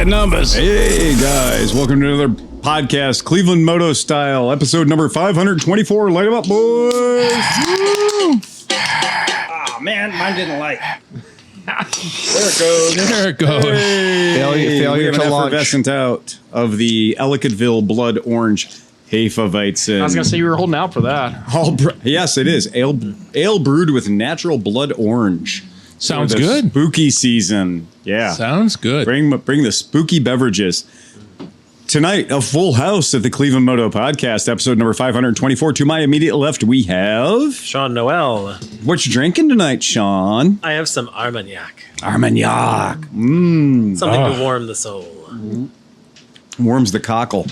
got numbers. Hey guys, welcome to another podcast, Cleveland Moto Style, episode number 524. Light 'em up, boys. Oh man, mine didn't light. There it goes. There it goes. Hey, Failure we have to an launch. effervescent out of the Ellicottville Blood Orange Hefeweizen. I was gonna say you were holding out for that. Yes, it is. Ale brewed with natural blood orange. Sounds For the good. Spooky season. Yeah. Sounds good. Bring the spooky beverages. Tonight, a full house at the Cleveland Moto Podcast, episode number 524. To my immediate left, we have... Sean Noel. What you drinking tonight, Sean? I have some Armagnac. Armagnac. Something to warm the soul. Warms the cockle.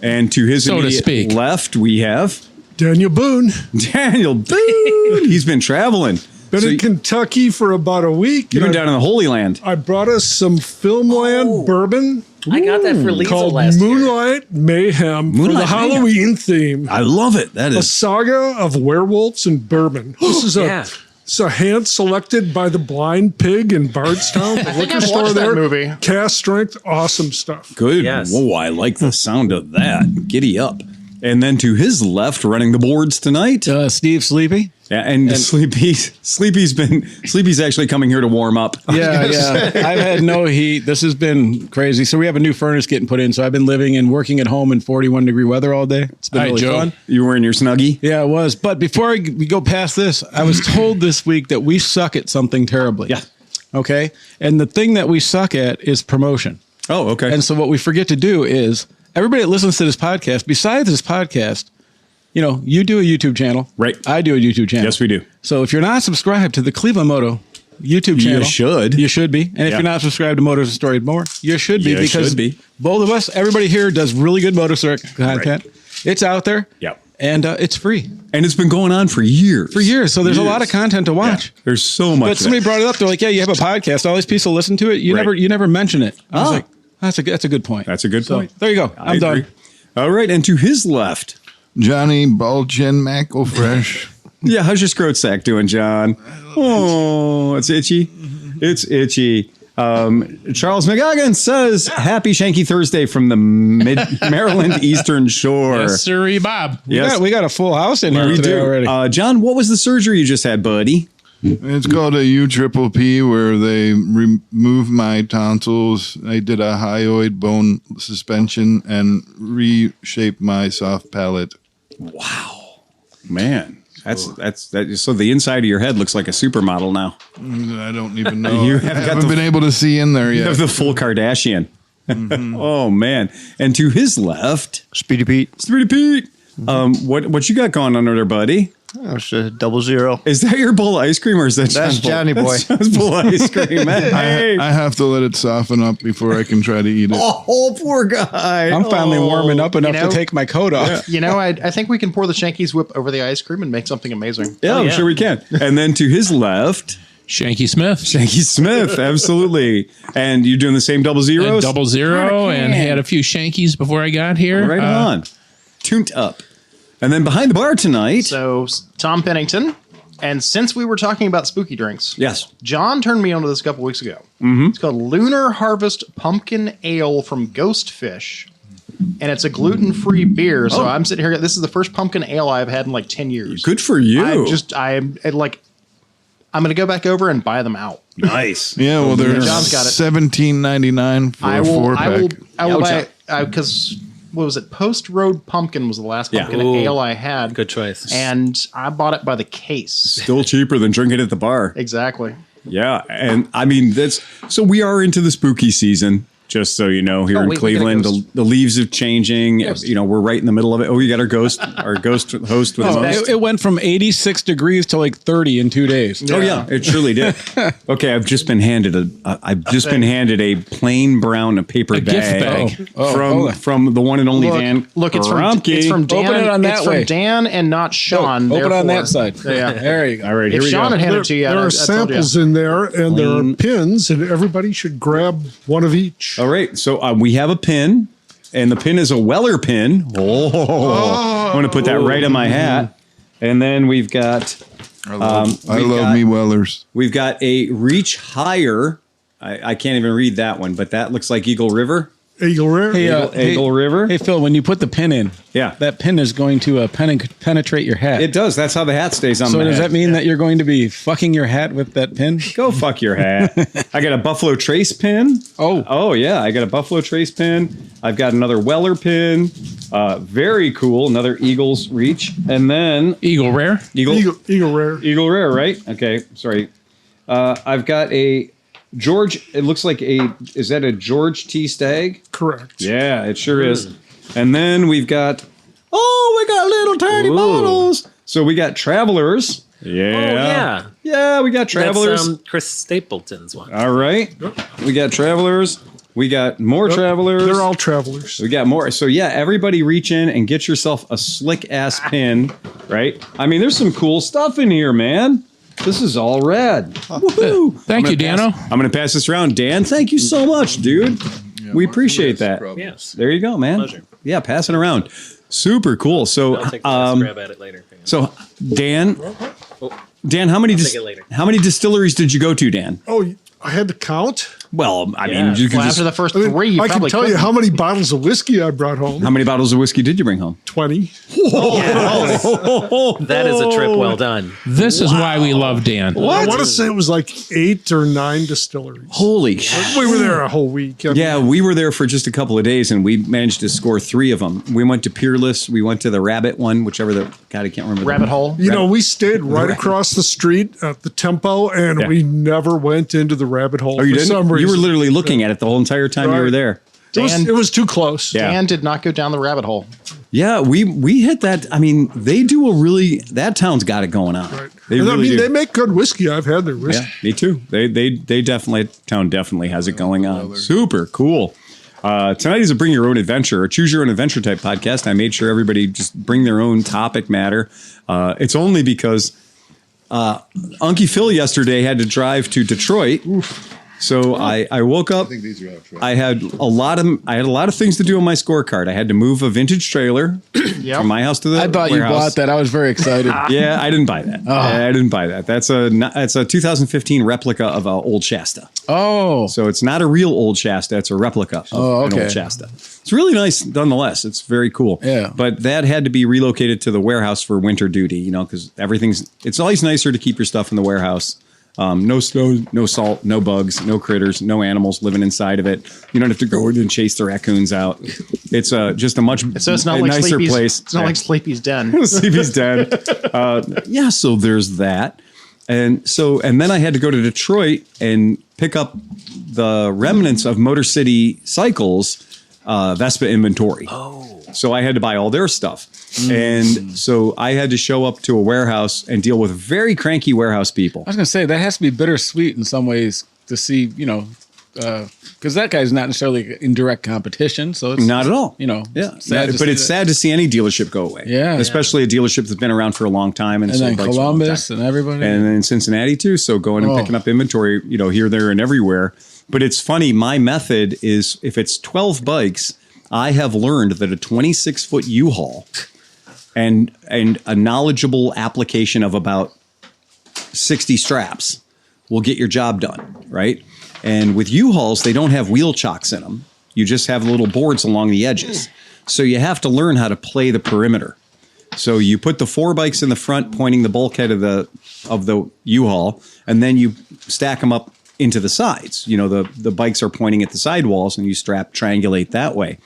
And to his So to immediate speak. left, we have... Daniel Boone. Daniel Boone. He's been traveling. Been So in you- Kentucky for about a week. You've been and down in the Holy Land. I brought us some Filmland bourbon I got that for Lisa called last year. Moonlight Mayhem for Moonlight the Halloween theme. I love it. That A is... saga of werewolves and bourbon. This is it's a hand selected by the Blind Pig in Bardstown, the liquor store watched that there. movie. Cast strength, awesome stuff. Good. Yes. Whoa, I like the sound of that. Giddy up. And then to his left, running the boards tonight. Steve Sleepy. Yeah, and Sleepy's actually coming here to warm up. Yeah. I've had no heat. This has been crazy. So we have a new furnace getting put in. So I've been living and working at home in 41 degree weather all day. It's been All right, really Joe. fun. You were in your Snuggie? Yeah, it was. But before we go past this, I was told this week that we suck at something terribly. Yeah. Okay. And the thing that we suck at is promotion. Oh, okay. And so what we forget to do is everybody that listens to this podcast, besides this podcast, you know, you do a YouTube channel. Right. I do a YouTube channel. Yes, we do. So if you're not subscribed to the Cleveland Moto YouTube channel, should. You should be. And if Yeah. you're not subscribed to Motor Story More, you should be, You because should be. both of us, everybody here does really good motor content. Right. It's out there. Yep. And it's free And it's been going on for years. for years. So there's a lot of content to watch. Yeah. There's so much. But somebody brought it up. They're like, "Yeah, you have a podcast. All these people listen to it. You Right. never mention it." I was Oh. like, "That's a good point." That's a good So point. there you go. I'm done. agree. All right, and to his left. Johnny Bulgin Macklefresh. Yeah, how's your scrot sack doing, John? Oh, it's itchy. It's itchy. Charles McGoggin says, "Happy Shanky Thursday from the Maryland Eastern Shore." Yes, sirree, Bob. Yes. We got a full house in here We today do. already. John, what was the surgery you just had, buddy? It's called a UPPP, where they remove my tonsils. I did a hyoid bone suspension and reshaped my soft palate. Wow, man, that's that. So the inside of your head looks like a supermodel now. I don't even know. You I haven't got haven't the- been able to see in there You yet. have the full Kardashian. Oh man! And to his left, Speedy Pete. Speedy Pete. What you got going on over there, buddy? That's a 00. Is that your bowl of ice cream, or is that That's John's bowl? Johnny boy. That's John's bowl of ice cream. Hey. I have to let it soften up before I can try to eat it. Oh, poor guy. I'm finally warming up enough know- to take my coat off. You know, I think we can pour the Shanky's Whip over the ice cream and make something amazing. Yeah, I'm yeah. sure we can. And then to his left, Shanky Smith. Shanky Smith. Absolutely. And you're doing the same double Had zeros? double zero and had a few Shankies before I got here. Right on. Tuned up. And then behind the bar tonight. So, Tom Pennington. And since we were talking about spooky drinks, Yes. John turned me onto this a couple weeks ago. Mm-hmm. It's called Lunar Harvest Pumpkin Ale from Ghost Fish. And it's a gluten-free beer. So I'm sitting here. This is the first pumpkin ale I've had in like 10 years. Good for you. I'm going to go back over and buy them out. Nice. Yeah, well, they're John's got it. $17.99 for I a will 4-pack. buy because what was it? Post Road Pumpkin was the last Yeah. pumpkin Ooh. ale I had. Good choice. And I bought it by the case. Still cheaper than drinking at the bar. Exactly. Yeah. And I mean, so we are into the spooky season. Just so you know, here in we got a Cleveland, ghost. the leaves are changing. Ghost. You know, we're right in the middle of it. Oh, you got our ghost host with Oh, us. it went from 86 degrees to like 30 in 2 days. Oh yeah, it surely did. Okay, I've just been handed a plain brown paper gift bag, bag. from the one and only Dan. Look, it's Kromke. from Dan. Open it on that it's way. from Dan and not Sean. Open on therefore- that side. Yeah. There you go. All right, here If we Sean go. had handed it to you, There I are told you. samples in there, and there are pins, and everybody should grab one of each. All right, so we have a pin, and the pin is a Weller pin. Oh, I'm going to put that right on my hat. And then we've got I love me Wellers. we've got a Reach Higher I can't even read that one, but that looks like Eagle River. Eagle Rare. Hey, Eagle River. Hey, Phil, when you put the pin in, that pin is going to penetrate your hat. It does. That's how the hat stays on So my does head. that mean that you're going to be fucking your hat with that pin? Go fuck your hat. I got a Buffalo Trace pin. Oh yeah, I got a Buffalo Trace pin. I've got another Weller pin. Very cool. Another Eagles Reach, and then Eagle Rare. Eagle Rare. Eagle Rare, right? Okay, sorry. I've got a George. It looks like is that a George T. Stagg? Correct. Yeah, it sure is. And then we got little tiny bottles. So we got Travelers. Yeah. Yeah, we got Travelers. That's Chris Stapleton's one. All right. We got Travelers. We got more Travelers. They're all Travelers. We got more. So yeah, everybody reach in and get yourself a slick ass pin, right? I mean, there's some cool stuff in here, man. This is all rad. Woohoo! Thank you, Dano. I'm going to pass this around. Dan, thank you so much, dude. We appreciate that. Yes. There you go, man. Pleasure. Yeah, pass it around. Super cool. So, I'll take the last grab at it later. so Dan, how many take it later. how many distilleries did you go to, Dan? Oh, I had to count. Well, I Yeah. mean, you could Well, just, after the first I mean, three, you I can probably tell you couldn't. how many bottles of whiskey I brought home. how many bottles of whiskey did you bring home? 20. That is a trip well done. This is why we love Dan. I want to say it was like 8 or 9 distilleries. Holy shit. We were there a whole week. I mean, Yeah, we were there for just a couple of days, and we managed to score 3 of them. We went to Peerless. We went to the Rabbit one, whichever I can't remember. Rabbit Hole. You know, we stayed right across the street at the Tempo, and Yeah. we never went into the rabbit hole Oh, you for didn't? some reason. You were literally looking at it the whole entire time you Right. were there. It was too close. Yeah. Dan did not go down the rabbit hole. Yeah, we hit that. I mean, they do that town's got it going on. Right. They And really I mean, do. they make good whiskey. I've had their whiskey. Yeah, me too. They definitely, town definitely has it going on. Super cool. Tonight is a bring your own adventure or choose your own adventure type podcast. I made sure everybody just bring their own topic matter. It's only because Unky Phil yesterday had to drive to Detroit. So I woke up. I think these are out. I had a lot of things to do on my scorecard. I had to move a vintage trailer from my house to the I thought you warehouse. bought that. I was very excited. Yeah, I didn't buy that. I didn't buy that. That's a 2015 replica of a old Shasta. Oh, So it's not a real old Shasta. It's a replica of an okay. old Shasta. It's really nice nonetheless. It's very cool. Yeah. But that had to be relocated to the warehouse for winter duty, because it's always nicer to keep your stuff in the warehouse. No snow, no salt, no bugs, no critters, no animals living inside of it. You don't have to go in and chase the raccoons out. It's just a much So it's not like nicer Sleepy's, place. It's not like Sleepy's Den. Sleepy's Den. Yeah, so there's that. And then I had to go to Detroit and pick up the remnants of Motor City Cycles Vespa inventory. So I had to buy all their stuff. And so I had to show up to a warehouse and deal with very cranky warehouse people. I was going to say that has to be bittersweet in some ways to see, because that guy's not necessarily in direct competition. So it's Not at all. sad But it's sad to see any dealership go away. Yeah. Especially a dealership that's been around for a long time. And And then sold bikes for a long Columbus time. and everybody. And then Cincinnati too. So going and Oh. picking up inventory, here, there, and everywhere. But it's funny. My method is if it's 12 bikes, I have learned that a 26-foot U-Haul and a knowledgeable application of about 60 straps will get your job done, right? And with U-Hauls, they don't have wheel chocks in them. You just have little boards along the edges. So you have to learn how to play the perimeter. So you put the 4 bikes in the front pointing the bulkhead of the U-Haul, and then you stack them up into the sides. The bikes are pointing at the sidewalls, and you triangulate that way.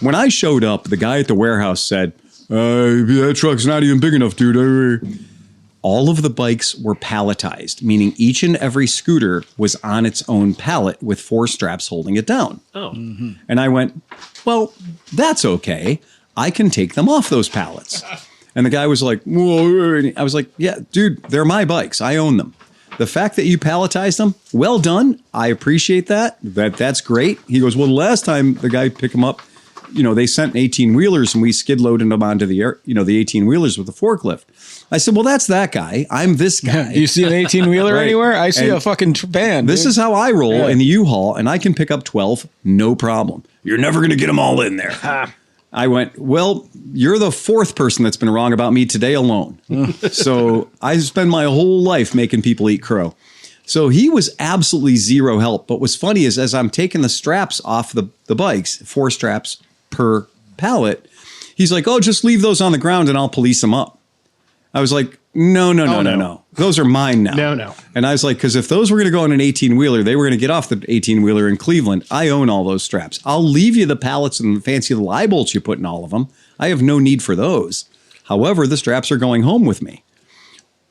When I showed up, the guy at the warehouse said, that truck's not even big enough, dude. All of the bikes were palletized, meaning each and every scooter was on its own pallet with 4 straps holding it down. Oh. And I went, well, that's okay. I can take them off those pallets. And the guy was like, whoa. I was like, yeah, dude, they're my bikes. I own them. The fact that you palletized them, well done. I appreciate that. That's great. He goes, well, the last time the guy picked them up, they sent 18-wheelers and we skid loaded them onto the 18-wheelers with a forklift. I said, well, that's that guy. I'm this guy. Do you see an 18-wheeler Right. anywhere? I see And a fucking van. This dude. is how I roll Yeah. in the U-Haul, and I can pick up 12, no problem. You're never going to get them all in there. I went, well, you're the 4th person that's been wrong about me today alone. So I spend my whole life making people eat crow. So he was absolutely zero help. But what's funny is as I'm taking the straps off the bikes, 4 straps per pallet, he's like, oh, just leave those on the ground and I'll police them up. I was like, no. Those are mine now. No. And I was like, because if those were going to go on an 18-wheeler, they were going to get off the 18-wheeler in Cleveland. I own all those straps. I'll leave you the pallets and the fancy little eye bolts you put in all of them. I have no need for those. However, the straps are going home with me.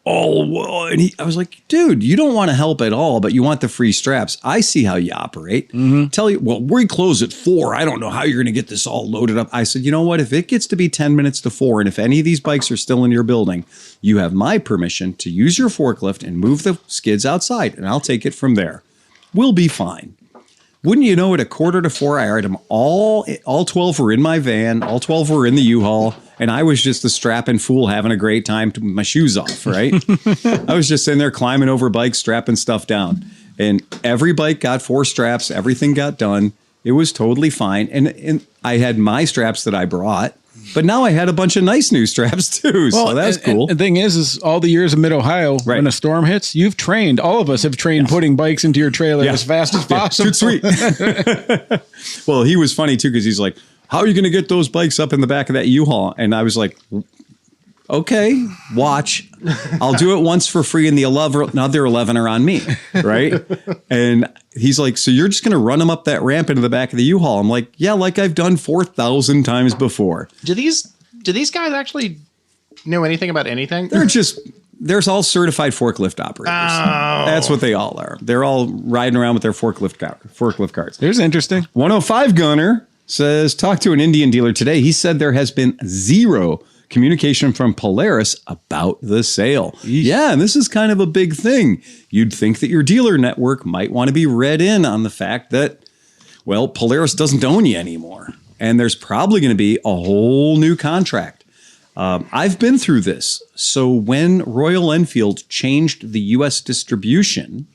Oh, and I was like, dude, you don't want to help at all, but you want the free straps. I see how you operate. Tell you, well, we close at 4. I don't know how you're going to get this all loaded up. I said, you know what? If it gets to be 10 minutes to 4, and if any of these bikes are still in your building, you have my permission to use your forklift and move the skids outside, and I'll take it from there. We'll be fine. Wouldn't you know it, 3:45, I had them all 12 were in my van, all 12 were in the U-Haul, and I was just a strapping fool having a great time with my shoes off, right? I was just sitting there climbing over bikes, strapping stuff down. And every bike got 4 straps, everything got done. It was totally fine. And I had my straps that I brought, but now I had a bunch of nice new straps too. So that's cool. And the thing is all the years of Mid-Ohio, when a storm hits, you've trained, all of us have trained putting bikes into your trailer as fast as possible. Sweet. Well, he was funny too, because he's like, how are you going to get those bikes up in the back of that U-Haul? And I was like, okay, watch. I'll do it once for free and the other 11 are on me, right? And he's like, so you're just going to run them up that ramp into the back of the U-Haul? I'm like, yeah, like I've done 4,000 times before. Do these guys actually know anything about anything? They're all certified forklift operators. Oh. That's what they all are. They're all riding around with their forklift carts. Here's interesting. 105 Gunner says, talk to an Indian dealer today. He said there has been 0 communication from Polaris about the sale. Yeah, and this is kind of a big thing. You'd think that your dealer network might want to be read in on the fact that, well, Polaris doesn't own you anymore. And there's probably going to be a whole new contract. I've been through this. So when Royal Enfield changed the U.S. distribution,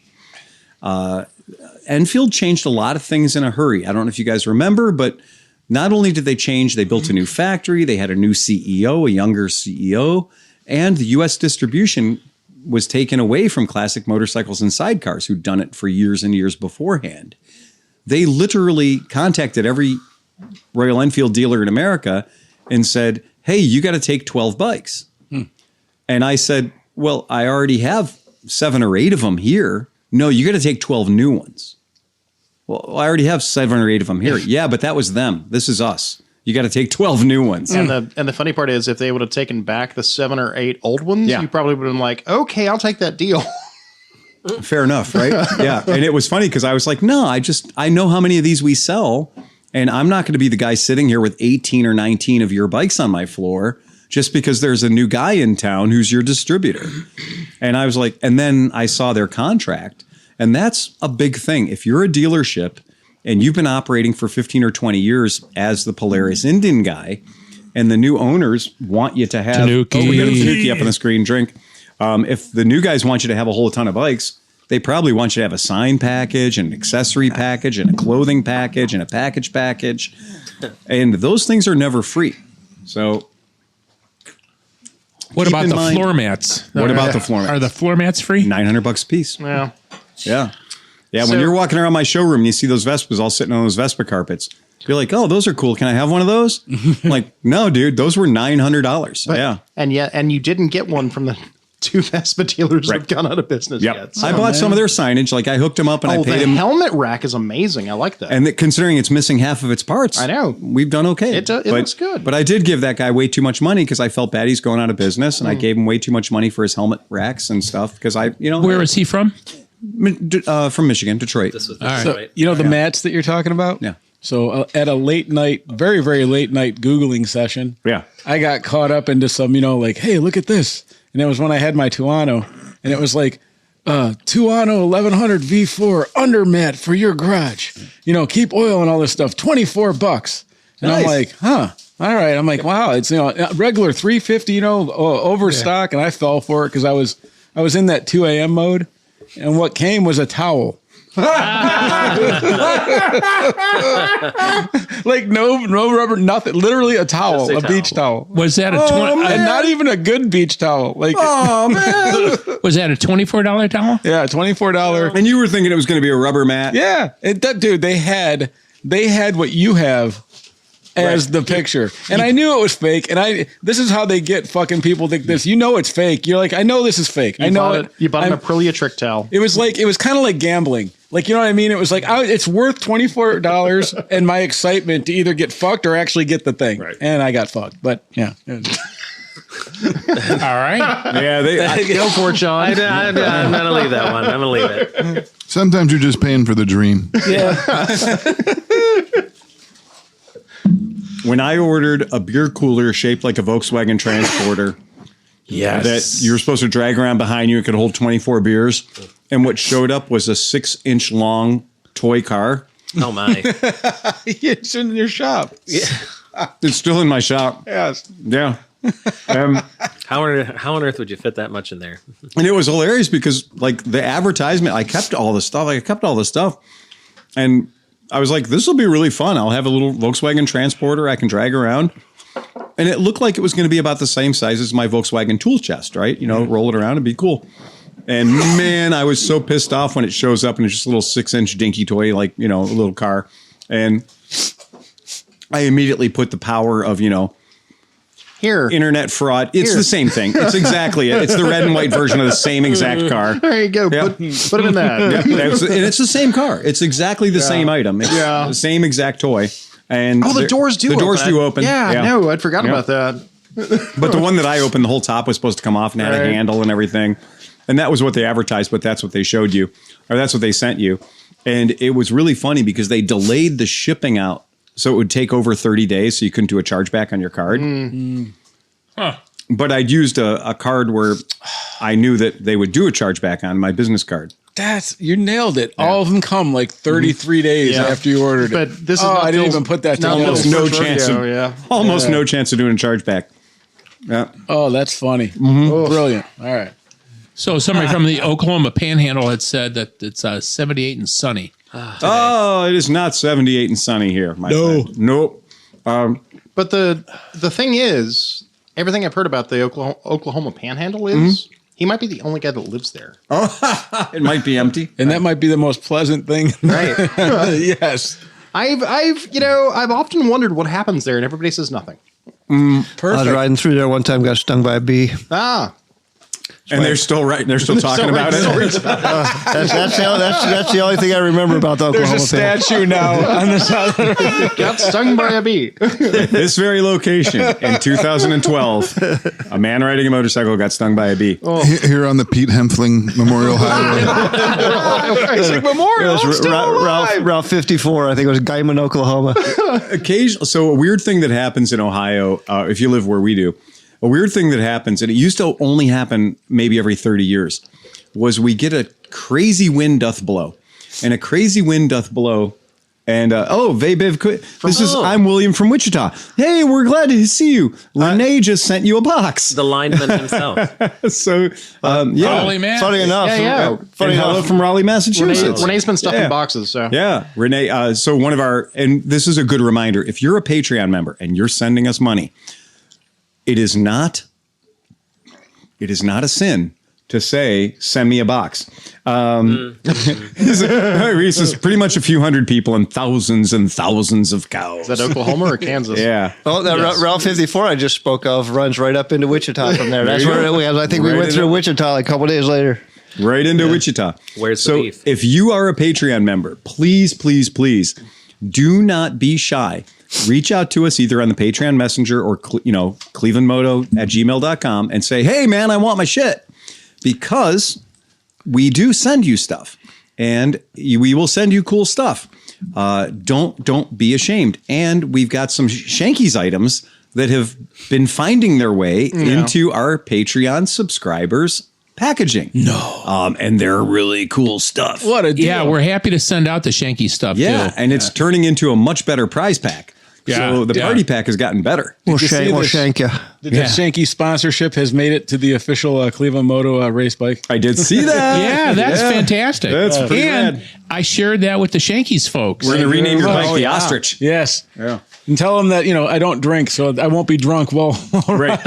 Enfield changed a lot of things in a hurry. I don't know if you guys remember, but not only did they change, they built a new factory, they had a new CEO, a younger CEO, and the U.S. distribution was taken away from Classic Motorcycles and Sidecars, who'd done it for years and years beforehand. They literally contacted every Royal Enfield dealer in America and said, hey, you got to take 12 bikes. And I said, well, I already have 7 or 8 of them here. No, you got to take 12 new ones. Well, I already have 7 or 8 of them here. Yeah, but that was them. This is us. You got to take 12 new ones. And the funny part is, if they would have taken back the 7 or 8 old ones, you probably would have been like, okay, I'll take that deal. Fair enough, right? Yeah. And it was funny because I was like, no, I know how many of these we sell. And I'm not going to be the guy sitting here with 18 or 19 of your bikes on my floor just because there's a new guy in town who's your distributor. And I was like, and then I saw their contract. And that's a big thing. If you're a dealership and you've been operating for 15 or 20 years as the Polaris Indian guy, and the new owners want you to have... Tanuki. Oh, we got a Tanuki up on the screen. Drink. If the new guys want you to have a whole ton of bikes, they probably want you to have a sign package, an accessory package, and a clothing package, and a package. And those things are never free. So... What about the floor mats? What about the floor mats? Are the floor mats free? $900 a piece. Yeah. Yeah. When you're walking around my showroom and you see those Vespas all sitting on those Vespa carpets, you're like, oh, those are cool. Can I have one of those? I'm like, no, dude, those were $900. But, and you didn't get one from the 2 Vespa dealers that have gone out of business yet. So, I bought some of their signage. Like I hooked them up and I paid them. The helmet rack is amazing. I like that. And considering it's missing half of its parts, I know we've done okay. It looks good. But I did give that guy way too much money because I felt bad he's going out of business, and I gave him way too much money for his helmet racks and stuff because Where is he from? From Michigan, Detroit. This was right. So, the mats that you're talking about? Yeah. So at a late night, very, very late night Googling session, I got caught up into some, like, hey, look at this. And it was when I had my Tuono, and it was like, Tuono 1100 V4 under mat for your garage. Keep oil and all this stuff, $24. And I'm like, huh. All right. I'm like, wow, it's regular $350, overstock, and I fell for it because I was in that 2 a.m. mode, and what came was a towel. Like no rubber, nothing. Literally a towel, Just a beach towel. Was that a And not even a good beach towel. Like, Oh man! was that a $24 towel? yeah, $24. And you were thinking it was going to be a rubber mat? Yeah, dude, they had what you have as the picture, and I knew it was fake. And this is how they get fucking people think this. You know it's fake. You're like, I know this is fake. I know it. You bought an Aprilia trick towel. It was kind of like gambling. Like, you know what I mean? It was like, it's worth $24 and my excitement to either get fucked or actually get the thing. Right. And I got fucked, but yeah. All right. Yeah, Go for it, Sean. I'm going to leave that one. I'm going to leave it. Sometimes you're just paying for the dream. when I ordered a beer cooler shaped like a Volkswagen Transporter, that you were supposed to drag around behind you, it could hold 24 beers, and what showed up was a 6-inch long toy car. Oh, my. It's in your shop. Yeah. It's still in my shop. Yes. Yeah. How on earth would you fit that much in there? And it was hilarious because, like, the advertisement, I kept all the stuff. And I was like, this will be really fun. I'll have a little Volkswagen Transporter I can drag around. And it looked like it was going to be about the same size as my Volkswagen tool chest, right? You know, roll it around and be cool. And man, I was so pissed off when it shows up and it's just a little 6-inch dinky toy, like, you know, a little car. And I immediately put the power of, you know, Here. internet fraud. It's Here. the same thing. It's exactly it. It's the red and white version of the same exact car. There you go. Yeah. Put him in that. And it's the same car. It's exactly the same item. It's the same exact toy. And The doors do open. Yeah, no, I'd forgotten about that. But the one that I opened, the whole top was supposed to come off and had a handle and everything. And that was what they advertised, but that's what they showed you, or that's what they sent you. And it was really funny because they delayed the shipping out. So it would take over 30 days, so you couldn't do a chargeback on your card. Huh. But I'd used a card where I knew that they would do a chargeback on my business card. You nailed it. Yeah. All of them come like 33 days after you ordered it. But this is I didn't even put that together. Almost no chance of doing a chargeback. Yeah. Oh, that's funny. Mm-hmm. Brilliant. All right. So somebody from the Oklahoma Panhandle had said that it's 78 and sunny. Oh, it is not 78 and sunny here, my friend. Nope. But the thing is, everything I've heard about the Oklahoma Panhandle is he might be the only guy that lives there. Oh, it might be empty, and that might be the most pleasant thing. Right? Yes. I've often wondered what happens there, and everybody says nothing. Perfect. I was riding through there one time, got stung by a bee. And they're still talking about it. That's the only thing I remember about the Oklahoma There's a statue now on the side. Got stung by a bee. This very location in 2012, a man riding a motorcycle got stung by a bee. Here on the Pete Hempfling Memorial Highway. It's like Memorial. It was Route 54. I think it was Guyman, Oklahoma. So a weird thing that happens in Ohio, if you live where we do, a weird thing that happens, and it used to only happen maybe every 30 years, was we get a crazy wind doth blow. And a crazy wind doth blow. And, I'm William from Wichita. Hey, we're glad to see you. Renee just sent you a box. The lineman himself. So, Holy man. Funny enough. Funny enough from Raleigh, Massachusetts. Renee's been stuffed in boxes. So yeah, Renee. So one of and this is a good reminder. If you're a Patreon member and you're sending us money, it is not a sin to say, send me a box. Reese is pretty much a few hundred people and thousands of cows. Is that Oklahoma or Kansas? Yeah. Oh, that Route 54 I just spoke of runs right up into Wichita from there. That's where I think we went through Wichita like a couple days later. Right into Wichita. Where's the beef? If you are a Patreon member, please do not be shy. Reach out to us either on the Patreon Messenger or, ClevelandMoto@gmail.com and say, hey, man, I want my shit. Because we do send you stuff and we will send you cool stuff. Don't be ashamed. And we've got some Shanky's items that have been finding their way into our Patreon subscribers' packaging. And they're really cool stuff. What a deal. Yeah, we're happy to send out the Shanky stuff, too. And it's turning into a much better prize pack. Yeah. So the party pack has gotten better. We'll you see shank you. The Shanky sponsorship has made it to the official Cleveland Moto race bike. I did see that. Yeah, that's fantastic. That's pretty and rad. I shared that with the Shankies folks. We're going to rename your bike Oh, the yeah. Ostrich. Yes. Yeah. And tell them that, I don't drink, so I won't be drunk. Well, Right.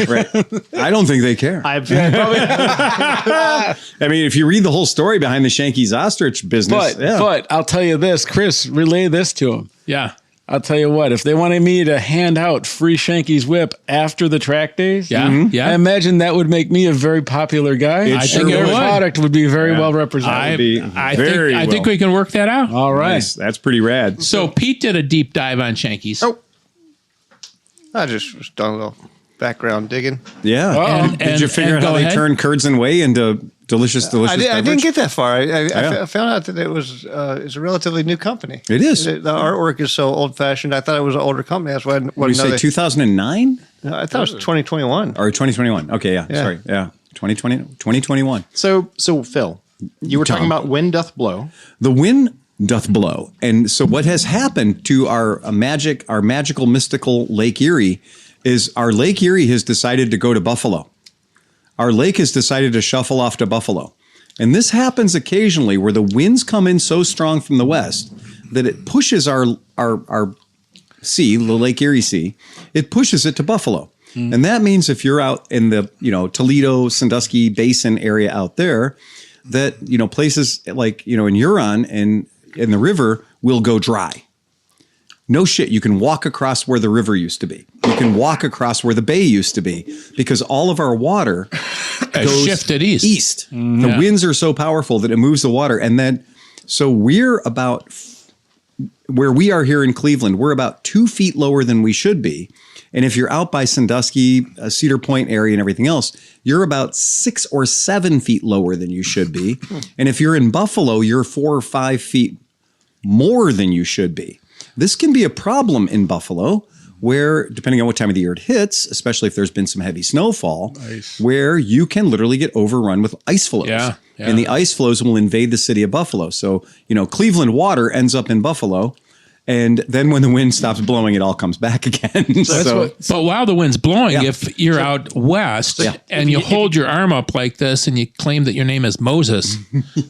I don't think they care. I've I mean, if you read the whole story behind the Shanky's Ostrich business, but I'll tell you this, Chris, relay this to them. Yeah. I'll tell you what, if they wanted me to hand out free Shanky's whip after the track days, Yeah. Yeah. I imagine that would make me a very popular guy. I think their it would. product would be very well represented. I think we can work that out. All right. Nice. That's pretty rad. So Pete did a deep dive on Shankies. Oh. I just was done a little background digging. Yeah. Did you figure out how they turn curds and whey into delicious I didn't beverage? get that far. I found out that it's a relatively new company. It is. The artwork is so old fashioned. I thought it was an older company. That's why I What did you say, 2009? I thought it was 2021. Or 2021. Okay, yeah. Sorry. Yeah. 2021. So Phil, you were talking about wind doth blow. The wind doth blow. And so what has happened to our magical, mystical Lake Erie is our Lake Erie has decided to go to Buffalo. Our lake has decided to shuffle off to Buffalo. And this happens occasionally where the winds come in so strong from the west that it pushes our sea, the Lake Erie Sea, it pushes it to Buffalo. And that means if you're out in the, Toledo, Sandusky Basin area out there, that, places like, in Huron and in the river will go dry. No shit, you can walk across where the river used to be. You can walk across where the bay used to be because all of our water goes shifted east. The winds are so powerful that it moves the water. And then, so we're about, where we are here in Cleveland, we're about 2 feet lower than we should be. And if you're out by Sandusky, Cedar Point area and everything else, you're about 6 or 7 feet lower than you should be. And if you're in Buffalo, you're 4 or 5 feet more than you should be. This can be a problem in Buffalo where, depending on what time of the year it hits, especially if there's been some heavy snowfall, where you can literally get overrun with ice flows. Yeah. And the ice flows will invade the city of Buffalo. So, Cleveland water ends up in Buffalo. And then when the wind stops blowing, it all comes back again. But while the wind's blowing, if you're out west and you hold your arm up like this and you claim that your name is Moses,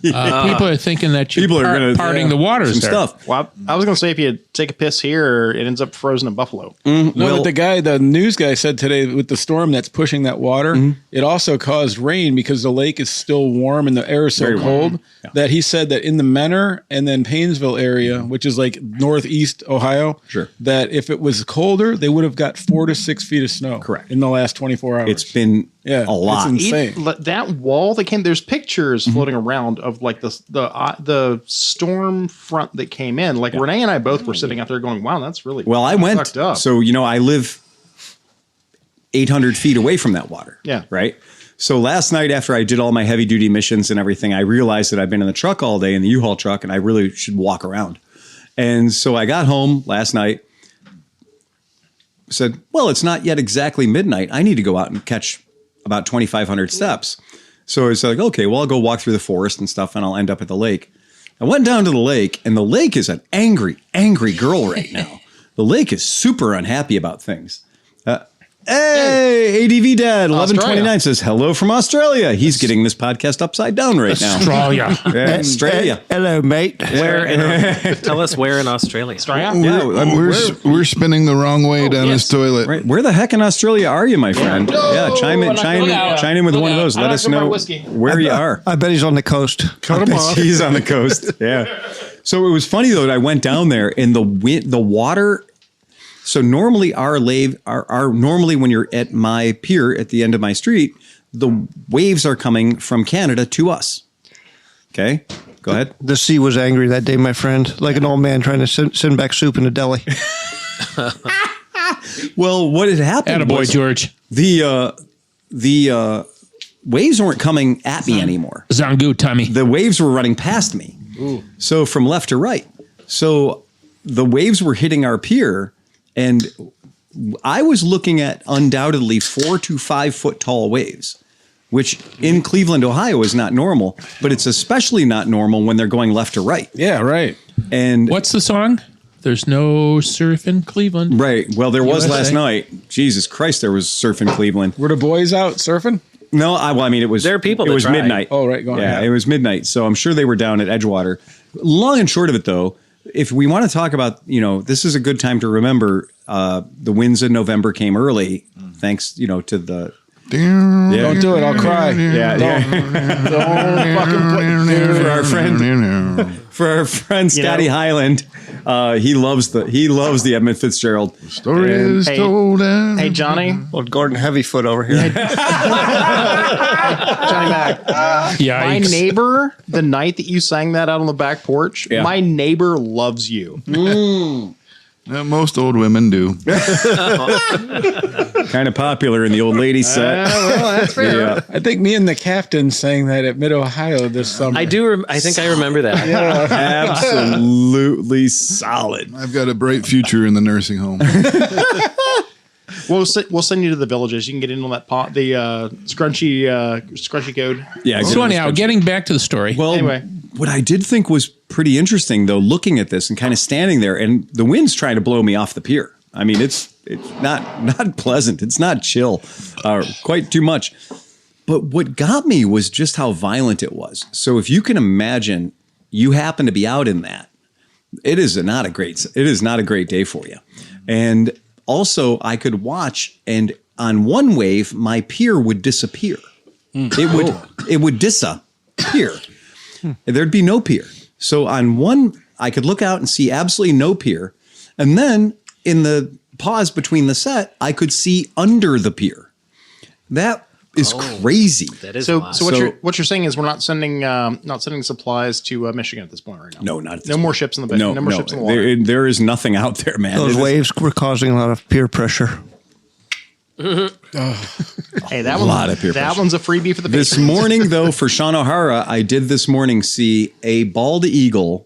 people are thinking that you're parting the waters there. Stuff. Well, I was going to say if you take a piss here, it ends up frozen in Buffalo. No, but the news guy said today with the storm that's pushing that water, it also caused rain because the lake is still warm and the air is so cold that he said that in the Menor and then Paynesville area, which is like northeast Ohio, that if it was colder, they would have got 4 to 6 feet of snow. Correct. In the last 24 hours. It's been a lot. It's insane. That wall that came, there's pictures floating around of like the storm front that came in. Like Renee and I both were sitting out there going, wow, that's really I went. fucked up. So, I live 800 feet away from that water. Yeah. Right. So last night after I did all my heavy duty missions and everything, I realized that I've been in the truck all day in the U-Haul truck and I really should walk around. And so I got home last night, said, well, it's not yet exactly midnight. I need to go out and catch about 2,500 steps. So it's like, okay, well, I'll go walk through the forest and stuff and I'll end up at the lake. I went down to the lake and the lake is an angry, angry girl right now. The lake is super unhappy about things. Hey, ADV Dad, 1129 says, hello from Australia. He's getting this podcast upside down right now. Australia. Hello, mate. Tell us where in Australia. We're spinning the wrong way down this toilet. Right. Where the heck in Australia are you, my friend? Chime in with one of those. Let us know where you are. I bet he's on the coast. Cut him off. He's on the coast. Yeah. So it was funny though that I went down there and the water. So normally normally when you're at my pier at the end of my street, the waves are coming from Canada to us. Okay, go ahead. The sea was angry that day, my friend, like an old man trying to send back soup in a deli. Well, what had happened Attaboy, was George. The waves weren't coming at me anymore. Zangu, Tommy. The waves were running past me. Ooh. So from left to right. So the waves were hitting our pier. And I was looking at undoubtedly 4 to 5 foot tall waves, which in Cleveland, Ohio is not normal, but it's especially not normal when they're going left to right. Yeah, right. And what's the song? there's no surf in Cleveland. Right. Well, there was USA. last night. Jesus Christ, there was surf in Cleveland. Were the boys out surfing? No, I mean, it was. There are people It that was try. midnight. Oh, right, going Yeah, ahead. it was midnight. So I'm sure they were down at Edgewater. Long and short of it, though, if we want to talk about, this is a good time to remember the winds in November came early, thanks, to the. Yeah. Don't do it. I'll cry. Yeah. Don't fucking play. For our friend Scotty Highland, he loves the Edmund Fitzgerald. Story is told. Hey, Johnny. Old Gordon Heavyfoot over here. Johnny Mac. My Yikes. neighbor, the night that you sang that out on the back porch, Yeah. my neighbor loves you. Most old women do. Kind of popular in the old lady set. Well, that's fair. Yeah. I think me and the captain sang that at Mid Ohio this summer. I do. I think I remember that. Absolutely solid. I've got a bright future in the nursing home. We'll send you to the villages. You can get in on that pot, the scrunchy code. Yeah. So anyhow, getting back to the story. Well, Anyway. what I did think was pretty interesting, though, looking at this and kind of standing there, and the wind's trying to blow me off the pier. I mean, it's not pleasant. It's not chill, quite too much. But what got me was just how violent it was. So if you can imagine, you happen to be out in that, it is not a great day for you. And also, I could watch, and on one wave, my pier would disappear. It would disappear. There'd be no pier. So on one, I could look out and see absolutely no pier. And then in the pause between the set, I could see under the pier. That is crazy. That is So, wild. so what you're saying is we're not sending supplies to Michigan at this point right now. No, not at this no point. more ships in the bay. No more ships in the water. There is nothing out there, man. Those waves were causing a lot of peer pressure. Hey, that lot of peer that pressure. one's a freebie for the This patrons. morning, though, for Sean O'Hara, I did this morning see a bald eagle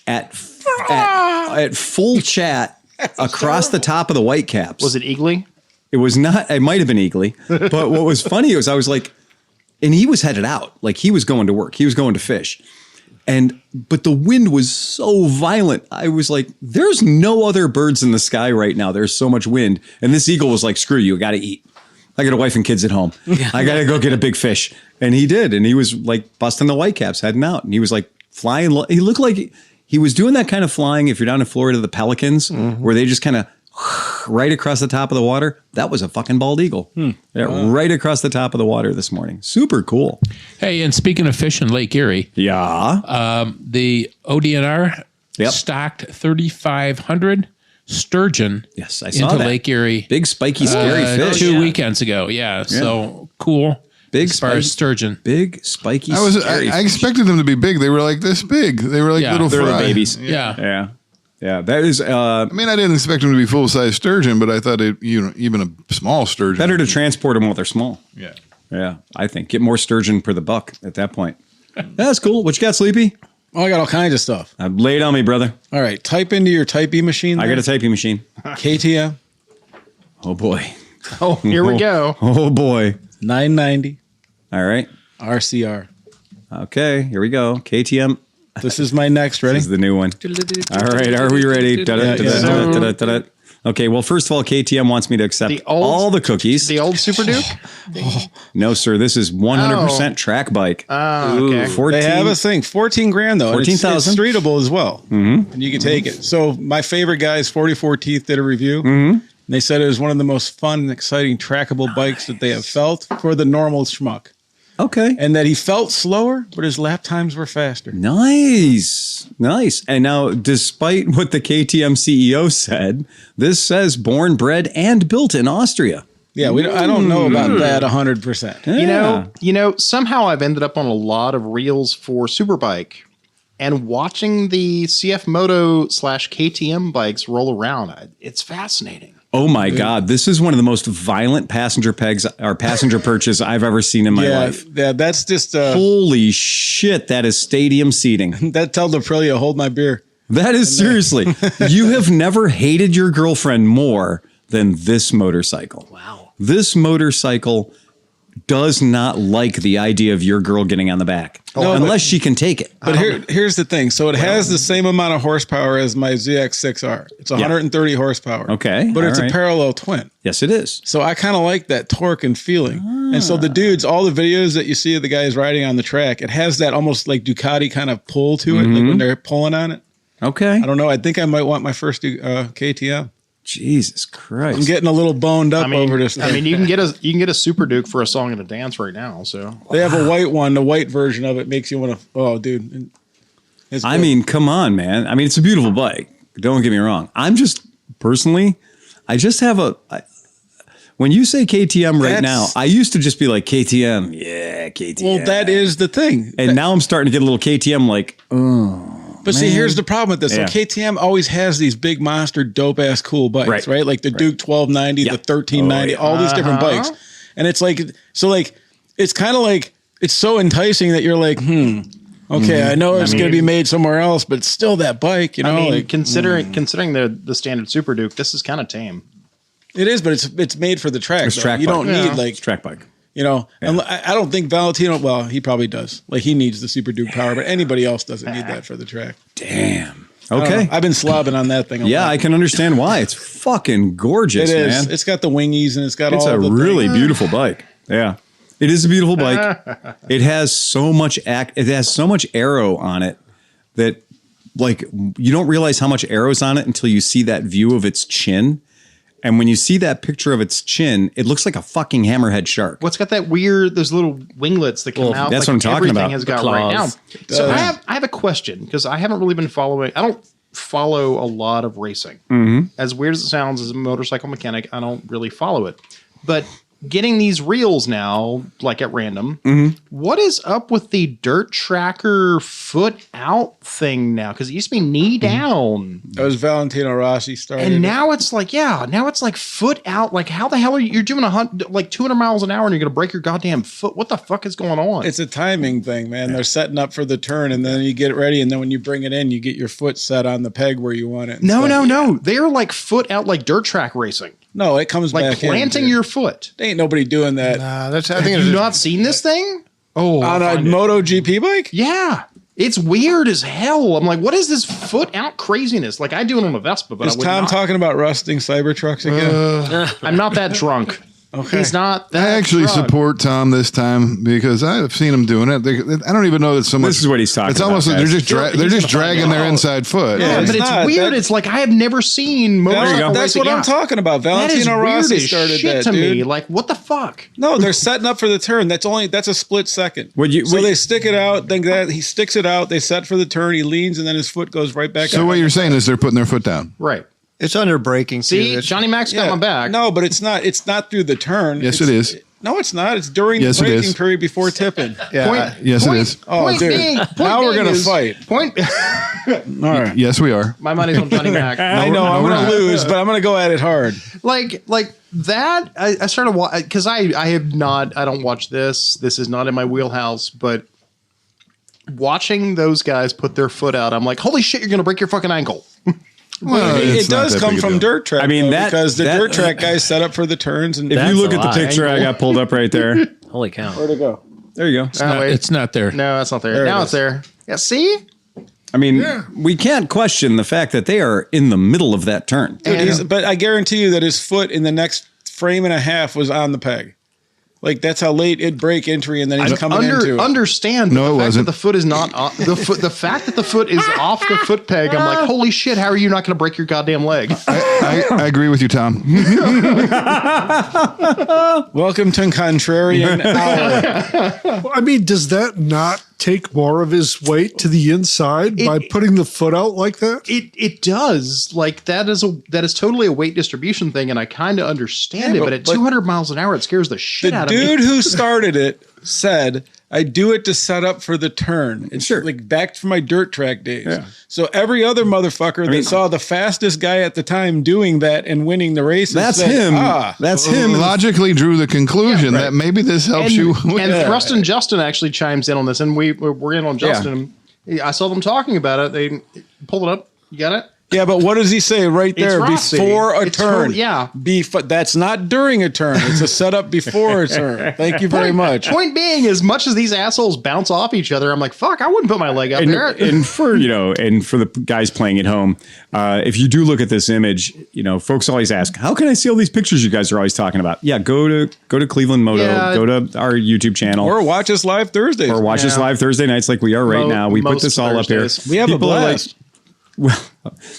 at full chat across the top of the Whitecaps. Was it Eagly? It was not. It might have been eagly. But what was funny was I was like, and he was headed out. Like he was going to work. He was going to fish. But the wind was so violent. I was like, there's no other birds in the sky right now. There's so much wind. And this eagle was like, screw you. I got to eat. I got a wife and kids at home. I got to go get a big fish. And he did. And he was like busting the Whitecaps, heading out. And he was like flying. He looked like he was doing that kind of flying. If you're down in Florida, the pelicans, where they just kind of right across the top of the water. That was a fucking bald eagle. Right across the top of the water this morning. Super cool. Hey, and speaking of fish in Lake Erie, Yeah. the ODNR stocked 3,500 sturgeon Yes, I saw into that. Lake Erie Big, spiky, scary fish. 2 weekends ago. Yeah, so cool. Big as far as spiky- sturgeon. Big, spiky, I scary fish. expected them to be big. They were like this big. They were like Yeah, little They're fry. the babies. Yeah. Yeah. That is I mean, I didn't expect them to be full size sturgeon, but I thought even a small sturgeon. better to transport them while they're small. Yeah. Yeah, I think. Get more sturgeon per the buck at that point. That's cool. What you got, Sleepy? Oh, I got all kinds of stuff. Lay it on me, brother. All right, type into your typey machine. I got a typing machine. KTM Oh, boy. Oh, here we go. Oh, boy. 990 All right. RCR. Okay, here we go. KTM This is my next. Ready? is the new one. All right, are we ready? Da-da-da-da-da-da-da. Okay, well, first of all, KTM wants me to accept all the cookies. The old Super Duke? No, sir, this is 100% track bike. Okay. 14, They have a thing, 14 grand though. and it's 14,000. streetable as well. Mm-hmm. And you can take it. So my favorite guys, 44 Teeth, did a review. Mm-hmm. And they said it was one of the most fun and exciting trackable bikes that they have felt for the normal schmuck. Okay. And that he felt slower, but his lap times were faster. Nice. And now, despite what the KTM CEO said, this says born, bred, and built in Austria. Yeah, I don't know about that 100%. You know, somehow I've ended up on a lot of reels for Superbike, and watching the CF Moto / KTM bikes roll around, it's fascinating. Oh my God, this is one of the most violent passenger perches I've ever seen in my life. Yeah, that's just Holy shit, that is stadium seating. that told Aprilia, hold my beer. That is seriously. You have never hated your girlfriend more than this motorcycle. Wow. This motorcycle does not like the idea of your girl getting on the back unless she can take it. But here's the thing. So it has the same amount of horsepower as my ZX6R. It's 130 horsepower. Okay. But it's a parallel twin. Yes, it is. So I kind of like that torque and feeling. And so the dudes, all the videos that you see of the guys riding on the track, it has that almost like Ducati kind of pull to it, like when they're pulling on it. Okay. I don't know. I think I might want my first KTM. Jesus Christ! I'm getting a little boned up over this thing. I mean, you can get a Super Duke for a song and a dance right now. So they have a white one. The white version of it makes you want to. Oh, dude! I mean, come on, man. I mean, it's a beautiful bike. Don't get me wrong. I'm just personally, I just have when you say KTM right now, I used to just be like KTM. Yeah, KTM. Well, that is the thing. And now I'm starting to get a little KTM like, oh. But see, here's the problem with this. Yeah. So KTM always has these big monster, dope ass, cool bikes, right? Like the Duke 1290, the 1390, all these different bikes. And it's like, it's kind of like, it's so enticing that you're like, okay, I know it's going to be made somewhere else, but it's still that bike, you know? I mean, considering the standard Super Duke, this is kind of tame. It is, but it's made for the track. It's track you bike. don't need it's a track bike. You know, and I don't think Valentino, well, he probably does. Like, he needs the Super Duke power, but anybody else doesn't need that for the track. Damn. Okay. I've been slobbing on that thing. I can understand why. It's fucking gorgeous, it is. man. It's got the wingies and it's got all the It's a really beautiful bike. Yeah. It is a beautiful bike. It has so much aero on it that, like, you don't realize how much aero's on it until you see that view of its chin. And when you see that picture of its chin, it looks like a fucking hammerhead shark. What's got that weird, those little winglets that come out? That's what I'm talking about. Has got right now. So I have a question because I haven't really been following. I don't follow a lot of racing. As weird as it sounds, as a motorcycle mechanic, I don't really follow it. But getting these reels now, like at random, what is up with the dirt tracker foot out thing now? Because it used to be knee down. That was Valentino Rossi started. And now it's like, now it's like foot out. Like, how the hell are you're doing 200 miles an hour and you're going to break your goddamn foot? What the fuck is going on? It's a timing thing, man. They're setting up for the turn and then you get it ready. And then when you bring it in, you get your foot set on the peg where you want it. No. They're like foot out, like dirt track racing. No, it comes like back planting your foot. There ain't nobody doing that. I think have you not seen this thing? Oh, on a MotoGP bike? Yeah. It's weird as hell. I'm like, what is this foot out craziness? Like, I do it on a Vespa, but is Tom talking about rusting Cybertrucks again? I'm not that drunk. Okay. He's not that I actually drunk. support Tom this time because I've seen him doing it. I don't even know that so much. This is what he's talking it's about. Almost like they're just dragging their inside foot. Yeah, but it's weird. It's like I have never seen motorcycle That's what I'm talking about. Valentino Rossi started that, to dude. me. Like, what the fuck? No, they're setting up for the turn. That's a split second. So they stick it out. Then he sticks it out. They set for the turn. He leans, and then his foot goes right back. So what you're saying is they're putting their foot down, right? It's under braking. See, Johnny Mac's got my back. No, but it's not. It's not through the turn. Yes, it is. No, it's not. It's during the braking period before tipping. Yes, it is. Oh, dude. Now we're going to fight. Point. All right. Yes, we are. My money's on Johnny Mac. I know. I'm going to lose, but I'm going to go at it hard. Like that. I started watching because I don't watch this. This is not in my wheelhouse, but watching those guys put their foot out, I'm like, holy shit, you're going to break your fucking ankle. Well, it does come from dirt track. I mean, because the dirt track guys set up for the turns. And if you look at the picture I got pulled up right there. Holy cow. Where'd it go? There you go. It's not there. No, that's not there. Now it's there. Yeah, see? I mean, we can't question the fact that they are in the middle of that turn. Dude, but I guarantee you that his foot in the next frame and a half was on the peg. Like, that's how late it break entry, and then he's coming into it. Understand no, it wasn't. That the foot is not the fact that the foot is off the foot peg. I'm like, holy shit! How are you not going to break your goddamn leg? I agree with you, Tom. Welcome to Contrarian Hour. Well, I mean, does that not take more of his weight to the inside by putting the foot out like that? It does. Like that is totally a weight distribution thing, and I kind of understand it. But at 200 miles an hour, it scares the shit out of me. The dude who started it said, I do it to set up for the turn. It's like back from my dirt track days. Yeah. So every other motherfucker that saw the fastest guy at the time doing that and winning the race, that's him. That's him. Logically drew the conclusion that maybe this helps you. And Thrust and Justin actually chimes in on this, and we're in on Justin. I saw them talking about it. They pulled it up. You got it? Yeah, but what does he say right there? Before a turn. Yeah. That's not during a turn. It's a setup before a turn. Thank you very much. Point being, as much as these assholes bounce off each other, I'm like, fuck, I wouldn't put my leg up there. And for the guys playing at home, if you do look at this image, folks always ask, how can I see all these pictures you guys are always talking about? Yeah, go to Cleveland Moto, go to our YouTube channel. Or watch us live Thursdays. Or watch us live Thursday nights like we are right now. We put this all Thursdays. up here. We have a blast.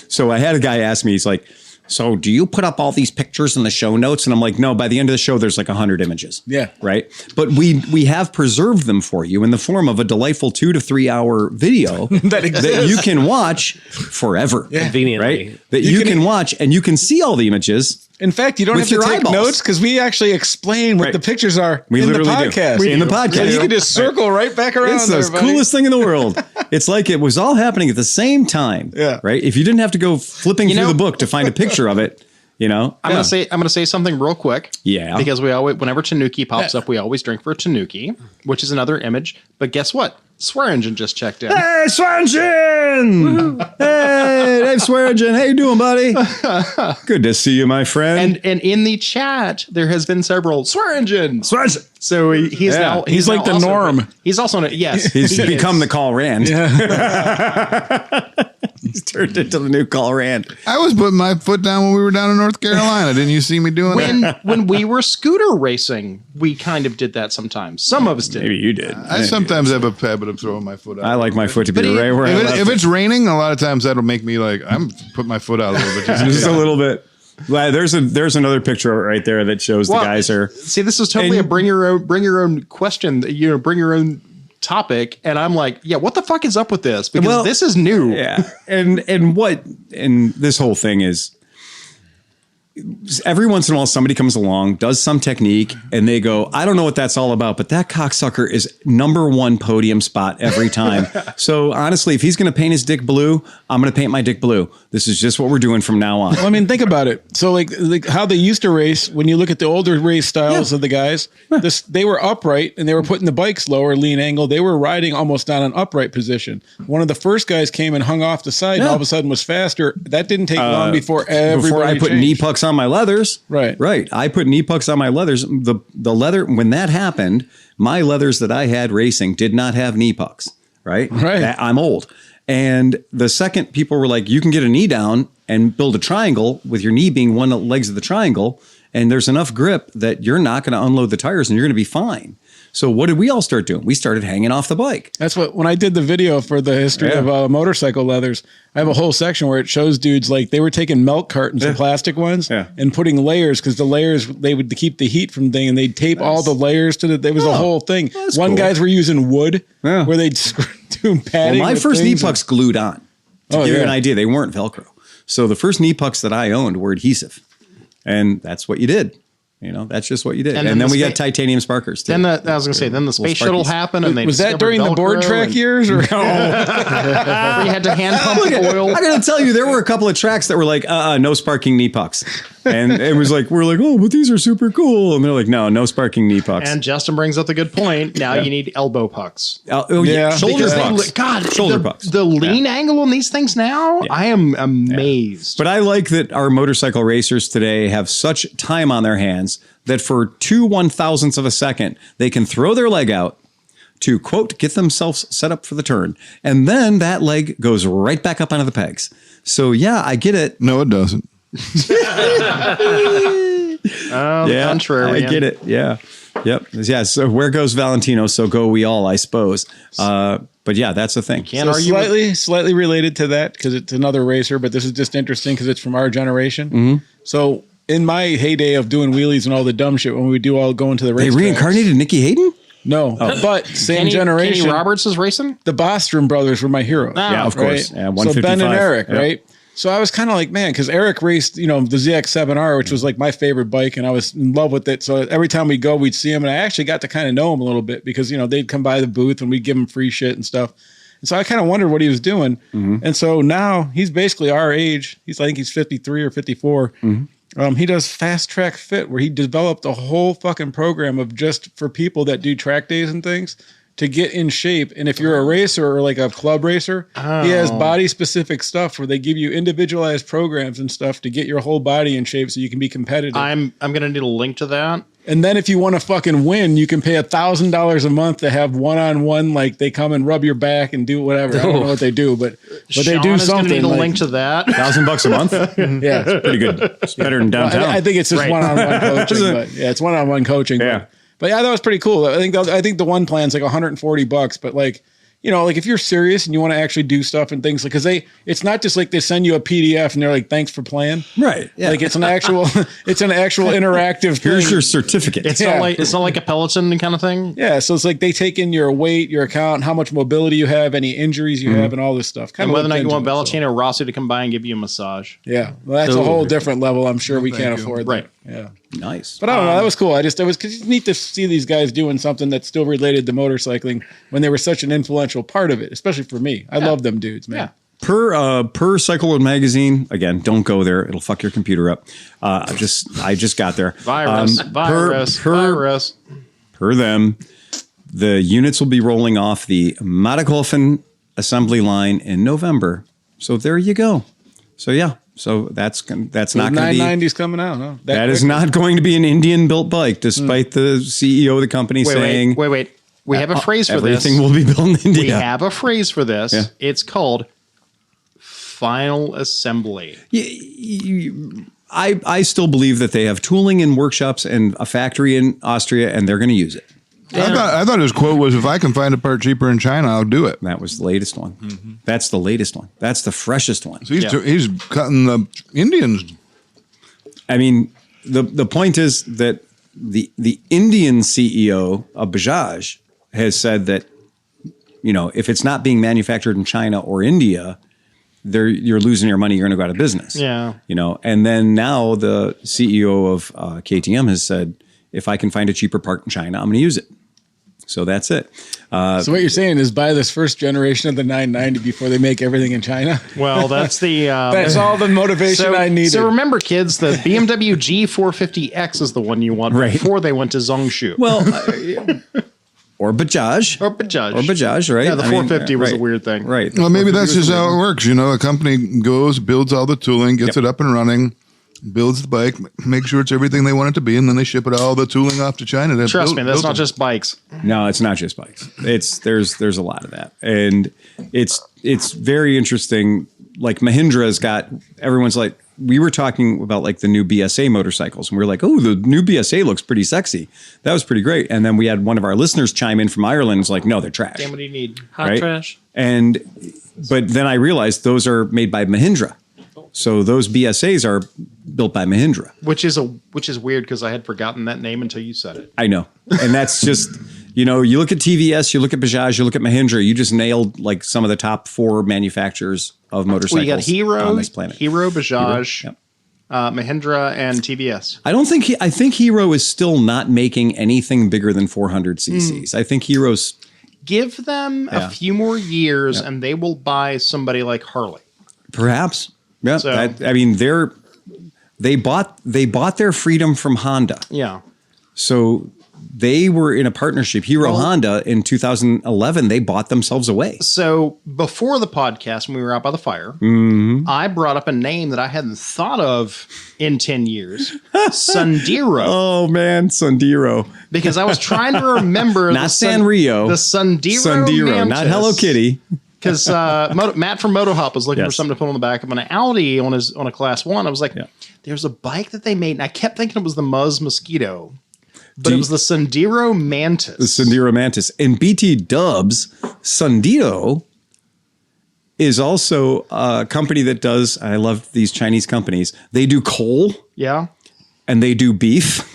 So I had a guy ask me, he's like, so do you put up all these pictures in the show notes? And I'm like, no, by the end of the show, there's like 100 images. Yeah. Right. But we have preserved them for you in the form of a delightful 2 to 3 hour video that you can watch forever. Yeah. Conveniently. Right. That you can watch and you can see all the images. In fact, you don't have to take notes because we actually explain what the pictures are in the podcast. In the podcast. So you can just circle right back around. It's the coolest thing in the world. It's like it was all happening at the same time. Yeah. Right. If you didn't have to go flipping through the book to find a picture of it, I'm gonna say something real quick. Yeah. Because we always, whenever Tanuki pops up, we always drink for Tanuki, which is another image. But guess what? Swearingen just checked in. Hey, Swearingen! Hey, Dave Swearingen. How you doing, buddy? Good to see you, my friend. And in the chat, there has been several Swearingen. So he's now he's like the norm. He's also yes. He's become the Call Rand. Yeah. He's turned into the new Call Rand. I was putting my foot down when we were down in North Carolina. Didn't you see me doing that? When we were scooter racing, we kind of did that sometimes. Some of us did. Maybe you did. I sometimes have a habit of throwing my foot out. I like my foot to be right where if it's raining, a lot of times that'll make me like I'm put my foot out a little bit. Just a little bit. There's another picture right there that shows the guys are. See, this is totally a bring your own question. Bring your own topic, and I'm like, yeah, what the fuck is up with this? Because this is new. Yeah, and this whole thing is. Every once in a while, somebody comes along, does some technique, and they go, I don't know what that's all about, but that cocksucker is #1 podium spot every time. So honestly, if he's going to paint his dick blue, I'm going to paint my dick blue. This is just what we're doing from now on. Well, I mean, think about it. So like how they used to race, when you look at the older race styles of the guys, they were upright and they were putting the bikes lower, lean angle. They were riding almost on an upright position. One of the first guys came and hung off the side and all of a sudden was faster. That didn't take long before I put knee pucks on my leathers. Right. I put knee pucks on my leathers. The leather, when that happened, my leathers that I had racing did not have knee pucks. Right. I'm old. And the second people were like, you can get a knee down and build a triangle with your knee being one of the legs of the triangle. And there's enough grip that you're not going to unload the tires and you're going to be fine. So what did we all start doing? We started hanging off the bike. That's when I did the video for the history of motorcycle leathers, I have a whole section where it shows dudes like they were taking milk cartons, the plastic ones, and putting layers because the layers, they would keep the heat from thing and they'd tape all the layers to there was a whole thing. One guys were using wood where they'd do padding. Well, my first knee pucks glued on. To give you an idea, they weren't Velcro. So the first knee pucks that I owned were adhesive. And that's what you did. That's just what you did. And then we got titanium sparkers too. Then I was going to say, then the space shuttle happened, and they was that during the board track years, or where you had to hand pump oil? I got to tell you, there were a couple of tracks that were like, no sparking knee pucks, and it was like we're like, oh, but these are super cool, and they're like, no sparking knee pucks. And Justin brings up a good point. Now you need elbow pucks. Shoulder pucks. Shoulder pucks. The lean angle on these things now, I am amazed. But I like that our motorcycle racers today have such time on their hands that for 2 1,000ths of a second, they can throw their leg out to, quote, get themselves set up for the turn. And then that leg goes right back up onto the pegs. So, yeah, I get it. No, it doesn't. Contrary. I get it. Yeah. Yep. Yeah. So where goes Valentino, so go we all, I suppose. But yeah, that's the thing. Can't argue slightly related to that because it's another racer, but this is just interesting because it's from our generation. Mm-hmm. So in my heyday of doing wheelies and all the dumb shit, when we do all go into the race, they reincarnated Nicky Hayden? No, but same generation. Kenny Roberts is racing? The Bostrom brothers were my heroes. Yeah, of course. Yeah, so Ben and Eric, right? So I was kind of like, man, because Eric raced, the ZX7R, which was like my favorite bike, and I was in love with it. So every time we go, we'd see him, and I actually got to kind of know him a little bit because, they'd come by the booth and we'd give him free shit and stuff. And so I kind of wondered what he was doing. Mm-hmm. And so now he's basically our age. I think he's 53 or 54. Mm-hmm. He does Fast Track Fit, where he developed a whole fucking program of just for people that do track days and things. to get in shape. And if you're a racer or like a club racer, he has body specific stuff where they give you individualized programs and stuff to get your whole body in shape so you can be competitive. I'm going to need a link to that. And then if you want to fucking win, you can pay $1,000 a month to have one-on-one, like they come and rub your back and do whatever. I don't know what they do, but they do something. Need a link to that. $1,000 a month? Yeah. It's pretty good. It's better than downtown. Well, I think it's just one-on-one coaching. But yeah, it's one-on-one coaching. Yeah. But yeah, that was pretty cool. I think the one plan's like $140, but like, you know, like if you're serious and you want to actually do stuff and things, like, because it's not just like they send you a PDF and they're like, thanks for playing. Right. Yeah. Like it's an actual interactive thing. Here's your certificate. It's not like a Peloton kind of thing. Yeah. So it's like they take in your weight, your account, how much mobility you have, any injuries you have, and all this stuff. And whether or not you want Valentino Rossi to come by and give you a massage. Yeah. Well, that's a whole different level. I'm sure we can't afford that. Right. Yeah. Nice. But I don't know. That was cool. It was because it's neat to see these guys doing something that's still related to motorcycling when they were such an influential part of it, especially for me. I love them dudes, man. Yeah. Per Cycle World magazine, again, don't go there. It'll fuck your computer up. I just got there. Virus. Per them, the units will be rolling off the Matterhofen assembly line in November. So there you go. So yeah. So that's not going to be 990's coming out. Huh? That is not going to be an Indian built bike, despite the CEO of the company saying. Wait. We have a phrase for this. Everything will be built in India. We have a phrase for this. Yeah. It's called final assembly. I still believe that they have tooling in workshops and a factory in Austria, and they're going to use it. I thought his quote was, if I can find a part cheaper in China, I'll do it. That was the latest one. Mm-hmm. That's the latest one. That's the freshest one. So he's cutting the Indians. I mean, the point is that the Indian CEO of Bajaj has said that, you know, if it's not being manufactured in China or India, you're losing your money. You're going to go out of business. Yeah. You know, and then now the CEO of KTM has said, if I can find a cheaper part in China, I'm going to use it. So that's it. So what you're saying is buy this first generation of the 990 before they make everything in China? Well, that's the... that's all the motivation I needed. So remember, kids, the BMW G450X is the one you want before they went to Zhongshu. Well, or Bajaj. Or Bajaj, right? Yeah, the 450 was a weird thing. Right. Well, maybe that's just how it works. You know, a company goes, builds all the tooling, gets it up and running, builds the bike, makes sure it's everything they want it to be, and then they ship it all the tooling off to China. Trust me, that's not just bikes. No, it's not just bikes. There's a lot of that, and it's very interesting. Like Mahindra's got, everyone's like, we were talking about like the new BSA motorcycles, and we were like, oh, the new BSA looks pretty sexy. That was pretty great. And then we had one of our listeners chime in from Ireland. It's like, no, they're trash. Damn, what do you need? Hot trash. But then I realized those are made by Mahindra. So those BSAs are built by Mahindra, which is weird because I had forgotten that name until you said it. I know, and that's just, you know, you look at TVS, you look at Bajaj, you look at Mahindra, you just nailed like some of the top 4 manufacturers of motorcycles. Well, you got Hero on this planet. Hero, Bajaj, Yep. Mahindra, and TVS. I think Hero is still not making anything bigger than 400 cc's. I think Hero's. Give them a few more years, and they will buy somebody like Harley. Perhaps. Yeah, So- I mean, they bought their freedom from Honda. Yeah. So they were in a partnership. Honda in 2011, they bought themselves away. So before the podcast, when we were out by the fire, I brought up a name that I hadn't thought of in 10 years, Sandero. Oh man, Sandero. Because I was trying to remember not Sanrio, the Sandero, not Hello Kitty. Because Matt from MotoHop was looking for something to put on the back of an Audi on a Class 1. I was like, there's a bike that they made, and I kept thinking it was the Muzz Mosquito, but it was the Sandero Mantis. The Sandero Mantis. And BT Dubs, Sandero is also a company that does, I love these Chinese companies, they do coal. Yeah. And they do beef.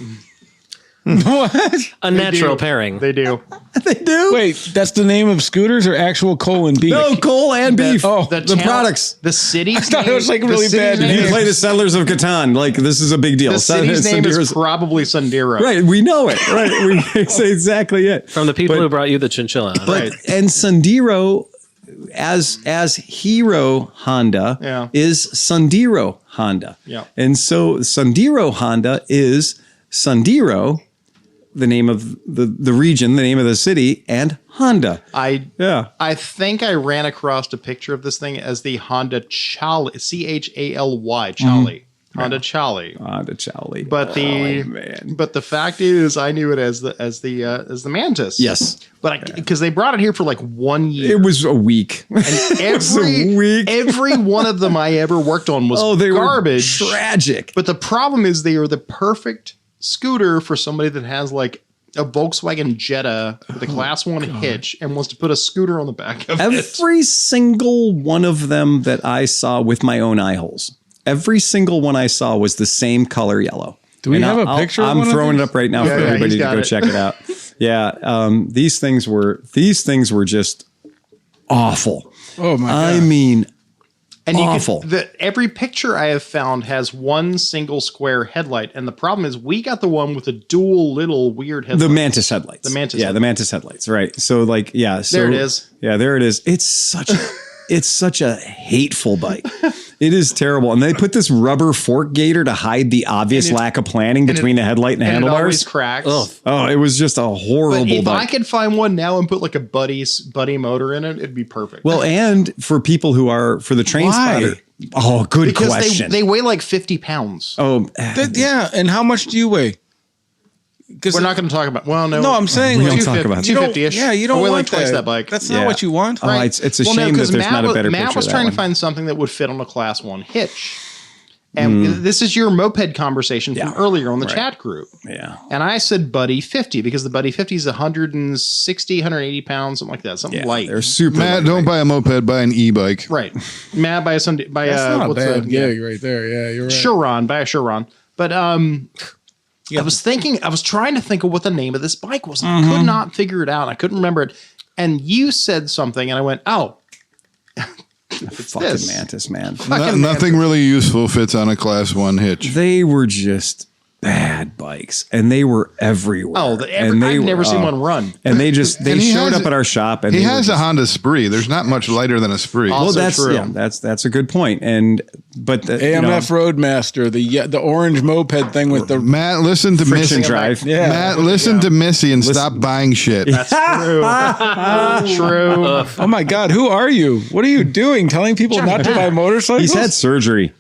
What? A natural pairing. They do. They do? Wait, that's the name of scooters or actual coal and beef? No, coal and beef. The products. The city's I thought it was like really bad. You play the Settlers of Catan. Like, this is a big deal. The city's name is probably Sandero. Right, we know it. Right, it's exactly it. From the people who brought you the chinchilla. But and Sandero, as Hero Honda, is Sandero Honda. Yeah. And so Sandero Honda is Sandero the name of the region, the name of the city, and Honda. I think I ran across a picture of this thing as the Honda Chali, Chaly, Chali. Honda Chali. Honda Chali. But the fact is, I knew it as the Mantis. Yes, but because they brought it here for like 1 year. It was a week. And every one of them I ever worked on was garbage. Were tragic. But the problem is, they are the perfect scooter for somebody that has like a Volkswagen Jetta with a Class 1 hitch and wants to put a scooter on the back of it. Every single one of them that I saw with my own eye holes. Every single one I saw was the same color yellow. Do we have a picture? I'm throwing it up right now for everybody to go check it out. Yeah, these things were just awful. Oh my God. I mean, awful. Every picture I have found has one single square headlight, and the problem is we got the one with the dual little weird headlights. The Mantis headlights. The Mantis headlights, right? So there it is. Yeah, there it is. It's such a hateful bike. It is terrible. And they put this rubber fork gator to hide the obvious lack of planning between the headlight and the handlebars. It always cracks. Oh, it was just a horrible bike. If I could find one now and put like a buddy motor in it, it'd be perfect. Well, and for people who are for the train spotter. Oh, good question. They weigh like 50 pounds. Oh, yeah. And how much do you weigh? We're not going to talk about. Well, no, I'm saying we don't talk about 250-ish. Yeah, you don't want like twice that bike. That's not what you want. Right? It's a shame that there's not a better picture. Matt was trying to find something that would fit on a Class 1 hitch. And this is your moped conversation from earlier on the chat group. Yeah. And I said Buddy 50 because the Buddy 50 is 160, 180 pounds, something like that. Something light. They're super Matt, don't buy a moped, buy an e-bike. Right. Matt, buy a Sunday. That's not a bad gig right there. Yeah, you're right. Chiron, buy a Chiron. But I was trying to think of what the name of this bike was. I could not figure it out. I couldn't remember it. And you said something, and I went, oh. It's fucking this. Mantis, man. Nothing really useful fits on a Class 1 hitch. They were just bad bikes, and they were everywhere. I've never seen one run. And they showed up at our shop. And he has a Honda Spree. There's not much lighter than a Spree. Well, that's true. Yeah, that's a good point. But the AMF Roadmaster, the orange moped thing with the Matt, listen to Missy. Drive. Yeah. Matt, listen to Missy and stop buying shit. That's true. True. Oh my God, who are you? What are you doing? Telling people not to buy motorcycles? He's had surgery.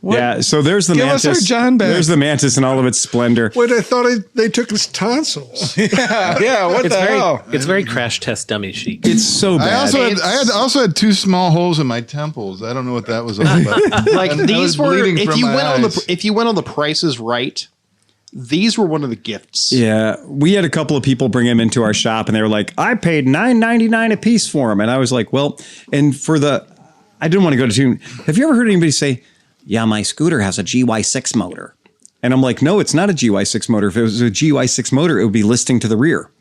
What? Yeah, so there's the Give Mantis. Us our John back. There's the Mantis in all of its splendor. Wait, I thought they took his tonsils. yeah, what the hell? It's very crash test dummy chic. It's so bad. I also had two small holes in my temples. I don't know what that was all about. Like these were, if you went on the Price is Right, these were one of the gifts. Yeah, we had a couple of people bring them into our shop, and they were like, "I paid $9.99 a piece for them," and I was like, "Well," and I didn't want to go to tune. Have you ever heard anybody say, "Yeah, my scooter has a GY6 motor"? And I'm like, no, it's not a GY6 motor. If it was a GY6 motor, it would be listing to the rear.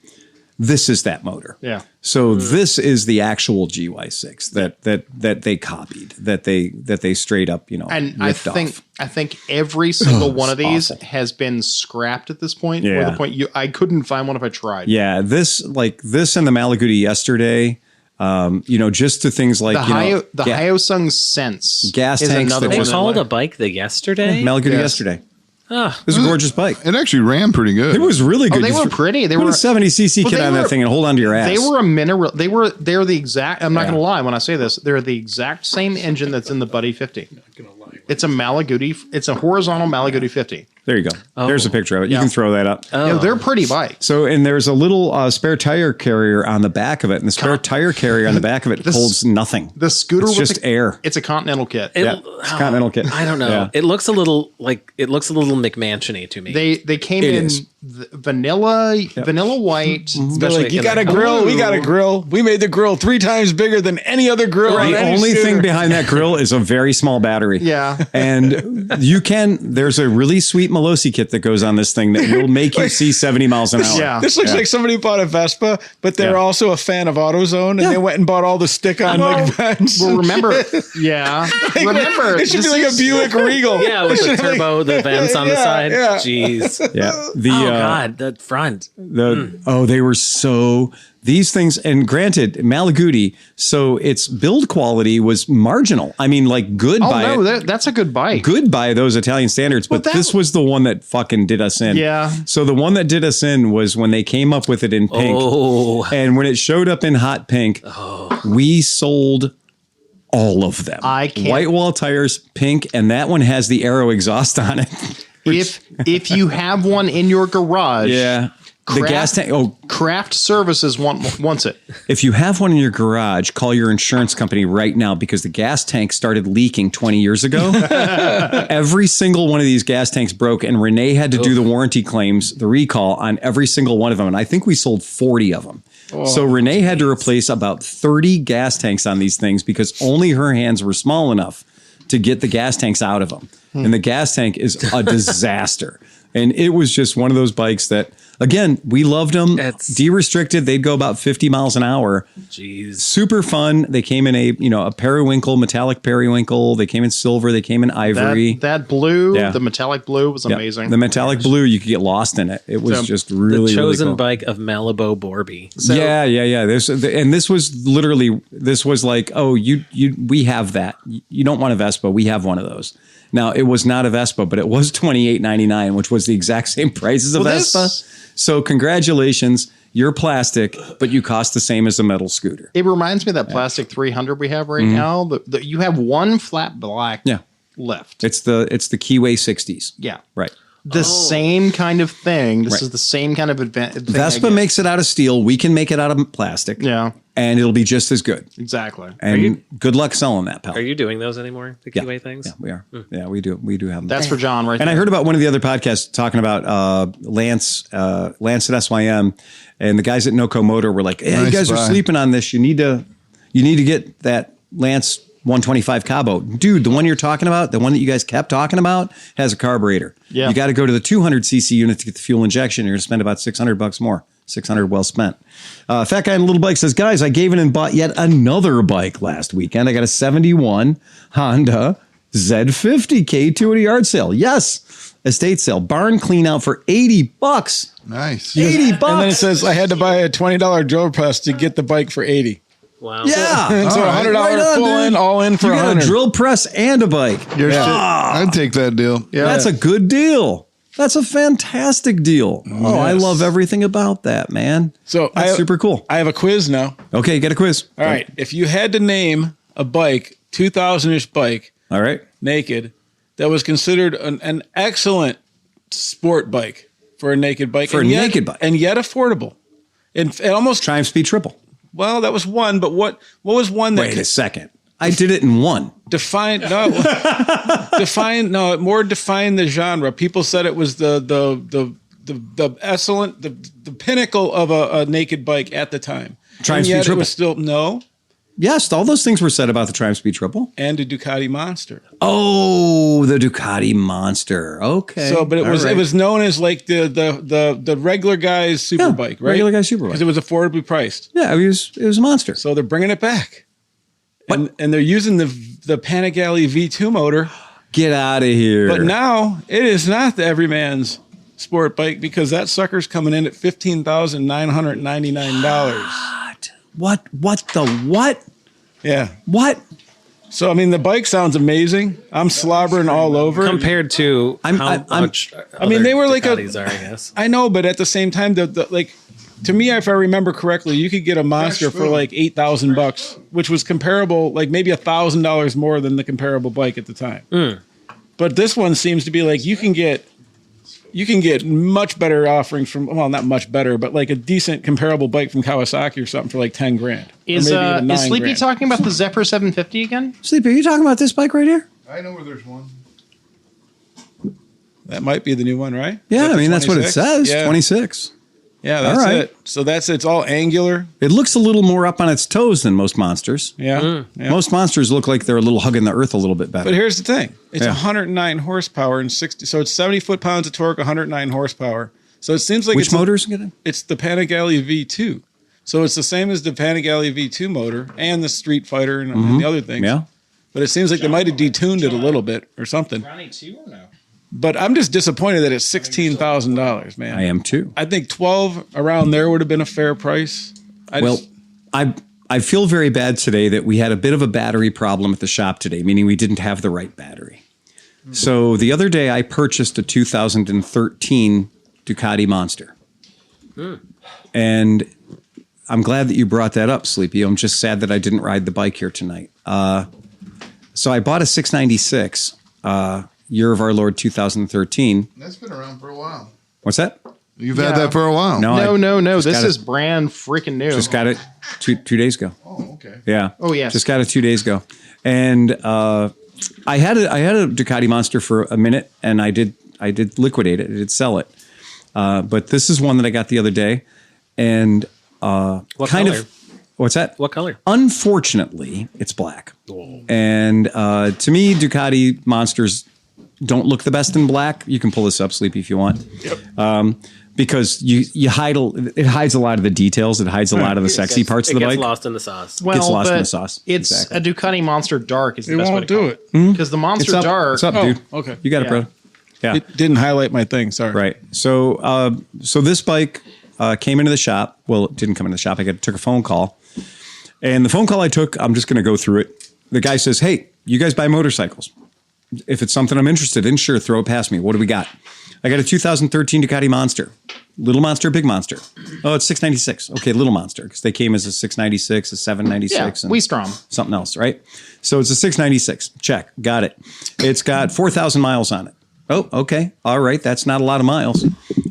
This is that motor. Yeah. So this is the actual GY6 that they copied, that they straight up, and I think every single one of these has been scrapped at this point. Yeah. Or the point I couldn't find one if I tried. Yeah. This and the Malaguti yesterday. Just to things like the Hyosung Sense gas tanks. They called a bike the yesterday. Malaguti yesterday. It was a gorgeous bike. It actually ran pretty good. It was really good. They were pretty. They put were a 70cc kit on that thing and hold on to your ass. They were a mineral. They're the exact. I'm not going to lie when I say this. They're the exact same engine that's in the Buddy 50. It's a Malaguti. It's a horizontal Malaguti 50. There you go. There's a picture of it. You can throw that up. Yeah, they're pretty bikes. So, and there's a little spare tire carrier on the back of it, and the spare tire carrier on the back of it holds nothing. The scooter it's just air. It's a Continental kit. It's a Continental kit. I don't know. Yeah. It looks a little McMansion-y to me. They came in vanilla white. They're like, you got a grill. We got a grill. We made the grill 3 times bigger than any other grill. The only thing behind that grill is a very small battery. Yeah. And there's a really sweet Malosi kit that goes on this thing that will make you see 70 miles an hour. Yeah. This looks like somebody bought a Vespa, but they're also a fan of AutoZone, and they went and bought all the stick-on vents. Well, remember, it should be like a Buick Regal. Yeah, with the turbo, the vents on the side. Yeah. Jeez. Yeah. God, the front. They were so These things, and granted, Malaguti, so its build quality was marginal. I mean, like good that's a good bike. Good by those Italian standards, but this was the one that fucking did us in. Yeah. So the one that did us in was when they came up with it in pink. Oh. And when it showed up in hot pink, we sold all of them. I can't. White wall tires, pink, and that one has the Aero exhaust on it. If you have one in your garage, The gas tank. Oh, Craft Services wants it. if you have one in your garage, call your insurance company right now because the gas tank started leaking 20 years ago. Every single one of these gas tanks broke, and Renee had to do the warranty claims, the recall on every single one of them. And I think we sold 40 of them. So Renee had to replace about 30 gas tanks on these things because only her hands were small enough to get the gas tanks out of them. And the gas tank is a disaster. And it was just one of those bikes that, again, we loved them. De-restricted, they'd go about 50 miles an hour. Jeez. Super fun. They came in a periwinkle, metallic periwinkle. They came in silver. They came in ivory. That blue, the metallic blue was amazing. The metallic blue, you could get lost in it. It was just really, the chosen really cool. bike of Malibu Borby. So, yeah. This was like, oh, we have that. You don't want a Vespa. We have one of those. Now, it was not a Vespa, but it was $28.99, which was the exact same price as a Vespa. So congratulations. You're plastic, but you cost the same as a metal scooter. It reminds me of that plastic 300 we have right now. You have one flat black left. It's the Keyway 60s. Yeah. Right. The same kind of thing. This is the same kind of event. Vespa makes it out of steel. We can make it out of plastic. Yeah. And it'll be just as good. Exactly. And good luck selling that, pal. Are you doing those anymore? The Keyway things? Yeah, we are. Yeah, we do. We do have them. That's for John right there. And I heard about one of the other podcasts talking about Lance at SYM, and the guys at Noco Motor were like, "Hey, you guys are sleeping on this. You need to get that Lance 125 Cabo, dude. The one you're talking about, the one that you guys kept talking about, has a carburetor. Yeah, you got to go to the 200cc unit to get the fuel injection. You're going to spend about $600 more. 600 well spent. Fat Guy in a Little Bike says, guys, I gave in and bought yet another bike last weekend. I got a 71 Honda Z50 K2 at a yard sale. Yes, estate sale, barn clean out for $80. Nice. $80. And then it says I had to buy a $20 drill press to get the bike for $80. Wow. Yeah. So $100 full in, all in for you got $100. a drill press and a bike. I'd take that deal. Yeah. That's a good deal. That's a fantastic deal. Oh, I love everything about that, man. So that's super cool. I have a quiz now. Okay, get a quiz. All right. If you had to name a bike, 2000-ish bike, all right, naked, that was considered an excellent sport bike for a naked bike. Naked bike. And yet affordable. And almost Triumph Speed Triple. Well, that was one, but what was one that... Wait a second. I did it in one. Define the genre. People said it was the excellent, the pinnacle of a naked bike at the time. Triumph Speed Triple. It was still no. Yes, all those things were said about the Triumph Speed Triple and a Ducati Monster. Oh, the Ducati Monster. Okay. So, but it was known as like the regular guy's super bike, right? Regular guy's super bike because it was affordably priced. Yeah, it was a monster. So they're bringing it back. And they're using the Panigale V2 motor. Get out of here. But now it is not the everyman's sport bike because that sucker's coming in at $15,999. What the what? Yeah. What? So, I mean, the bike sounds amazing. I'm slobbering all over. Compared to how much I mean, they were like Ducatis are, I guess. I know, but at the same time, to me, if I remember correctly, you could get a Monster for like $8,000, which was comparable, like maybe $1,000 more than the comparable bike at the time. But this one seems to be like you can get much better offerings from, well, not much better, but like a decent comparable bike from Kawasaki or something for like $10,000. Is Sleepy talking about the Zephyr 750 again? Sleepy, are you talking about this bike right here? I know where there's one. That might be the new one, right? Yeah, I mean, that's what it says. Yeah. 26. Yeah, that's it. So it's all angular. It looks a little more up on its toes than most monsters. Yeah. Most monsters look like they're a little hugging the earth a little bit better. But here's the thing. It's 109 horsepower and 60. So it's 70 foot-pounds of torque, 109 horsepower. So it seems like Which motor's getting? It's the Panigale V2. So it's the same as the Panigale V2 motor and the Street Fighter and the other things. Yeah. But it seems like they might have detuned it a little bit or something. Ronnie 2 or no? But I'm just disappointed that it's $16,000, man. I am too. I think 12 around there would have been a fair price. I feel very bad today that we had a bit of a battery problem at the shop today, meaning we didn't have the right battery. So the other day I purchased a 2013 Ducati Monster. And I'm glad that you brought that up, Sleepy. I'm just sad that I didn't ride the bike here tonight. So I bought a 696, year of our Lord 2013. That's been around for a while. What's that? You've had that for a while. No. This is brand freaking new. Just got it two days ago. Oh, okay. Yeah. Oh, yes. Just got it 2 days ago. And I had a Ducati Monster for a minute, and I did liquidate it. I did sell it. But this is one that I got the other day, and What color? What's that? What color? Unfortunately, it's black. And to me, Ducati Monsters don't look the best in black. You can pull this up, Sleepy, if you want. Yep. Because it hides a lot of the details. It hides a lot of the sexy parts of the bike. It gets lost in the sauce. Well, gets lost in the sauce. It's Exactly. a Ducati Monster Dark. Is the It best way won't to call do it. it. Because the Monster It's up. Dark. What's up, Oh, dude? okay. You got it, Yeah. brother. Yeah. It didn't highlight my thing. Sorry. Right. So this bike came into the shop. Well, it didn't come into the shop. I took a phone call. And the phone call I took, I'm just going to go through it. The guy says, hey, you guys buy motorcycles. If it's something I'm interested in, sure, throw it past me. What do we got? I got a 2013 Ducati Monster. Little Monster, big Monster. Oh, it's 696. Okay, Little Monster, because they came as a 696, a 796, and Weestrom. something else, right? So it's a 696. Check. Got it. It's got 4,000 miles on it. Oh, okay. All right. That's not a lot of miles.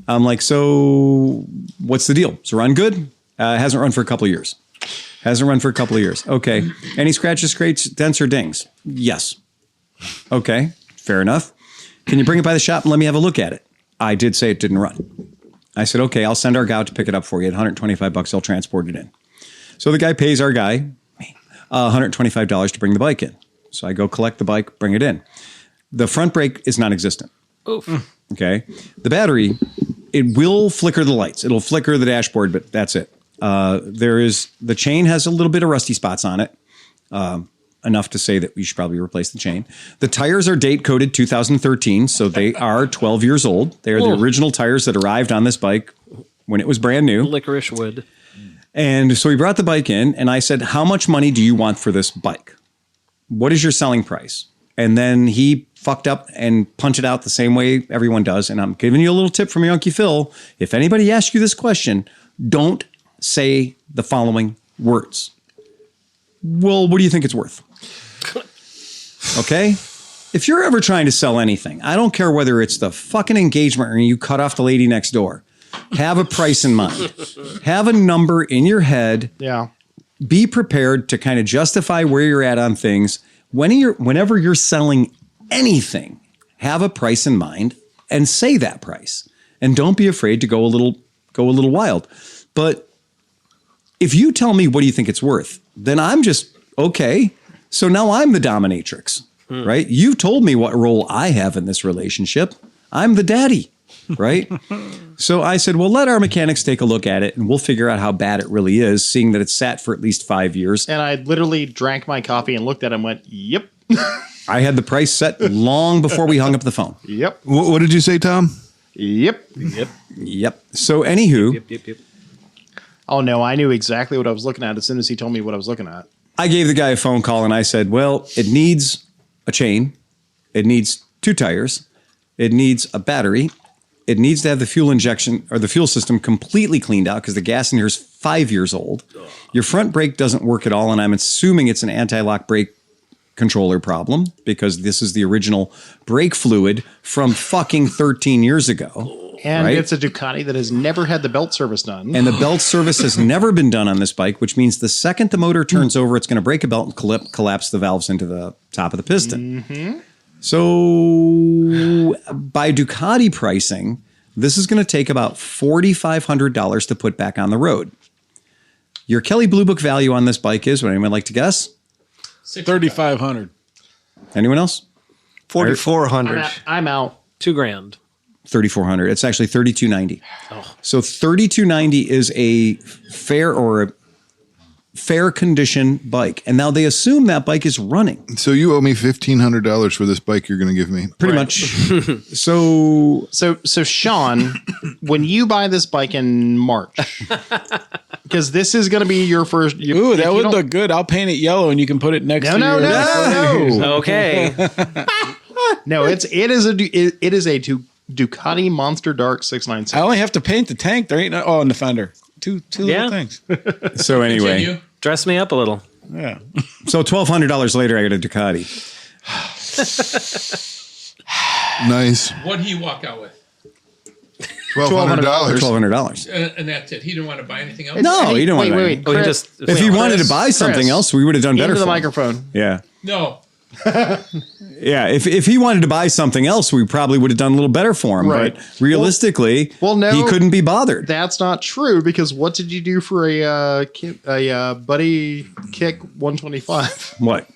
I'm like, so what's the deal? Does it run good? Hasn't run for a couple of years. Okay. Any scratches, scrapes, dents, or dings? Yes. Okay. Fair enough. Can you bring it by the shop and let me have a look at it? I did say it didn't run. I said, okay, I'll send our guy out to pick it up for you at $125. I'll transport it in. So the guy pays our guy $125 to bring the bike in. So I go collect the bike, bring it in. The front brake is non-existent. Oof. Okay. The battery, it will flicker the lights. It'll flicker the dashboard, but that's it. The chain has a little bit of rusty spots on it. Enough to say that we should probably replace the chain. The tires are date coded 2013, so they are 12 years old. They are the original tires that arrived on this bike when it was brand new. Licorice wood. And so we brought the bike in, and I said, how much money do you want for this bike? What is your selling price? And then he fucked up and punched it out the same way everyone does. And I'm giving you a little tip from your Uncle Phil. If anybody asks you this question, don't say the following words. Well, what do you think it's worth? Okay? If you're ever trying to sell anything, I don't care whether it's the fucking engagement ring you cut off the lady next door. Have a price in mind. Have a number in your head. Yeah. Be prepared to kind of justify where you're at on things. Whenever you're selling anything, have a price in mind and say that price. And don't be afraid to go a little wild. But if you tell me what do you think it's worth, then I'm just okay. So now I'm the dominatrix, right? You told me what role I have in this relationship. I'm the daddy, right? So I said, well, let our mechanics take a look at it and we'll figure out how bad it really is, seeing that it's sat for at least 5 years. And I literally drank my coffee and looked at it and went, yep. I had the price set long before we hung up the phone. Yep. What did you say, Tom? Yep. Yep. So anywho, Yep. Oh, no, I knew exactly what I was looking at as soon as he told me what I was looking at. I gave the guy a phone call and I said, well, it needs a chain. It needs 2 tires. It needs a battery. It needs to have the fuel injection or the fuel system completely cleaned out because the gas in here is 5 years old. Your front brake doesn't work at all. And I'm assuming it's an anti-lock brake controller problem because this is the original brake fluid from fucking 13 years ago. And right? it's a Ducati that has never had the belt service done. And the belt service has never been done on this bike, which means the second the motor turns over, it's going to break a belt and collapse the valves into the top of the piston. Mm-hmm. So by Ducati pricing, this is going to take about $4,500 to put back on the road. Your Kelly Blue Book value on this bike is, would anyone like to guess? $3,500. Anyone else? 4,400. I'm out. $2,000. 3,400. It's actually 3,290. Oh. So 3,290 is a fair condition bike. And now they assume that bike is running. So you owe me $1,500 for this bike you're going to give me. Pretty much. So Sean, when you buy this bike in March, because this is going to be your first. Ooh, that would look good. I'll paint it yellow, and you can put it next to No. Okay. No, it is a Ducati Monster Dark 696. I only have to paint the tank. There ain't no, and the fender. Two little things. So anyway, Continue. Dress me up a little. Yeah. so $1,200 later, I got a Ducati. Nice. What'd he walk out with? $1,200. $1,200. And that's it. He didn't want to buy anything else? No, you don't want to. Wait. Oh, he Chris, just If he wanted to buy something Chris, else, we would have done better. into the for him. microphone. Yeah. No. Yeah, if he wanted to buy something else, we probably would have done a little better for him. Right. But realistically, no, he couldn't be bothered. That's not true because what did you do for a buddy kick 125 What?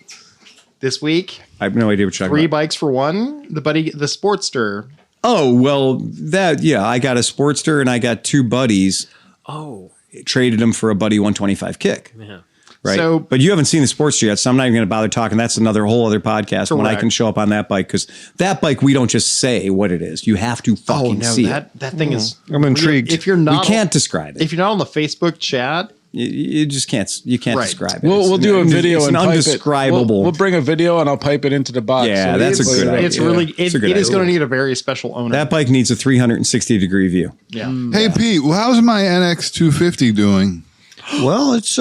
this week? I have no idea what you're talking 3 about. bikes for one. The Sportster. Oh, well, I got a Sportster and I got 2 buddies. Oh. Traded them for a buddy 125 kick. Yeah. Right. So- but you haven't seen the Sportster yet, so I'm not even going to bother talking. That's another whole other podcast when I Correct. can show up on that bike, because that bike, we don't just say what it is. You have to fucking see it. that thing is. I'm intrigued. If you're We not, can't describe it. if you're not on the Facebook chat, You just can't. You can't Right. describe it. We'll do a video It's and an pipe undescribable. it. We'll bring a video and I'll pipe it into the box. Yeah, So that's a it's- good idea. it's really It's a good it is idea. going to need a very special owner. That bike needs a 360-degree view. yeah. Hey, Pete, well, how's my NX 250 doing? Well, it's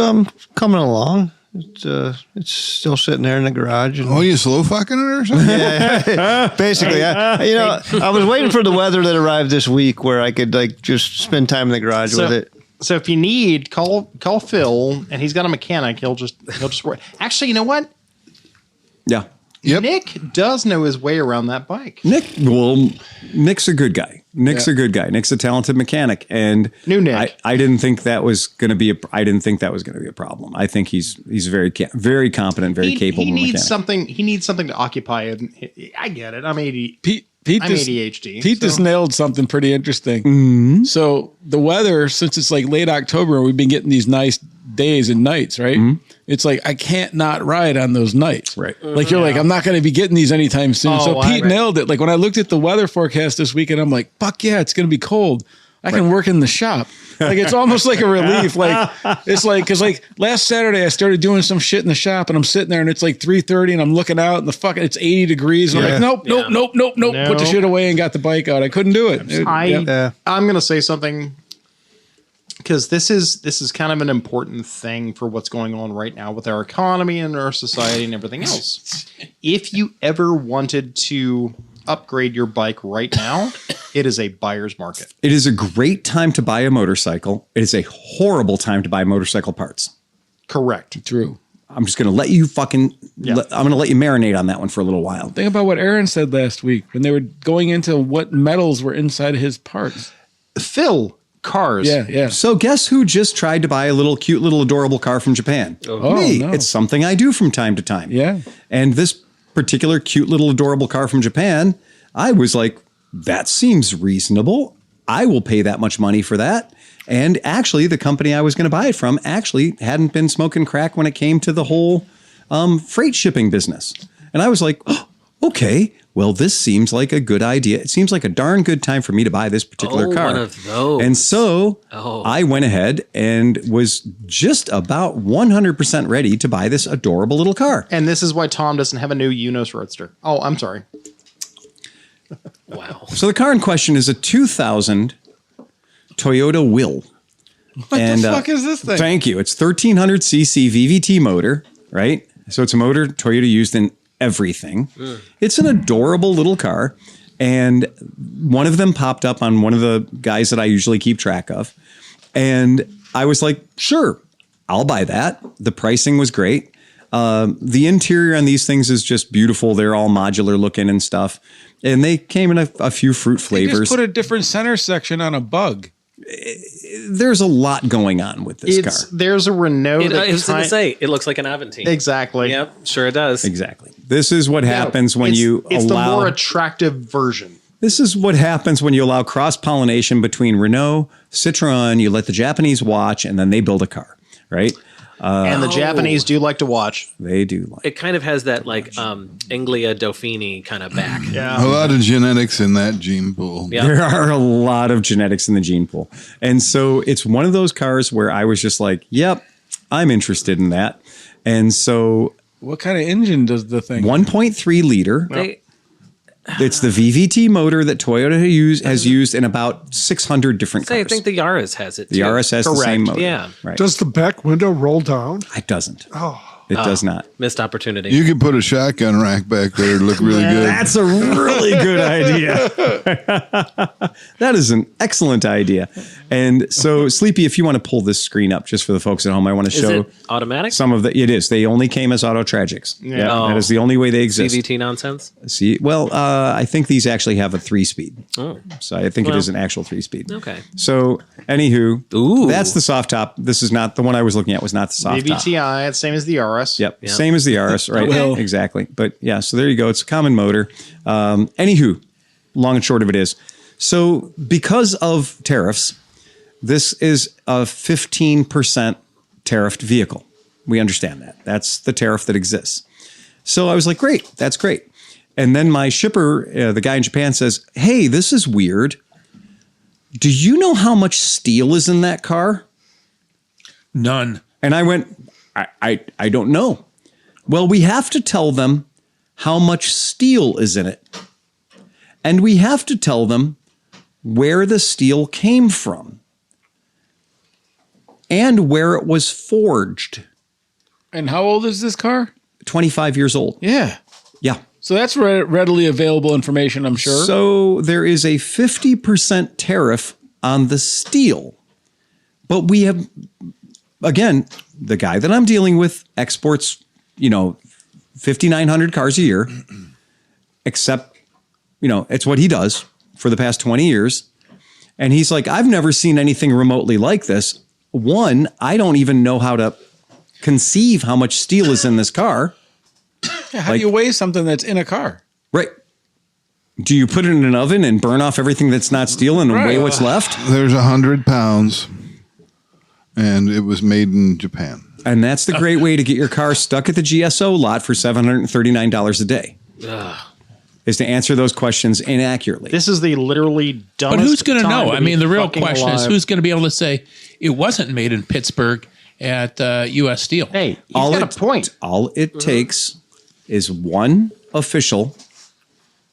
coming along. It's still sitting there in the garage. And Oh, you slow fucking it or something? basically, I was waiting for the weather that arrived this week where I could just spend time in the garage with it. So if you need, call Phil, and he's got a mechanic. He'll just work. Actually, you know what? Yeah. Yep. Nick does know his way around that bike. Nick's a good guy. Nick's a good guy. Nick's a talented mechanic, and New Nick. I didn't think that was going to be a problem. I think he's very competent, very capable. He needs mechanic. something. He needs something to occupy it. I get it. I'm Pete I'm just, ADHD. Pete so- just nailed something pretty interesting. Mm-hmm. So the weather, since it's like late October, we've been getting these nice days and nights, right? Mm-hmm. It's like I can't not ride on those nights. Right. Like you're like, I'm not going to be getting these anytime soon. Oh, So Pete right. nailed it. Like when I looked at the weather forecast this weekend, I'm like, fuck yeah, it's going to be cold. I can work in the shop. Like it's almost like a relief. Like it's like, cause like last Saturday I started doing some shit in the shop and I'm sitting there and it's like 3:30 and I'm looking out and it's 80 degrees. And I'm like, nope. Put the shit away and got the bike out. I couldn't do it. I'm going to say something because this is kind of an important thing for what's going on right now with our economy and our society and everything else. If you ever wanted to upgrade your bike right now, it is a buyer's market. It is a great time to buy a motorcycle. It is a horrible time to buy motorcycle parts. Correct. True. I'm just going to let you I'm going to let you marinate on that one for a little while. Think about what Aaron said last week when they were going into what metals were inside his parts. Phil, cars. Yeah. So guess who just tried to buy a cute little adorable car from Japan? Me. no. It's something I do from time to time. Yeah. And this particular cute little adorable car from Japan, I was like, that seems reasonable. I will pay that much money for that. And actually, the company I was going to buy it from actually hadn't been smoking crack when it came to the whole freight shipping business. And I was like, oh, okay, well, this seems like a good idea. It seems like a darn good time for me to buy this particular car. One of those. And so I went ahead and was just about 100% ready to buy this adorable little car. And this is why Tom doesn't have a new Unos Roadster. Oh, I'm sorry. Wow. So the car in question is a 2000 Toyota Will. What the fuck is this thing? Thank you. It's 1300cc VVT motor, right? So it's a motor Toyota used in everything. It's an adorable little car. And one of them popped up on one of the guys that I usually keep track of. And I was like, sure, I'll buy that. The pricing was great. The interior on these things is just beautiful. They're all modular looking and stuff. And they came in a few fruit They flavors. just put a different center section on a Bug. There's a lot going on with this car. There's a Renault. I was going to say, it looks like an Aventine. Exactly. Yep, sure it does. Exactly. This is what happens when you It's allow... the more attractive version. This is what happens when you allow cross-pollination between Renault, Citroën, you let the Japanese watch, and then they build a car, right? And the Japanese do like to watch. They do like. It kind of has that like Anglia Dauphine kind of back. A lot of genetics in that gene pool. Yeah. There are a lot of genetics in the gene pool. And so it's one of those cars where I was just like, yep, I'm interested in that. And so what kind of engine does the thing? 1.3 liter. It's the VVT motor that Toyota has used in about 600 different cars. I think the Yaris has it too. The Yaris has the same motor. Yeah. Right. Does the back window roll down? It doesn't. Oh. It does not. Missed opportunity. You could put a shotgun rack back there to look really good. That's a really good idea. That is an excellent idea. And so, Sleepy, if you want to pull this screen up just for the folks at home, I want to show it automatic? some of the. It is. They only came as Auto Tragics. Yeah. That is the only way they exist. CVT nonsense? I think these actually have a 3-speed. Oh. So I think it is an actual 3-speed. Okay. So, anywho, Ooh. that's the soft top. This is not the one I was looking at. Was not the soft top. VVTi, it's same as the Yaris. Yep. Same as the Yaris, right? Okay. Exactly. But yeah, so there you go. It's a common motor. Anywho, long and short of it is, so because of tariffs, this is a 15% tariffed vehicle. We understand that. That's the tariff that exists. So I was like, great, that's great. And then my shipper, the guy in Japan, says, hey, this is weird. Do you know how much steel is in that car? None. And I went, I don't know. Well, we have to tell them how much steel is in it. And we have to tell them where the steel came from and where it was forged. And how old is this car? 25 years old. Yeah. Yeah. So that's readily available information, I'm sure. So there is a 50% tariff on the steel. But we have, again, the guy that I'm dealing with exports, 5,900 cars a year, except, it's what he does for the past 20 years. And he's like, I've never seen anything remotely like this. One, I don't even know how to conceive how much steel is in this car. Yeah, how do you weigh something that's in a car? Right. Do you put it in an oven and burn off everything that's not steel and weigh what's left? There's 100 pounds, and it was made in Japan. And that's the great way to get your car stuck at the GSO lot for $739 a day. Is to answer those questions inaccurately. This is the literally dumbest. But who's going to know? I mean, the real question is alive. who's going to be able to say it wasn't made in Pittsburgh at U.S. Steel? Hey, he's got a point. All it takes is one official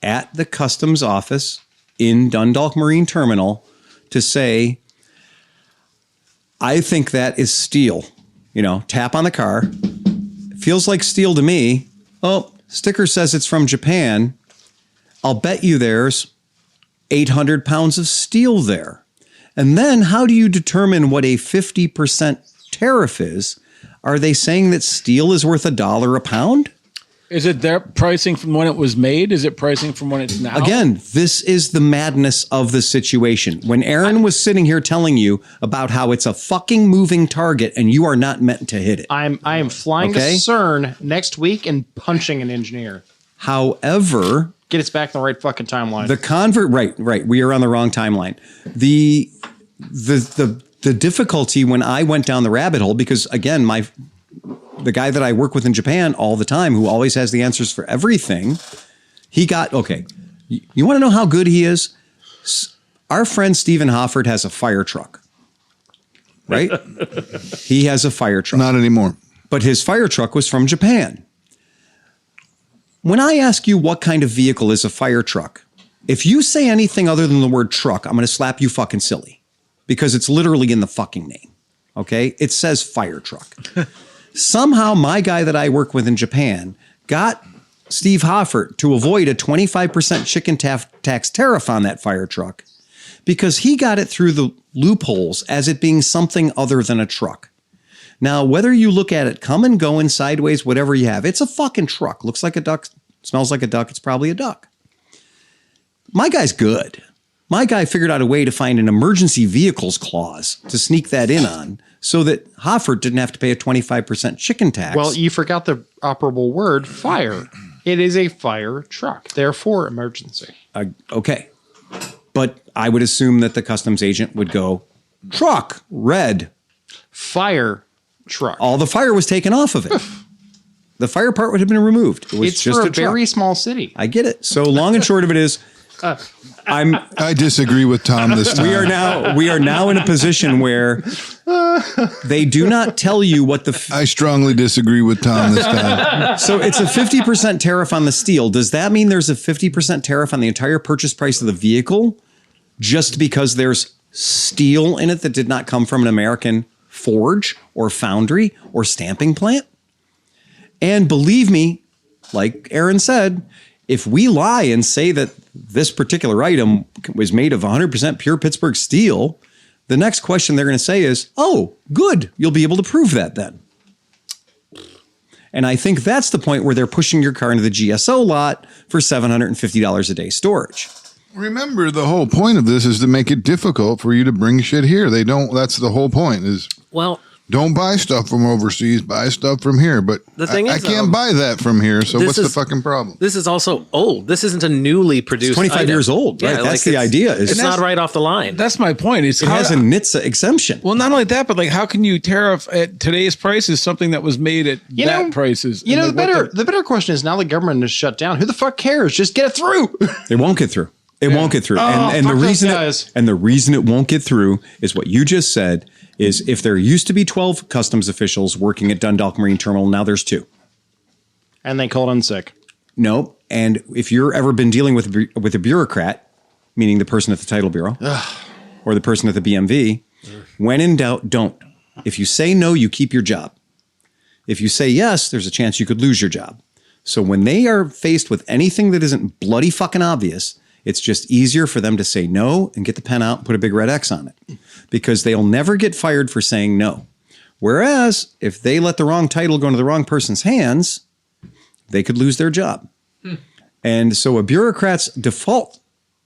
at the customs office in Dundalk Marine Terminal to say, I think that is steel. Tap on the car. It feels like steel to me. Oh, sticker says it's from Japan. I'll bet you there's 800 pounds of steel there. And then how do you determine what a 50% tariff is? Are they saying that steel is worth $1 a pound? Is it their pricing from when it was made? Is it pricing from when it's now? Again, this is the madness of the situation. When Aaron was sitting here telling you about how it's a fucking moving target and you are not meant to hit it. I am flying to CERN next week and punching an engineer. However, get us back in the right fucking timeline. Right. We are on the wrong timeline. The difficulty when I went down the rabbit hole, because again, the guy that I work with in Japan all the time, who always has the answers for everything, he got, okay, you want to know how good he is? Our friend Stephen Hofford has a fire truck, right? He has a fire truck. Not anymore. But his fire truck was from Japan. When I ask you what kind of vehicle is a fire truck, if you say anything other than the word truck, I'm going to slap you fucking silly because it's literally in the fucking name. Okay? It says fire truck. Somehow my guy that I work with in Japan got Steve Hoffert to avoid a 25% chicken tax tariff on that fire truck because he got it through the loopholes as it being something other than a truck. Now, whether you look at it come and go and sideways, whatever you have, it's a fucking truck. Looks like a duck, smells like a duck. It's probably a duck. My guy's good. My guy figured out a way to find an emergency vehicles clause to sneak that in on so that Hoffert didn't have to pay a 25% chicken tax. Well, you forgot the operable word, fire. It is a fire truck, therefore emergency. Okay. But I would assume that the customs agent would go, truck, red. Fire, truck. All the fire was taken off of it. The fire part would have been removed. It was It's just for a a very truck. small city. I get it. So long and short of it is, I disagree with Tom this time. we are now in a position where they do not tell you what the. I strongly disagree with Tom this time. So it's a 50% tariff on the steel. Does that mean there's a 50% tariff on the entire purchase price of the vehicle, just because there's steel in it that did not come from an American forge or foundry or stamping plant? And believe me, like Aaron said, if we lie and say that this particular item was made of 100% pure Pittsburgh steel, the next question they're going to say is, oh, good, you'll be able to prove that then. And I think that's the point where they're pushing your car into the GSO lot for $750 a day storage. Remember, the whole point of this is to make it difficult for you to bring shit here. They don't. That's the whole point. Is don't buy stuff from overseas. Buy stuff from here. But the thing is, I can't buy that from here. So what's the fucking problem? This is also old. This isn't a newly produced. It's 25 item. years old. Right? That's the idea. It's not right off the line. That's my point. It has a NHTSA exemption. Well, not only that, but like, how can you tariff at today's prices something that was made at prices? You know, the better question is, now the government is shut down, who the fuck cares? Just get it through. It won't get through. It won't get through. And the reason it won't get through is what you just said, is if there used to be 12 customs officials working at Dundalk Marine Terminal, now there's 2. And they called in sick. No. And if you're ever been dealing with a bureaucrat, meaning the person at the title bureau or the person at the BMV, when in doubt, don't. If you say no, you keep your job. If you say yes, there's a chance you could lose your job. So when they are faced with anything that isn't bloody fucking obvious, it's just easier for them to say no and get the pen out and put a big red X on it, because they'll never get fired for saying no. Whereas if they let the wrong title go into the wrong person's hands, they could lose their job. And so a bureaucrat's default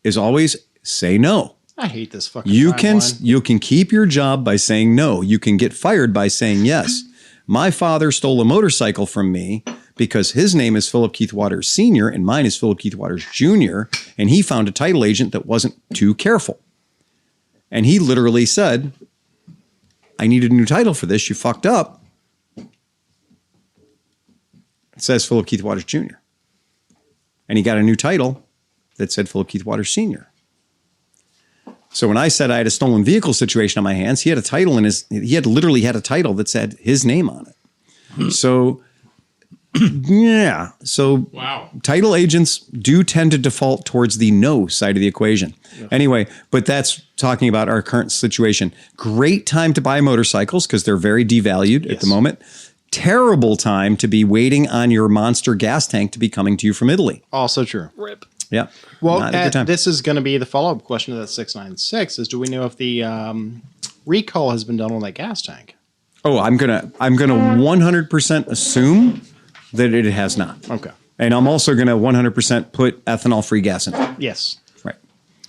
is always say no. I hate this fucking You can keep your job by saying no. You can get fired by saying yes. My father stole a motorcycle from me because his name is Philip Keith Waters Sr. and mine is Philip Keith Waters Jr. And he found a title agent that wasn't too careful. And he literally said, I needed a new title for this. You fucked up. It says Philip Keith Waters Jr. And he got a new title that said Philip Keith Waters Sr. So when I said I had a stolen vehicle situation on my hands, he had a title literally had a title that said his name on it. So, yeah. So title agents do tend to default towards the no side of the equation. Yeah. Anyway, but that's talking about our current situation. Great time to buy motorcycles because they're very devalued at the moment. Terrible time to be waiting on your monster gas tank to be coming to you from Italy. Also true. Rip. Yeah. Well, this is going to be the follow-up question to that 696 is, do we know if the recall has been done on that gas tank? Oh, I'm gonna 100% assume that it has not. Okay. And I'm also going to 100% put ethanol-free gas in it. Yes. Right.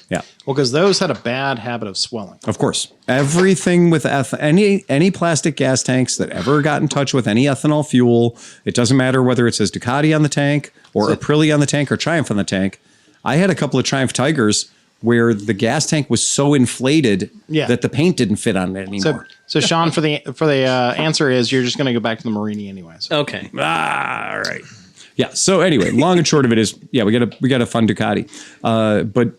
Yeah. Well, because those had a bad habit of swelling. Of course. Everything with any plastic gas tanks that ever got in touch with any ethanol fuel, it doesn't matter whether it says Ducati on the tank or Aprilia on the tank or Triumph on the tank. I had a couple of Triumph Tigers where the gas tank was so inflated that the paint didn't fit on it anymore. So Sean, for the answer is you're just going to go back to the Marini anyways. Okay. All right. Yeah. So anyway, long and short of it is, we got a fun Ducati, but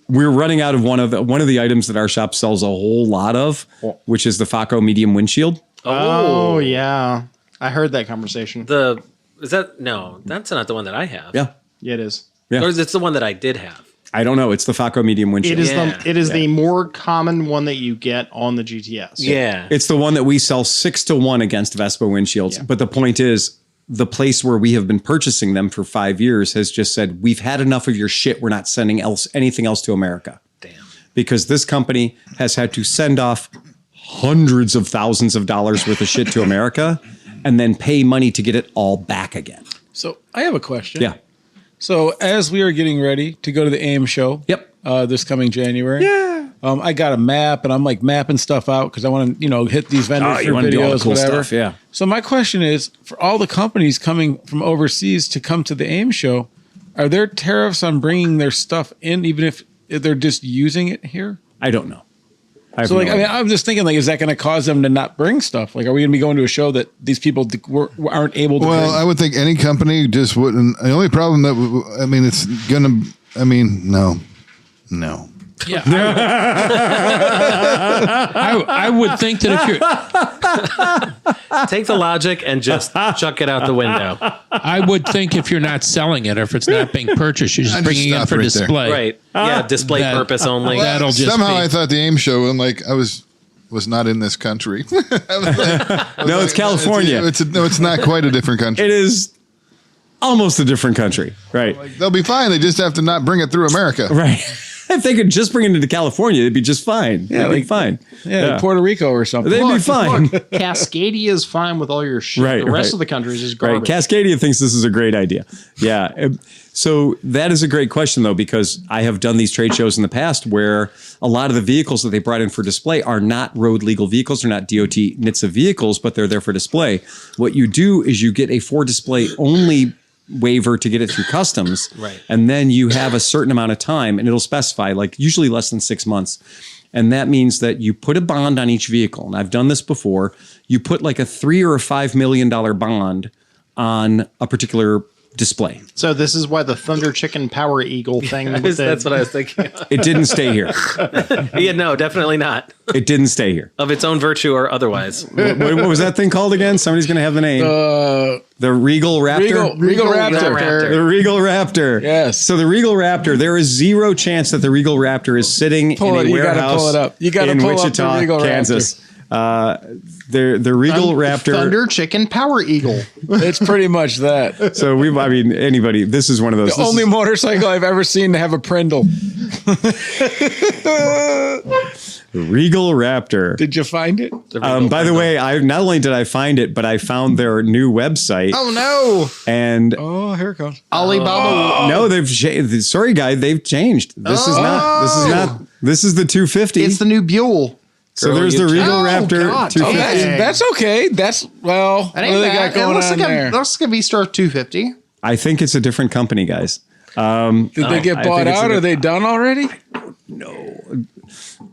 we're running out of one of the items that our shop sells a whole lot of, which is the Faco medium windshield. Oh yeah, I heard that conversation. That's not the one that I have. Yeah, it is. Yeah, or it's the one that I did have. I don't know. It's the Faco medium windshield. It is the more common one that you get on the GTS. Yeah, it's the one that we sell 6-1 against Vespa windshields. Yeah. But the point is, the place where we have been purchasing them for 5 years has just said, we've had enough of your shit. We're not sending anything else to America. Damn. Because this company has had to send off hundreds of thousands of dollars worth of shit to America and then pay money to get it all back again. So I have a question. Yeah. So as we are getting ready to go to the AIM show, this coming January, I got a map and I'm like mapping stuff out because I want to, hit these vendors for videos, cool whatever. Stuff, yeah. So my question is, for all the companies coming from overseas to come to the AIM show, are there tariffs on bringing their stuff in, even if they're just using it here? I don't know. So, like, I mean, I'm just thinking, like, is that going to cause them to not bring stuff? Like, are we going to be going to a show that these people aren't able to bring? Well, I would think any company just wouldn't. The only problem that, I mean, it's going to, I mean, no. Yeah. I would think that if you're Take the logic and just chuck it out the window. I would think if you're not selling it or if it's not being purchased, you're just bringing it in for display. Right. Yeah, display purpose only. That'll just Somehow be, I thought the AIM show, I'm like, I was not in this country. No, it's California. It's not quite a different country. It is almost a different country. Right. They'll be fine. They just have to not bring it through America. Right. If they could just bring it into California, it'd be just fine. Yeah, they'd be fine. Yeah, like Puerto Rico or something. They'd be fine. Cascadia is fine with all your shit. Right, the rest of the country is just garbage. Right. Cascadia thinks this is a great idea. Yeah. So that is a great question, though, because I have done these trade shows in the past where a lot of the vehicles that they brought in for display are not road legal vehicles. They're not DOT NHTSA vehicles, but they're there for display. What you do is you get a for display only waiver to get it through customs. Right. And then you have a certain amount of time and it'll specify like usually less than 6 months. And that means that you put a bond on each vehicle. And I've done this before. You put like a $3 or $5 million bond on a particular display. So this is why the Thunder Chicken Power Eagle thing. That's what I was thinking. It didn't stay here. Yeah, no, definitely not. It didn't stay here. Of its own virtue or otherwise. What was that thing called again? Somebody's going to have the name. The Regal Raptor? Regal Raptor. The Regal Raptor. Yes. So the Regal Raptor, there is zero chance that the Regal Raptor is sitting in a warehouse You got to pull it up. You got to in pull Wichita, up the Regal Kansas. Raptor. The Regal Raptor. Thunder Chicken Power Eagle. It's pretty much that. So anybody, this is one of those. The only motorcycle I've ever seen to have a Prindle. The Regal Raptor. Did you find it? By the way, not only did I find it, but I found their new website. Oh no! And here it comes. Alibaba. No, sorry, guy, they've changed. This is not. This is the 250. It's the new Buell. So there's the Regal Raptor God. 250. That's okay. That's what That do ain't they bad. got going looks on like there? looks like a V-Star 250. I think it's a different company, guys. Did they get bought out? Are they done already? No.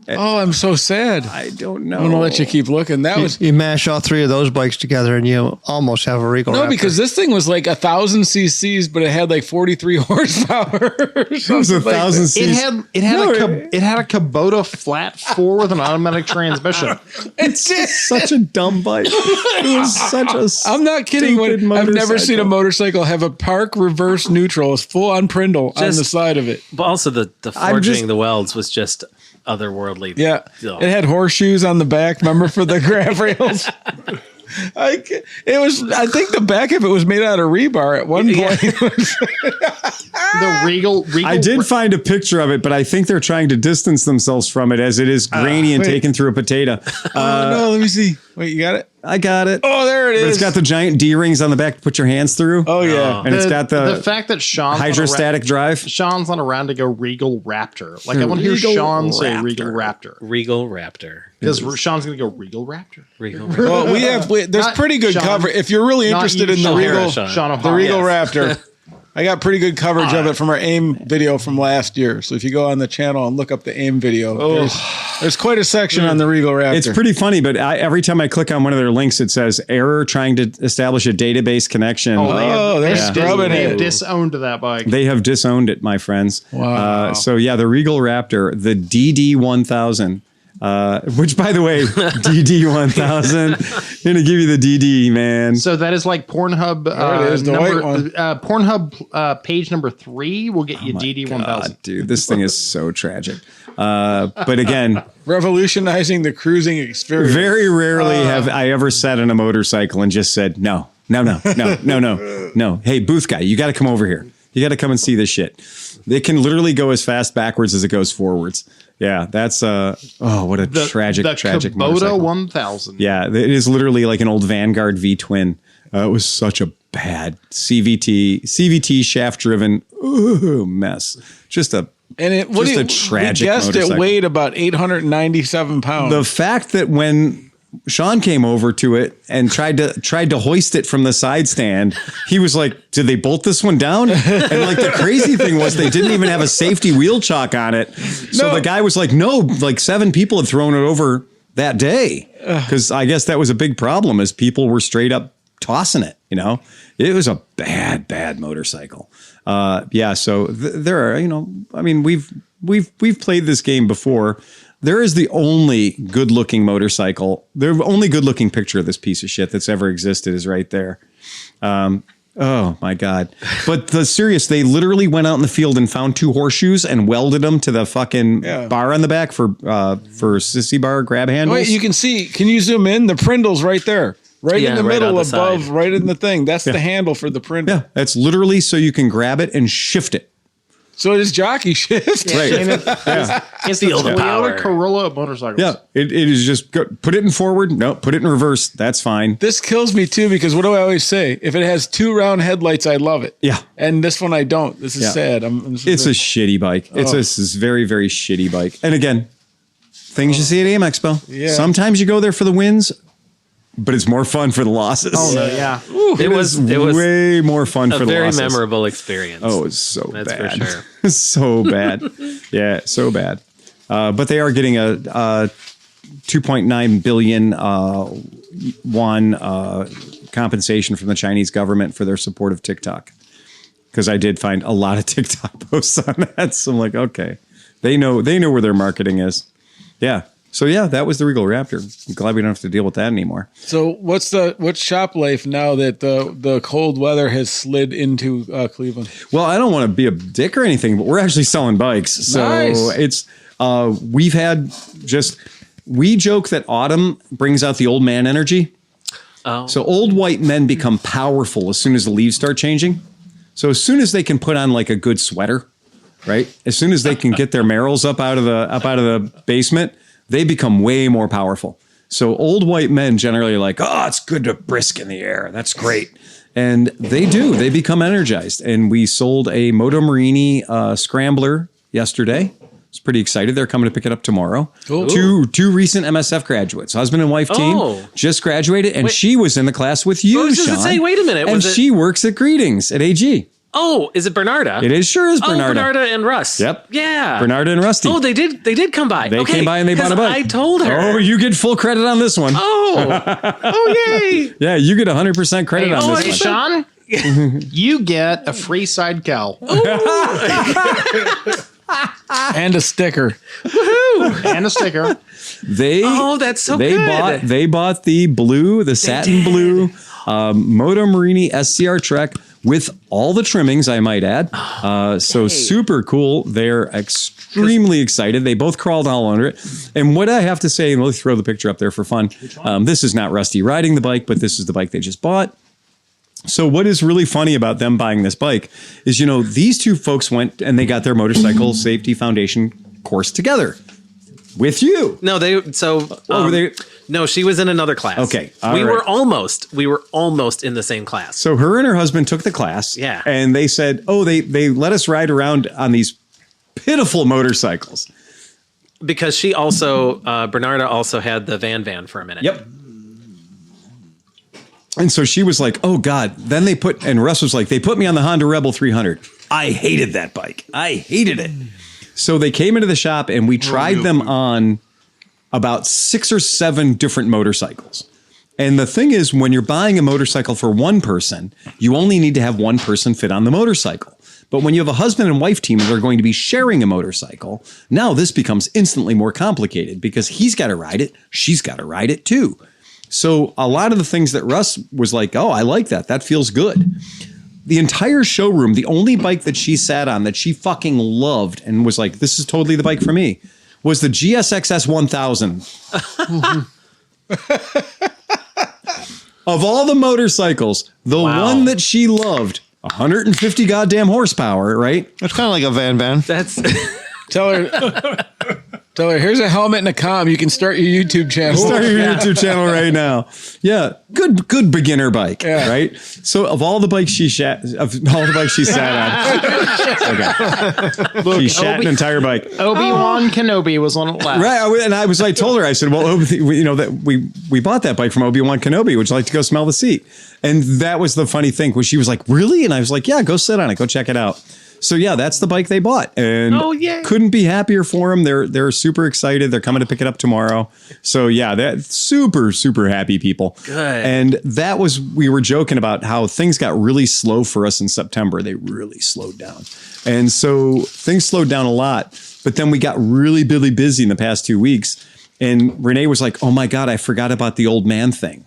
Oh, I'm so sad. I don't know. I'm gonna let you keep looking. That was You mash all three of those bikes together and you almost have a Regal Raptor. because this thing was like 1,000 cc's, but it had like 43 horsepower. It was 1,000 cc. It had a Kubota flat 4 with an automatic transmission. It's Such a dumb bike. It was such a. I'm not kidding. stupid I've never motorcycle. seen a motorcycle have a park reverse neutral. It's full on Prindle on the side of it. But also the forging the welds was just otherworldly. Yeah, Ugh. it had horseshoes on the back. Remember for the grab rails. I think the back of it was made out of rebar at one point. The Regal. I did find a picture of it, but I think they're trying to distance themselves from it as it is grainy and taken through a potato. No, let me see. Wait, you got it? I got it. Oh, there it is. It's got the giant D rings on the back to put your hands through. Oh yeah, and it's got the fact that Sean's hydrostatic drive. Sean's not around to go Regal Raptor. Like I want to hear Sean say Regal Raptor. Regal Raptor. Because Sean's going to go Regal Raptor. Regal Raptor. Well, there's Not pretty good Sean. cover. If you're really Not interested you, in the Sean. Regal, Sean the O'Hara. Regal Yes. Raptor, I got pretty good coverage of it from our AIM video from last year. So if you go on the channel and look up the AIM video, there's quite a section on the Regal Raptor. It's pretty funny, but every time I click on one of their links, it says error trying to establish a database connection. they're scrubbing They've it. disowned that bike. They have disowned it, my friends. Wow. So yeah, the Regal Raptor, the DD1000. Which, by the way, DD1000, going to give you the DD, man. So that is like Pornhub. There it is, the white one. Pornhub page number 3 will get you DD1000. God, dude, this thing is so tragic. But again, Revolutionizing the cruising experience. very rarely have I ever sat on a motorcycle and just said, no. Hey, booth guy, you got to come over here. You got to come and see this shit. It can literally go as fast backwards as it goes forwards. Yeah, that's what a tragic Kubota motorcycle. 1000. Yeah, it is literally like an old Vanguard V twin. It was such a bad CVT shaft driven mess. Just a tragic we guessed motorcycle. it weighed about 897 pounds. The fact that when Sean came over to it and tried to hoist it from the side stand. He was like, did they bolt this one down? And like the crazy thing was they didn't even have a safety wheel chock on it. So the guy was like, no, like 7 people had thrown it over that day. Because I guess that was a big problem as people were straight up tossing it, you know. It was a bad motorcycle. So there are, you know, I mean, we've played this game before. There is the only good-looking motorcycle. The only good-looking picture of this piece of shit that's ever existed is right there. Oh my God! But they literally went out in the field and found 2 horseshoes and welded them to the fucking bar on the back for sissy bar grab handles. Wait, you can see. Can you zoom in? The Prindle's right there. Right in the middle above, side. Right in the thing. That's the handle for the Prindle. Yeah, that's literally so you can grab it and shift it. So it is jockey shift. Right. It's the Toyota Corolla motorcycles. Yeah. It is just put it in forward. No, put it in reverse. That's fine. This kills me too, because what do I always say? If it has 2 round headlights, I love it. Yeah. And this one I don't. This is sad. It's a shitty bike. It's this very, very shitty bike. And again, things you see at AIM Expo. Yeah. Sometimes you go there for the wins, but it's more fun for the losses. Oh no, yeah. It was way more fun for the losses. A very memorable experience. Oh, it's so That's bad. for sure. So bad. Yeah, so bad. But they are getting a 2.9 billion won compensation from the Chinese government for their support of TikTok. Because I did find a lot of TikTok posts on that. So I'm like, okay, they know where their marketing is. Yeah. So yeah, that was the Regal Raptor. I'm glad we don't have to deal with that anymore. So what's shop life now that the cold weather has slid into Cleveland? Well, I don't want to be a dick or anything, but we're actually selling bikes. So it's we joke that autumn brings out the old man energy. Oh. So old white men become powerful as soon as the leaves start changing. So as soon as they can put on like a good sweater, right? As soon as they can get their marrows up out of the basement, they become way more powerful. So old white men generally are like, oh, it's good to brisk in the air. That's great. And they do. They become energized. And we sold a Moto Marini Scrambler yesterday. I was pretty excited. They're coming to pick it up tomorrow. Cool. Two recent MSF graduates, husband and wife team, just graduated. And she was in the class with you, Sean. Wait a minute. And she works at Greetings at AG. Oh, is it Bernarda? It is sure is Bernarda. Oh, Bernarda and Russ. Yep. Yeah. Bernarda and Rusty. Oh, they did come by. They came by and they bought a bike. I told her. Oh, you get full credit on this one. Oh, yay. Yeah, you get 100% credit on this one. Sean, you get a free side cowl. And a sticker. Woohoo! And a sticker. That's so good. They bought the blue, the satin blue Moto Marini SCR Trek with all the trimmings, I might add. So super cool. They're extremely excited. They both crawled all under it. And what I have to say, and we'll throw the picture up there for fun. This is not Rusty riding the bike, but this is the bike they just bought. So what is really funny about them buying this bike is, these two folks went and they got their motorcycle safety foundation course together with you. No, no, she was in another class. Okay. We were almost in the same class. So her and her husband took the class. Yeah. And they said, they let us ride around on these pitiful motorcycles. Because she also, Bernarda also had the van for a minute. Yep. And so she was like, oh God. Then and Russ was like, they put me on the Honda Rebel 300. I hated that bike. I hated it. So they came into the shop and we tried them on about 6 or 7 different motorcycles. And the thing is, when you're buying a motorcycle for one person, you only need to have one person fit on the motorcycle. But when you have a husband and wife team that are going to be sharing a motorcycle, now this becomes instantly more complicated because he's got to ride it. She's got to ride it too. So a lot of the things that Russ was like, oh, I like that. That feels good. The entire showroom, the only bike that she sat on that she fucking loved and was like, this is totally the bike for me, was the GSXS 1000. Of all the motorcycles, the one that she loved, 150 goddamn horsepower, right? It's kind of like a van. That's Tell her Tell her, here's a helmet and a comm. You can start your YouTube channel. Start your YouTube channel right now. Yeah, good beginner bike, right? So of all the bikes she sat on, okay. She shat an entire bike. Obi-Wan Kenobi was on it last. Right, and I told her, I said, well, that we bought that bike from Obi-Wan Kenobi. Would you like to go smell the seat? And that was the funny thing, was she was like, really? And I was like, yeah, go sit on it, go check it out. So yeah, that's the bike they bought, and couldn't be happier for them. They're super excited. They're coming to pick it up tomorrow. So yeah, that's super happy people. Good. And that was, we were joking about how things got really slow for us in September. They really slowed down, and so things slowed down a lot. But then we got really busy in the past 2 weeks, and Renee was like, "Oh my God, I forgot about the old man thing."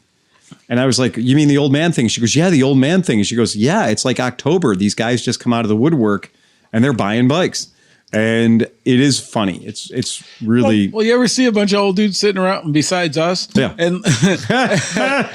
And I was like, you mean the old man thing? She goes, yeah, the old man thing. And she goes, yeah, it's like October. These guys just come out of the woodwork and they're buying bikes. And it is funny. It's really. Well, you ever see a bunch of old dudes sitting around besides us? Yeah. And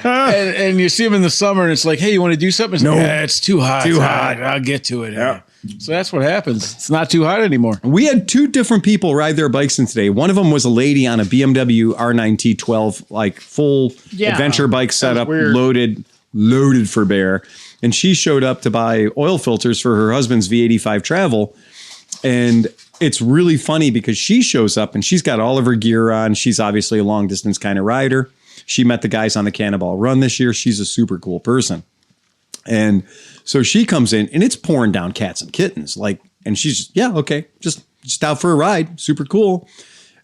and you see them in the summer and it's like, hey, you want to do something? It's no, like, it's too hot. I'll get to it. Yeah. So that's what happens. It's not too hot anymore. We had 2 different people ride their bikes in today. One of them was a lady on a BMW R9 T12, like full adventure bike setup, loaded for bear. And she showed up to buy oil filters for her husband's V85 Travel. And it's really funny because she shows up and she's got all of her gear on. She's obviously a long distance kind of rider. She met the guys on the Cannonball Run this year. She's a super cool person. And so she comes in and it's pouring down cats and kittens. And she's, just out for a ride. Super cool.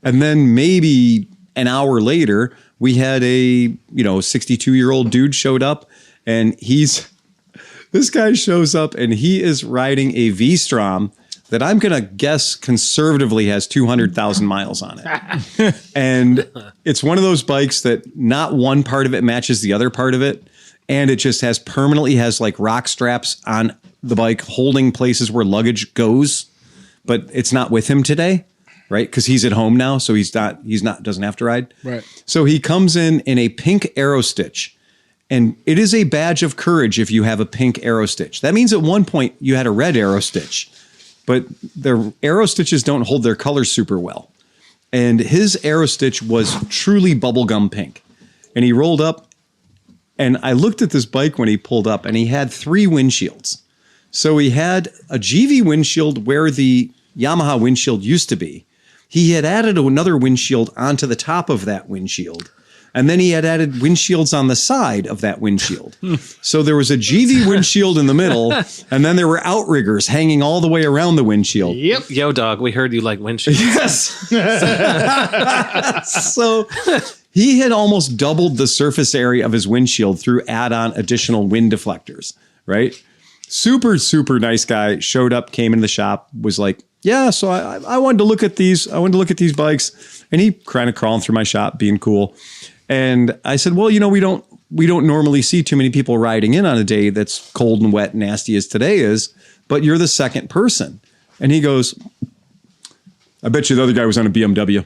And then maybe an hour later, we had a, 62-year-old dude showed up, and this guy shows up and he is riding a V-Strom that I'm going to guess conservatively has 200,000 miles on it. And it's one of those bikes that not one part of it matches the other part of it. And it just permanently has like rock straps on the bike holding places where luggage goes, but it's not with him today, right? Because he's at home now, so doesn't have to ride. Right. So he comes in a pink arrow stitch, and it is a badge of courage if you have a pink arrow stitch. That means at one point you had a red arrow stitch, but the arrow stitches don't hold their color super well. And his arrow stitch was truly bubblegum pink, and he rolled up. And I looked at this bike when he pulled up, and he had 3 windshields. So he had a GV windshield where the Yamaha windshield used to be. He had added another windshield onto the top of that windshield. And then he had added windshields on the side of that windshield. So there was a GV windshield in the middle, and then there were outriggers hanging all the way around the windshield. Yep. Yo, dog, we heard you like windshields. Yes. So he had almost doubled the surface area of his windshield through add-on additional wind deflectors, right? Super nice guy. Showed up, came in the shop, was like, yeah, so I wanted to look at these. I wanted to look at these bikes. And he kind of crawling through my shop, being cool. And I said, well, we don't normally see too many people riding in on a day that's cold and wet and nasty as today is, but you're the second person. And he goes, I bet you the other guy was on a BMW.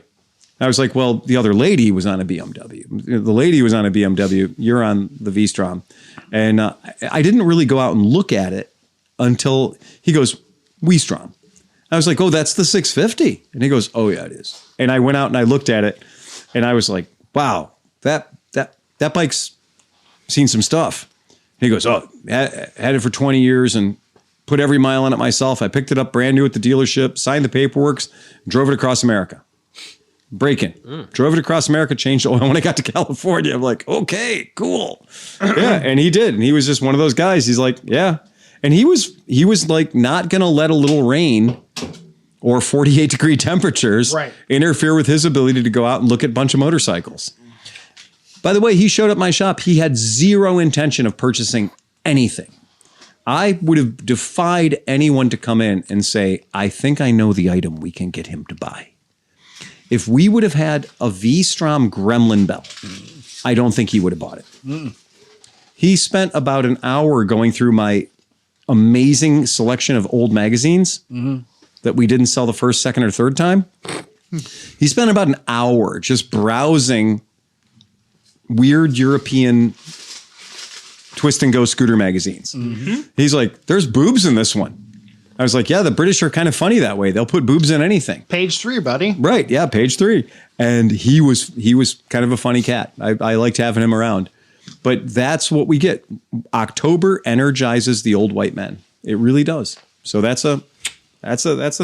I was like, well, the other lady was on a BMW. The lady was on a BMW. You're on the V-Strom. And I didn't really go out and look at it until he goes, V-Strom. I was like, oh, that's the 650. And he goes, oh, yeah, it is. And I went out and I looked at it and I was like, wow, that bike's seen some stuff. And he goes, oh, had it for 20 years and put every mile on it myself. I picked it up brand new at the dealership, signed the paperwork, drove it across America. Breaking. Drove it across America, changed oil when I got to California. I'm like, okay, cool. Yeah, and he did. And he was just one of those guys. He's like, yeah. And he was like not going to let a little rain or 48-degree temperatures interfere with his ability to go out and look at a bunch of motorcycles. By the way, he showed up at my shop. He had zero intention of purchasing anything. I would have defied anyone to come in and say, I think I know the item we can get him to buy. If we would have had a V-Strom Gremlin bell, I don't think he would have bought it. He spent about an hour going through my amazing selection of old magazines that we didn't sell the first, second, or third time. He spent about an hour just browsing weird European twist and go scooter magazines. He's like, there's boobs in this one. I was like, yeah, the British are kind of funny that way. They'll put boobs in anything. Page 3, buddy. Right. Yeah. Page 3. And he was kind of a funny cat. I liked having him around. But that's what we get. October energizes the old white men. It really does. So that's a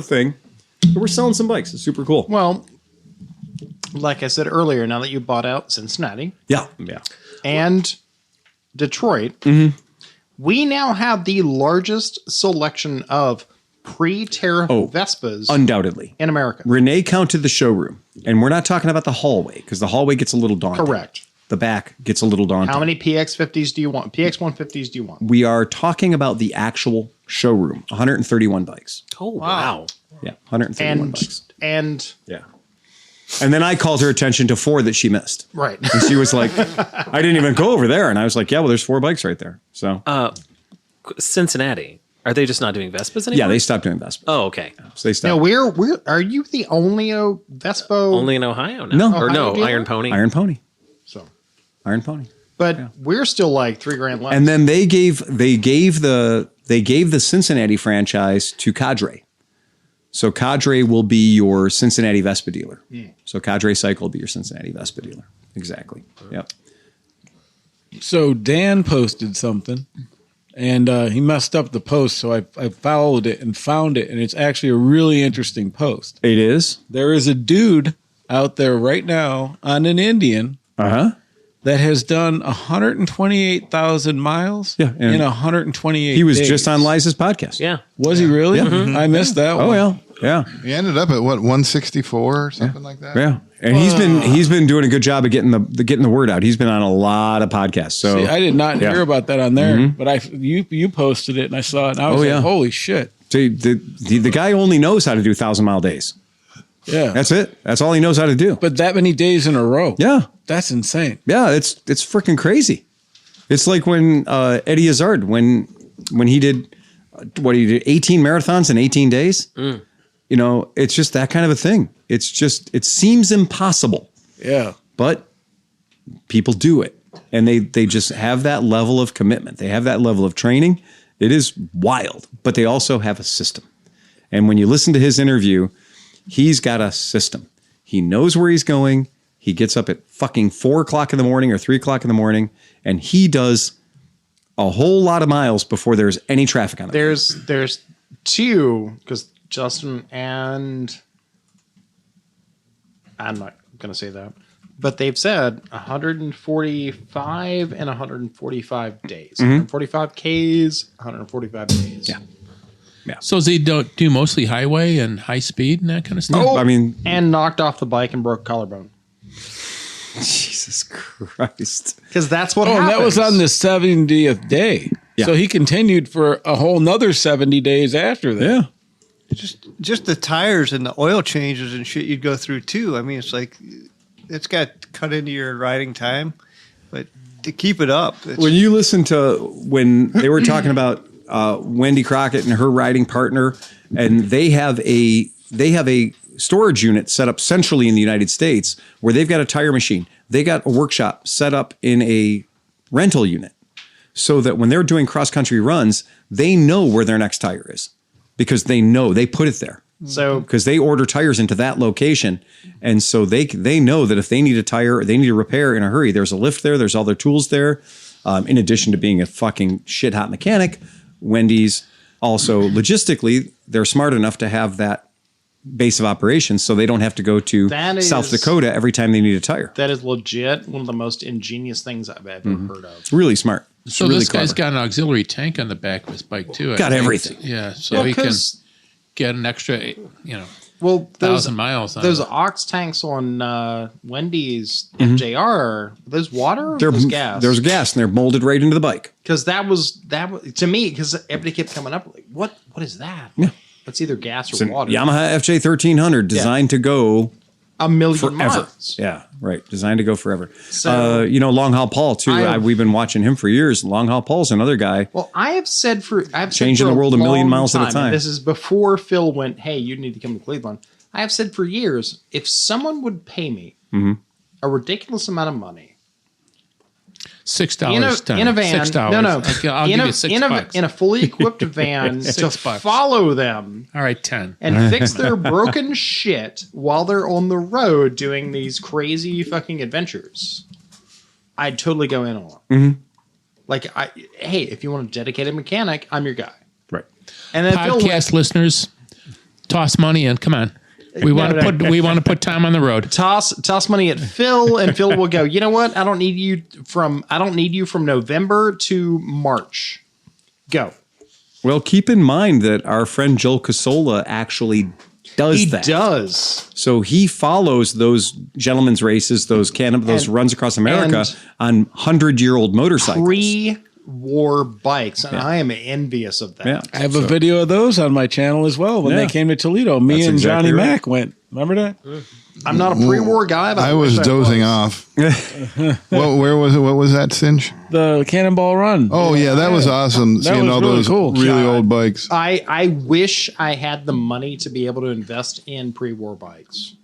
thing. We're selling some bikes. It's super cool. Well, like I said earlier, now that you bought out Cincinnati, yeah, and Detroit, we now have the largest selection of pre-tariff Vespas, undoubtedly, in America. Renee counted the showroom, and we're not talking about the hallway because the hallway gets a little daunting. Correct. The back gets a little daunting. How many PX50s do you want? PX 150s do you want? We are talking about the actual showroom. 131 bikes. Oh, wow. Yeah, 131 bikes. And yeah. And then I called her attention to 4 that she missed. Right. And she was like, I didn't even go over there. And I was like, yeah, well, there's 4 bikes right there. So Cincinnati, are they just not doing Vespas anymore? Yeah, they stopped doing Vespas. Oh, okay. So they stopped. No, we're are you the only Vespa? Only in Ohio now? No. Or Ohio no, dealer? Iron Pony. Iron Pony. So, Iron Pony. but we're still like $3,000 less. And then they gave the Cincinnati franchise to Cadre. So Cadre will be your Cincinnati Vespa dealer. So Cadre Cycle will be your Cincinnati Vespa dealer. Exactly. Yep. So Dan posted something, and he messed up the post. So I followed it and found it, and it's actually a really interesting post. It is. There is a dude out there right now on an Indian that has done 128,000 miles in 128 He was days. just on Liza's podcast. Yeah. Was he really? I missed that one. Oh, yeah. Yeah. He ended up at what, 164 or something like that? Yeah. And he's been doing a good job of getting the word out. He's been on a lot of podcasts. So See, I did not hear about that on there, but you posted it and I saw it and I was like, holy shit. See, the guy only knows how to do 1,000-mile days. Yeah. That's it. That's all he knows how to do. But that many days in a row. Yeah. That's insane. Yeah, it's freaking crazy. It's like when Eddie Izzard, when he did 18 marathons in 18 days. You know, it's just that kind of a thing. It seems impossible. Yeah. But people do it. And they just have that level of commitment. They have that level of training. It is wild. But they also have a system. And when you listen to his interview, he's got a system. He knows where he's going. He gets up at fucking 4 o'clock in the morning or 3 o'clock in the morning, and he does a whole lot of miles before there's any traffic on it. There's 2, because Justin and I'm not going to say that, but they've said 145 and 145 days. 145 Ks, 145 days. Yeah. Yeah. So does he do mostly highway and high speed and that kind of stuff? Oh, I mean, and knocked off the bike and broke collarbone. Jesus Christ. Because that's what and happens. that was on the 70th day. Yeah. So he continued for a whole nother 70 days after that. Yeah. Just the tires and the oil changes and shit you'd go through too. I mean, it's like it's got to cut into your riding time, but to keep it up. When you listen to when they were talking about Wendy Crockett and her riding partner, and they have a storage unit set up centrally in the United States where they've got a tire machine. They got a workshop set up in a rental unit so that when they're doing cross-country runs, they know where their next tire is because they know they put it there. So because they order tires into that location. And so they know that if they need a tire or they need a repair in a hurry, there's a lift there. There's all their tools there. In addition to being a fucking shit hot mechanic, Wendy's also logistically, they're smart enough to have that base of operations so they don't have to go to South Dakota every time they need a tire. That is legit one of the most ingenious things I've ever heard of. It's really smart. It's So really this guy's clever. got an auxiliary tank on the back of his bike too. I Got think. everything. Yeah, so he can get an extra, Well, 1,000 miles on those it. ox tanks on Wendy's FJR, those water or those gas? There's gas and they're molded right into the bike. Because that was to me, because everybody kept coming up like, what is that? Yeah. It's either gas It's or a water. Yamaha FJ 1300 designed to go a million forever. miles. Yeah, right. Designed to go forever. So- Long Haul Paul too. We've been watching him for years. Long Haul Paul's another guy. Well, I've said Changing the world a million miles at a time. and this is before Phil went, hey, you need to come to Cleveland. I have said for years, if someone would pay me a ridiculous amount of money $6 in a van. $6. No. I'll give you $6. In a fully equipped van to follow them. All right, 10. And fix their broken shit while they're on the road doing these crazy fucking adventures. I'd totally go in on it. Mm-hmm. Like, hey, if you want a dedicated mechanic, I'm your guy. Right. And then Podcast listeners, toss money in. Come on. We want to put time on the road. Toss money at Phil, and Phil will go, you know what? I don't need you from November to March. Go. Well, keep in mind that our friend Joel Casola actually does that. He does. So he follows those gentlemen's races, those runs across America on 100-year-old motorcycles. Pre-war bikes, and I am envious of that. Yeah. I have a video of those on my channel as well. When they came to Toledo, me and Johnny Mac went. Remember that? I'm not a pre-war guy. But I was dozing off. Where was it? What was that, Cinch? The Cannonball Run. Oh yeah, that was awesome. Seeing was all really those cool. really old bikes. I wish I had the money to be able to invest in pre-war bikes.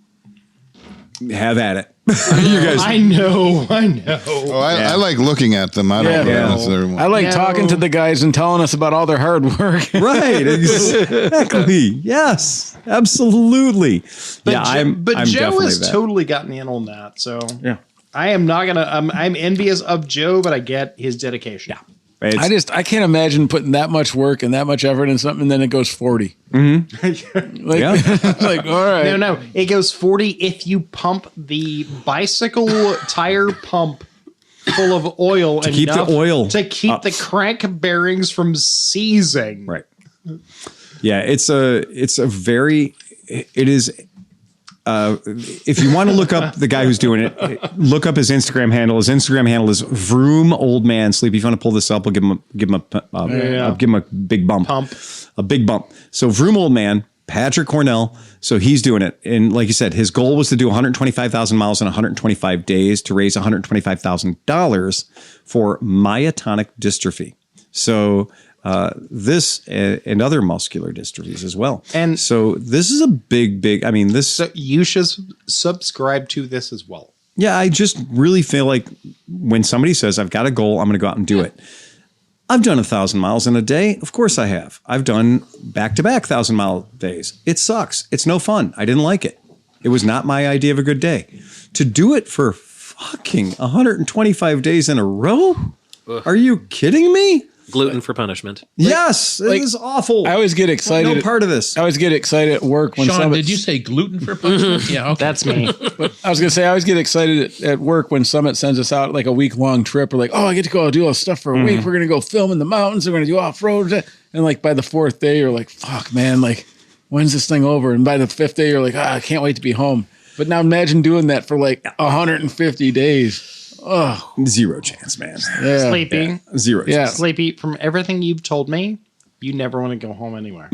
Have at it. You guys. I know. Oh, I like looking at them. I don't know if they're I like talking to the guys and telling us about all their hard work. Right, exactly. Yes, absolutely. But I'm Joe has that. totally gotten in on that. So I am not gonna. I'm envious of Joe, but I get his dedication. Yeah. I can't imagine putting that much work and that much effort in something, and then it goes 40. Mm-hmm. Like, all right. No, it goes 40 if you pump the bicycle tire pump full of oil to keep the oil to keep the crank bearings from seizing. Right. Yeah, it is. If you want to look up the guy who's doing it, look up his Instagram handle. His Instagram handle is Vroom Old Man Sleep. If you want to pull this up, I'll give him a big bump. A big bump. So Vroom Old Man, Patrick Cornell. So he's doing it. And like you said, his goal was to do 125,000 miles in 125 days to raise $125,000 for myotonic dystrophy. So this and other muscular dystrophies as well. And so this is a big, I mean, this. So you should subscribe to this as well. Yeah, I just really feel like when somebody says, I've got a goal, I'm going to go out and do it. I've done 1,000 miles in a day. Of course I have. I've done back-to-back 1,000-mile days. It sucks. It's no fun. I didn't like it. It was not my idea of a good day. To do it for fucking 125 days in a row? Ugh. Are you kidding me? Gluten for punishment. Yes, it is awful. I always get excited. No part of this. I always get excited at work when Sean, did you say gluten for punishment? Yeah, okay. That's me. But I was going to say, I always get excited at work when Summit sends us out like a week-long trip. We're like, oh, I get to go do all this stuff for a week. We're going to go film in the mountains. We're going to do off-road. And like by the fourth day, you're like, fuck, man, like when's this thing over? And by the fifth day, you're like, I can't wait to be home. But now imagine doing that for like 150 days. Oh, zero chance, man. Yeah. Sleepy. Yeah. Zero chance. Sleepy, from everything you've told me, you never want to go home anywhere.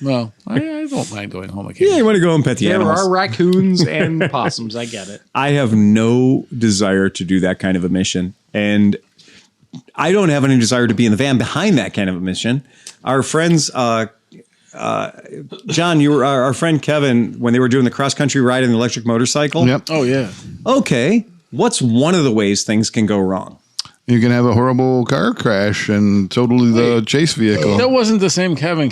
Well, I don't mind going home occasionally. Yeah, you want to go home and pet the animals. There are raccoons and possums. I get it. I have no desire to do that kind of a mission. And I don't have any desire to be in the van behind that kind of a mission. Our friends, John, our friend Kevin, when they were doing the cross-country ride in the electric motorcycle. Yep. Oh, yeah. Okay. What's one of the ways things can go wrong? You can have a horrible car crash and totally the chase vehicle. That wasn't the same Kevin.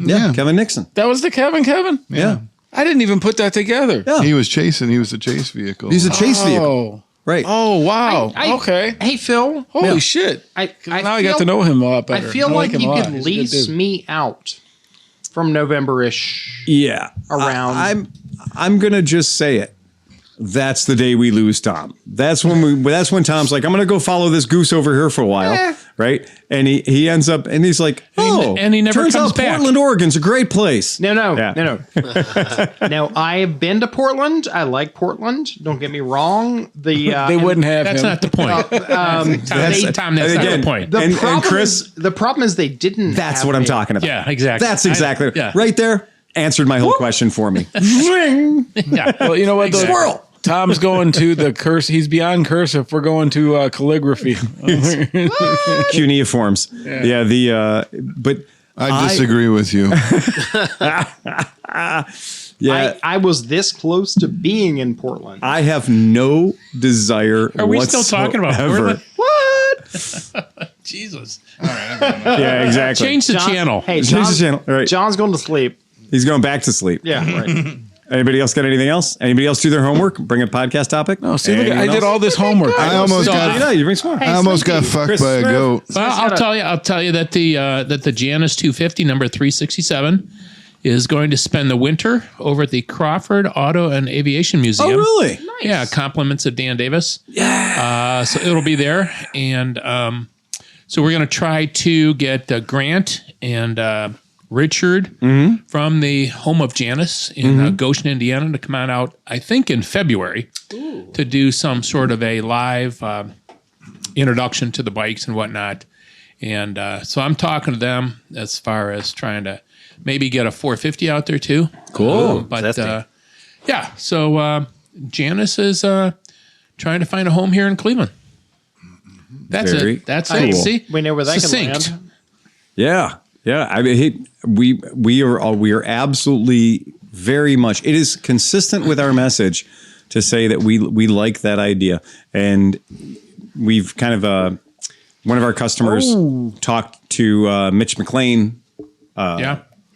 Yeah, Kevin Nixon. That was the Kevin? Yeah. I didn't even put that together. Yeah. He was the chase vehicle. He's a chase vehicle. Right. Oh, wow. Okay. Hey, Phil. Holy shit. Now I got to know him a lot better. I feel like you could lease me out from November-ish. Yeah. Around. I'm going to just say it. That's the day we lose Tom. That's when Tom's like, I'm going to go follow this goose over here for a while. Right. And he ends up and he's like, and he never turns comes out back. Portland, Oregon's a great place. No. Now, I've been to Portland. I like Portland. Don't get me wrong. They wouldn't have That's him. not the point. Tom, that's not the point. And Chris, the problem is they didn't. That's what I'm talking about. Yeah, exactly. That's exactly right there. Answered my whole question for me. Yeah. Well, you know what? Squirrel. Tom's going to the curse. He's beyond cursive. We're going to calligraphy. Cuneiforms. Yeah. But I disagree with you. Yeah. I was this close to being in Portland. I have no desire. Are we still talking about Portland? What? Jesus. Yeah, exactly. Change the channel. Hey, Change the channel. All right. John's going to sleep. He's going back to sleep. Yeah, right. Anybody else got anything else? Anybody else do their homework? Bring a podcast topic? No, see, look, I did all this homework. I almost got. You bring some more. I almost got fucked by a goat. Well, I'll tell you that the Janus 250 number 367 is going to spend the winter over at the Crawford Auto and Aviation Museum. Oh, really? Nice. Yeah, compliments of Dan Davis. Yeah. So it'll be there, and so we're going to try to get Grant and Richard from the home of Janus in Goshen, Indiana, to come on out, I think, in February to do some sort of a live introduction to the bikes and whatnot. And so I'm talking to them as far as trying to maybe get a 450 out there too. Cool. But yeah, so Janus is trying to find a home here in Cleveland. That's it. That's it. See, We know where that Succinct. can land. Yeah. Yeah. I mean, we are absolutely very much. It is consistent with our message to say that we like that idea, and we've kind of one of our customers talked to Mitch McLean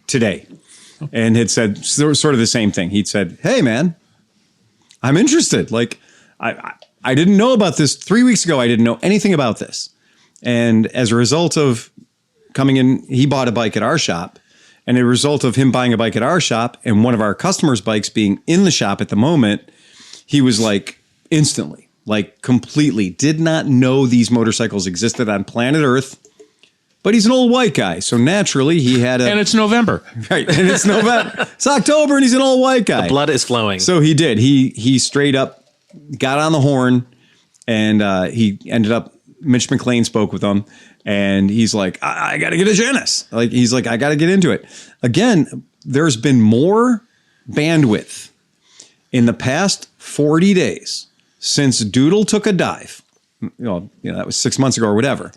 today, and had said sort of the same thing. He'd said, "Hey, man, I'm interested. Like, I didn't know about this 3 weeks ago. I didn't know anything about this, and as a result of coming in, he bought a bike at our shop, and a result of him buying a bike at our shop and one of our customers' bikes being in the shop at the moment, he was like instantly, like completely did not know these motorcycles existed on planet Earth. But he's an old white guy, so naturally he had a... And it's November. Right, and it's November. It's October, and he's an old white guy. The blood is flowing. So he did. He straight up got on the horn, and he ended up... Mitch McLean spoke with him, and he's like, I got to get a Janus. Like, he's like, I got to get into it. Again, there's been more bandwidth in the past 40 days since Doodle took a dive. You know, that was 6 months ago or whatever.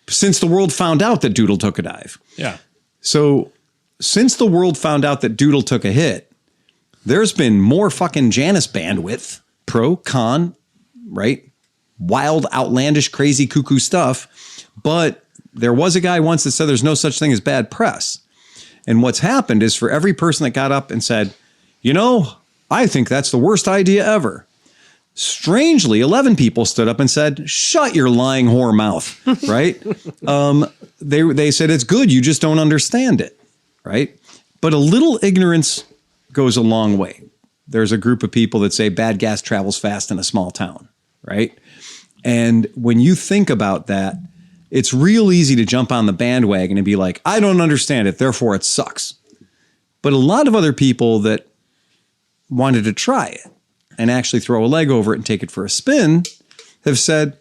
Since the world found out that Doodle took a dive. Yeah. So since the world found out that Doodle took a hit, there's been more fucking Janus bandwidth, pro, con, right? Wild, outlandish, crazy, cuckoo stuff. But there was a guy once that said there's no such thing as bad press. And what's happened is for every person that got up and said, I think that's the worst idea ever. Strangely, 11 people stood up and said, shut your lying whore mouth, right? They said, it's good, you just don't understand it, right? But a little ignorance goes a long way. There's a group of people that say bad gas travels fast in a small town, right? And when you think about that, it's real easy to jump on the bandwagon and be like, I don't understand it, therefore it sucks. But a lot of other people that wanted to try it and actually throw a leg over it and take it for a spin have said,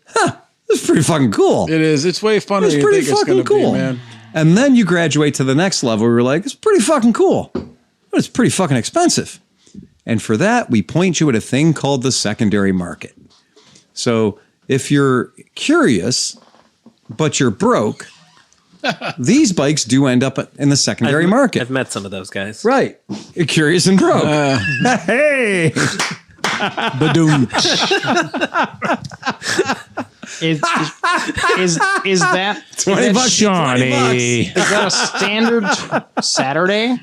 this is pretty fucking cool. It is. It's way funner It's than you pretty think it's fucking going to cool. be, man. And then you graduate to the next level where you're like, it's pretty fucking cool, but it's pretty fucking expensive. And for that, we point you at a thing called the secondary market. So if you're curious, but you're broke, these bikes do end up in the secondary market. I've met some of those guys. Right. You're curious and broke. Hey. Badoom. Is that $20, Johnny. is that a standard Saturday?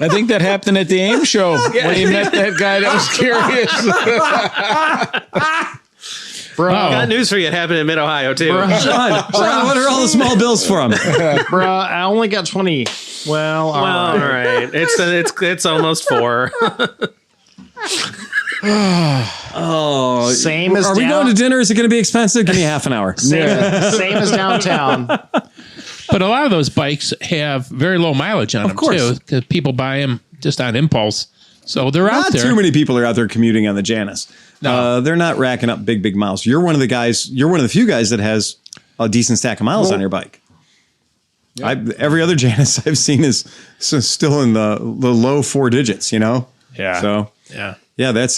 I think that happened at the AIM show when he met that guy that was curious. Bro, Got news for you. It happened in Mid-Ohio, too. Sean, what are all the small bills from? bro, I only got 20. Well, all All right. right. It's almost 4. Same as Are we going to dinner? Is it going to be expensive? Give me half an hour. same as downtown. But a lot of those bikes have very low mileage on them, course. too, because people buy them just on impulse. So they're out Not there. too many people are out there commuting on the Janus. No. They're not racking up big miles. You're one of the guys. You're one of the few guys that has a decent stack of miles on your bike. Every other Janus I've seen is still in the low 4 digits. Yeah. So Yeah. that's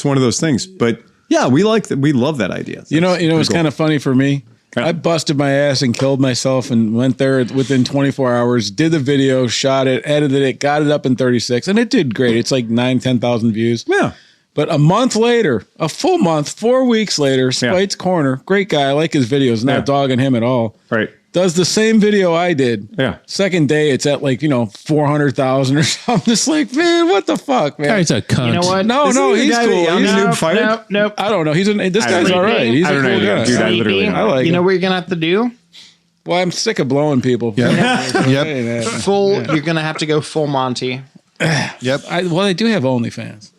one of those things. But yeah, we love that idea. You know, it's kind of funny for me. I busted my ass and killed myself and went there within 24 hours, did the video, shot it, edited it, got it up in 36, and it did great. It's like 9,000-10,000 views. Yeah. But a month later, a full month, 4 weeks later, Spite's Corner, great guy. I like his videos, not dogging him at all. Right. Does the same video I did. Yeah. Second day, it's at 400,000 or something. It's like, man, what the fuck, man? Guy's a cunt. You know what? No, he's cool. He's Nope. I don't know. This guy's all right. He's a cool guy. Dude, I literally I like You know him. what you're gonna have to do? Well, I'm sick of blowing people. Yep. Full. You're gonna have to go full Monty. Yep. They do have OnlyFans.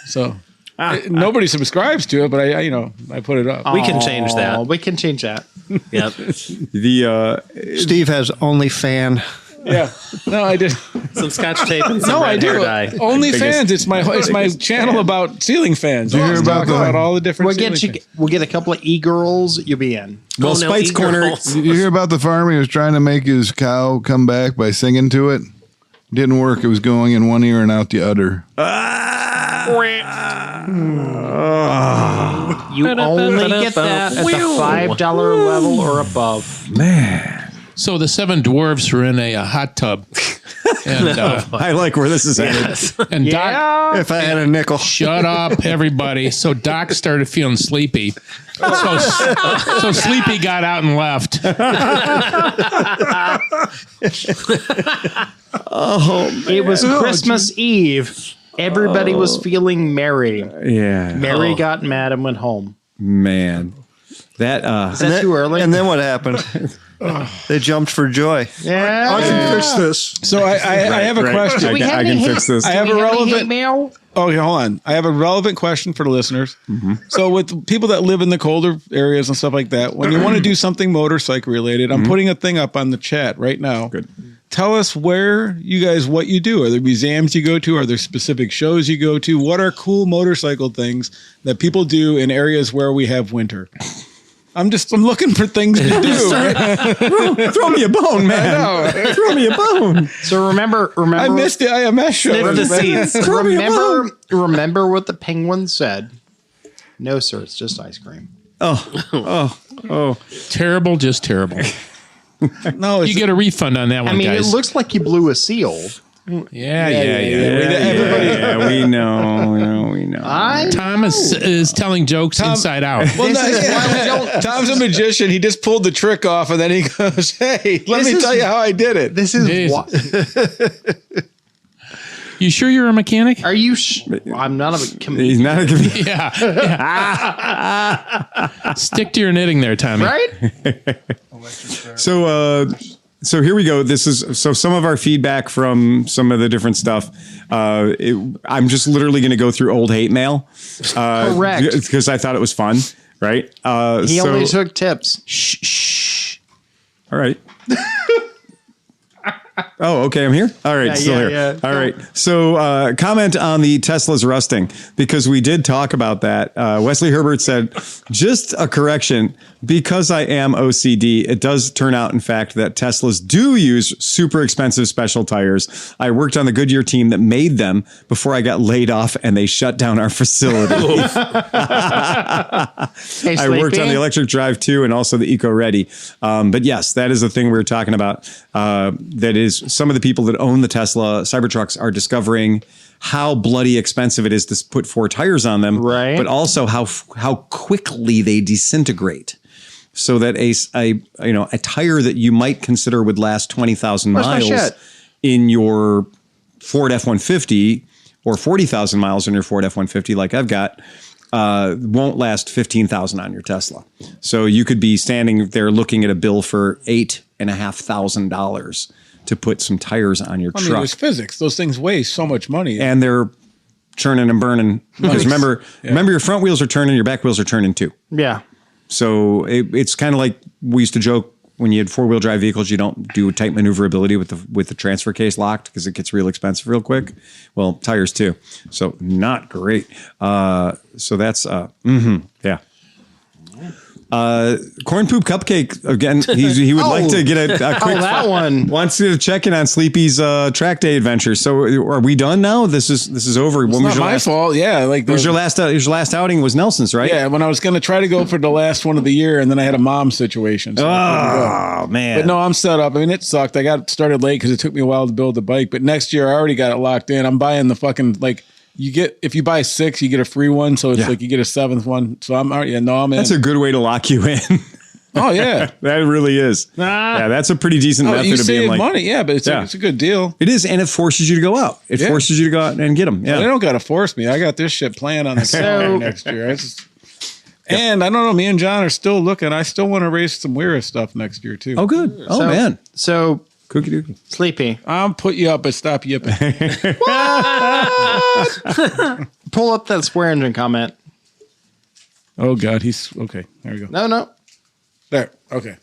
So nobody subscribes to it, but I put it up. We can change that. We can change that. Yep. Steve has only fan. Yeah. No, I did. Some Scotch tape and some No, I red do. hair dye. OnlyFans. It's my channel about ceiling fans. you hear about all the different We'll get a couple of e-girls. You'll be in. Well, Oh, no, Spite's Corner. e-girls. You hear about the farmer? He was trying to make his cow come back by singing to it. Didn't work. It was going in one ear and out the other. You only get that at the $5 level or above. Man. So the 7 dwarves were in a hot tub. And, I like where this is headed. and Doc, If I had a nickel. shut up, everybody. So Doc started feeling sleepy. So Sleepy got out and left. It was Christmas Eve. Everybody was feeling merry. Yeah. Mary got mad and went home. Man. That Is that too early? And then what happened? They jumped for joy. yeah. I can fix this. So I have a question. I can fix this. I have a relevant mail. Okay, hold on. I have a relevant question for the listeners. So with people that live in the colder areas and stuff like that, when you want to do something motorcycle related, I'm putting a thing up on the chat right now. Good. Tell us what you do. Are there museums you go to? Are there specific shows you go to? What are cool motorcycle things that people do in areas where we have winter? I'm looking for things to do. Throw me a bone, man. Throw me a bone. So remember. I missed the IMS show. Sniff the seats. Remember what the penguin said. No, sir, it's just ice cream. Terrible, just terrible. No, You get a refund on that one, I mean, guys. it looks like you blew a seal. Yeah. We know. Tom is telling jokes inside out. Well, Tom's a magician. He just pulled the trick off, and then he goes, "Hey, let me tell you how I did it." This is Jeez. what. You sure you're a mechanic? Are you? I'm not a comedian. He's not a comedian. Yeah. Stick to your knitting there, Tommy. Right? So here we go. This is some of our feedback from some of the different stuff. I'm just literally going to go through old hate mail. Correct. Because I thought it was fun. Right. He only took tips. Shh. All right. Oh, okay. I'm here. All right. Still here. Yeah. All right. So comment on the Tesla's rusting, because we did talk about that. Wesley Herbert said, just a correction, because I am OCD, it does turn out, in fact, that Teslas do use super expensive special tires. I worked on the Goodyear team that made them before I got laid off, and they shut down our facility. I worked on the electric drive too, and also the Eco Ready. But yes, that is the thing we were talking about. That is, some of the people that own the Tesla Cybertrucks are discovering how bloody expensive it is to put 4 tires on them, right? But also how quickly they disintegrate. So that a tire that you might consider would last 20,000 miles in your Ford F-150 or 40,000 miles in your Ford F-150, like I've got, won't last 15,000 on your Tesla. So you could be standing there looking at a bill for $8,500 to put some tires on your truck. There's physics. Those things weigh so much money. And they're churning and burning. Because remember your front wheels are turning, your back wheels are turning too. Yeah. So it's kind of like we used to joke, when you had 4-wheel drive vehicles, you don't do tight maneuverability with the transfer case locked because it gets real expensive real quick. Well, tires too. So not great. So that's yeah. Corn poop cupcake again. He would like to get a quick. that one wants to check in on Sleepy's track day adventure. So are we done now? This is over. It's not my fault. Yeah, your last outing was Nelson's, right? Yeah, when I was going to try to go for the last one of the year, and then I had a mom situation. So man! But no, I'm set up. I mean, it sucked. I got started late because it took me a while to build the bike. But next year, I already got it locked in. I'm buying the fucking if you buy 6, you get a free one. So it's like you get a 7th one. So I'm in. That's a good way to lock you in. Oh yeah, that really is. Yeah, that's a pretty decent method you of being save like money. Yeah, but it's a good deal. It is, and it forces you to go out. It forces you to go out and get them. Yeah, they don't got to force me. I got this shit planned on the calendar next year. And I don't know. Me and John are still looking. I still want to race some Weira stuff next year too. Oh, good. Oh man. So cookie dookie. Sleepy. I'll put you up, but stop yipping. Pull up that swear engine comment. Oh God, he's okay. There we go. No. There. Okay.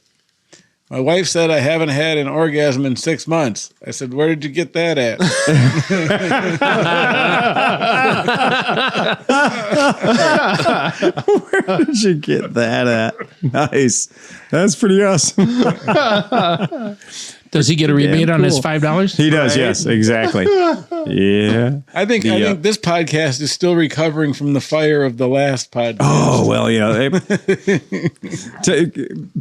My wife said I haven't had an orgasm in 6 months. I said, where did you get that at? Where did you get that at? Nice. That's pretty awesome. Does he get a rebate on his $5? He does, yes, exactly. Yeah. I think this podcast is still recovering from the fire of the last podcast. Oh, well,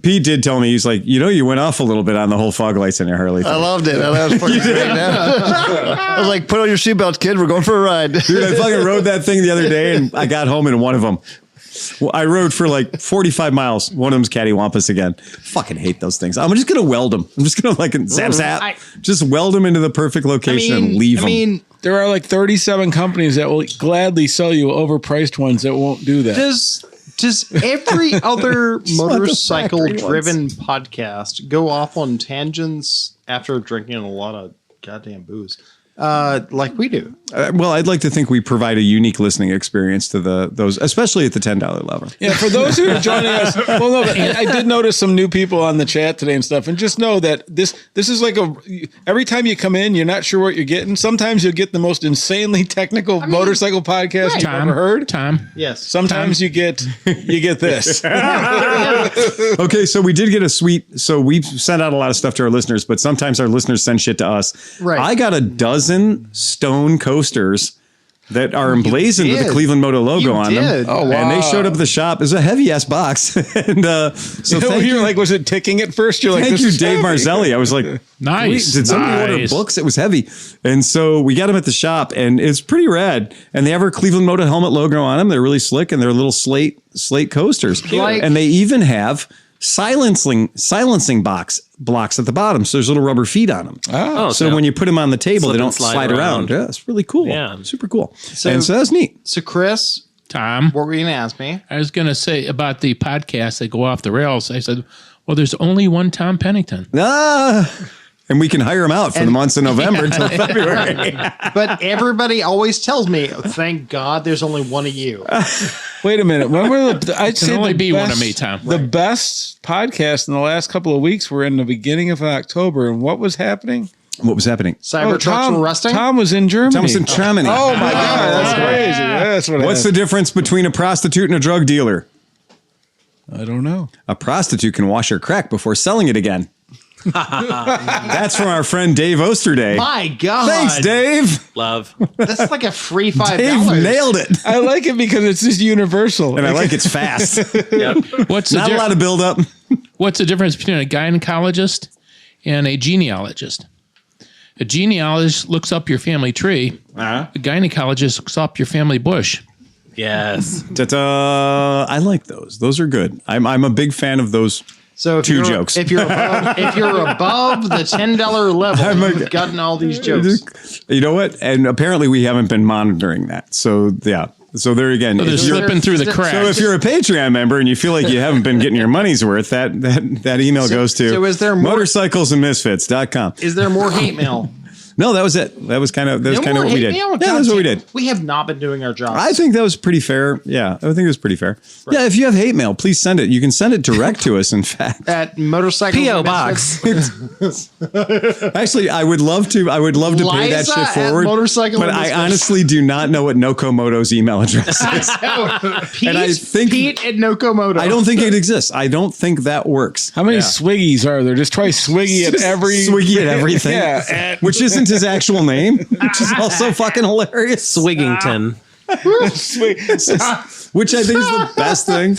Pete did tell me, he's like, you went off a little bit on the whole fog lights in your Harley thing. I loved it. That was fucking great. I was like, put on your seatbelts, kid. We're going for a ride. Dude, I fucking rode that thing the other day, and I got home in one of them. Well, I rode for like 45 miles. One of them's cattywampus again. Fucking hate those things. I'm just going to weld them. I'm just going to zap. Just weld them into the perfect location and leave them. There are like 37 companies that will gladly sell you overpriced ones that won't do that. Does every other motorcycle-driven podcast go off on tangents after drinking a lot of goddamn booze? Like we do. Well, I'd like to think we provide a unique listening experience to those, especially at the $10 level. Yeah, for those who are joining us, I did notice some new people on the chat today and stuff, and just know that this is like every time you come in, you're not sure what you're getting. Sometimes you'll get the most insanely technical motorcycle podcast you've ever heard. Yes. Sometimes you get this. Okay, so we did get so we've sent out a lot of stuff to our listeners, but sometimes our listeners send shit to us. Right. I got a dozen stone coasters that are emblazoned with the ClevelandMoto logo on them. Oh, wow. And they showed up at the shop. It was a heavy ass box. And so thank you. Like, was it ticking at first? You're like, thank you, Dave Marzelli. I was like, nice. Did somebody order books? It was heavy. And so we got them at the shop, and it's pretty rad. And they have our ClevelandMoto helmet logo on them. They're really slick, and they're little slate coasters. And they even have silencing blocks at the bottom, so there's little rubber feet on them. So when you put them on the table, they don't slide around. Yeah, it's really cool. Yeah, super cool. So that's neat. So Chris, Tom, what were you gonna ask me? I was gonna say about the podcasts that go off the rails. I said, well, there's only one Tom Pennington. And we can hire him out for the months of November until February. But everybody always tells me, thank God there's only one of you. Wait a minute. When were I'd say only be best, one of me, Tom. The best podcast in the last couple of weeks were in the beginning of October. And what was happening? What was happening? Cybertrucks were rusting? Tom was in Germany. Tom was in Germany. Oh, my God. That's crazy. That's what What's the difference between a prostitute and a drug dealer? I don't know. A prostitute can wash her crack before selling it again. That's from our friend Dave Osterday. My God. Thanks, Dave. Love. That's like a free $5. Dave nailed it. I like it because it's just universal. And I like it's fast. Yep. Not a lot of build up. What's the difference between a gynecologist and a genealogist? A genealogist looks up your family tree. A gynecologist looks up your family bush. Yes. I like those. Those are good. I'm a big fan of those. So if jokes. If you're above the $10 level, you've gotten all these jokes. You know what? And apparently we haven't been monitoring that. So yeah. So there again, they're slipping through the cracks. So if you're a Patreon member and you feel like you haven't been getting your money's worth, that email goes to motorcyclesandmisfits.com. Is there more hate mail? No, that was it. That was kind of what we did. Yeah, that's what we did. We have not been doing our job. I think that was pretty fair. Yeah, I think it was pretty fair. Right. Yeah, if you have hate mail, please send it. You can send it direct to us, in fact. At Motorcycle P.O. Box. Actually, I would love to pay that shit forward. But I honestly do not know what Nokomoto's email address is. Pete at Nokomoto. I don't think it exists. I don't think that works. How many Swiggies are there? Just try Swiggy at everything. Yeah, which isn't his actual name, which is also fucking hilarious. Swigington. Which I think is the best thing.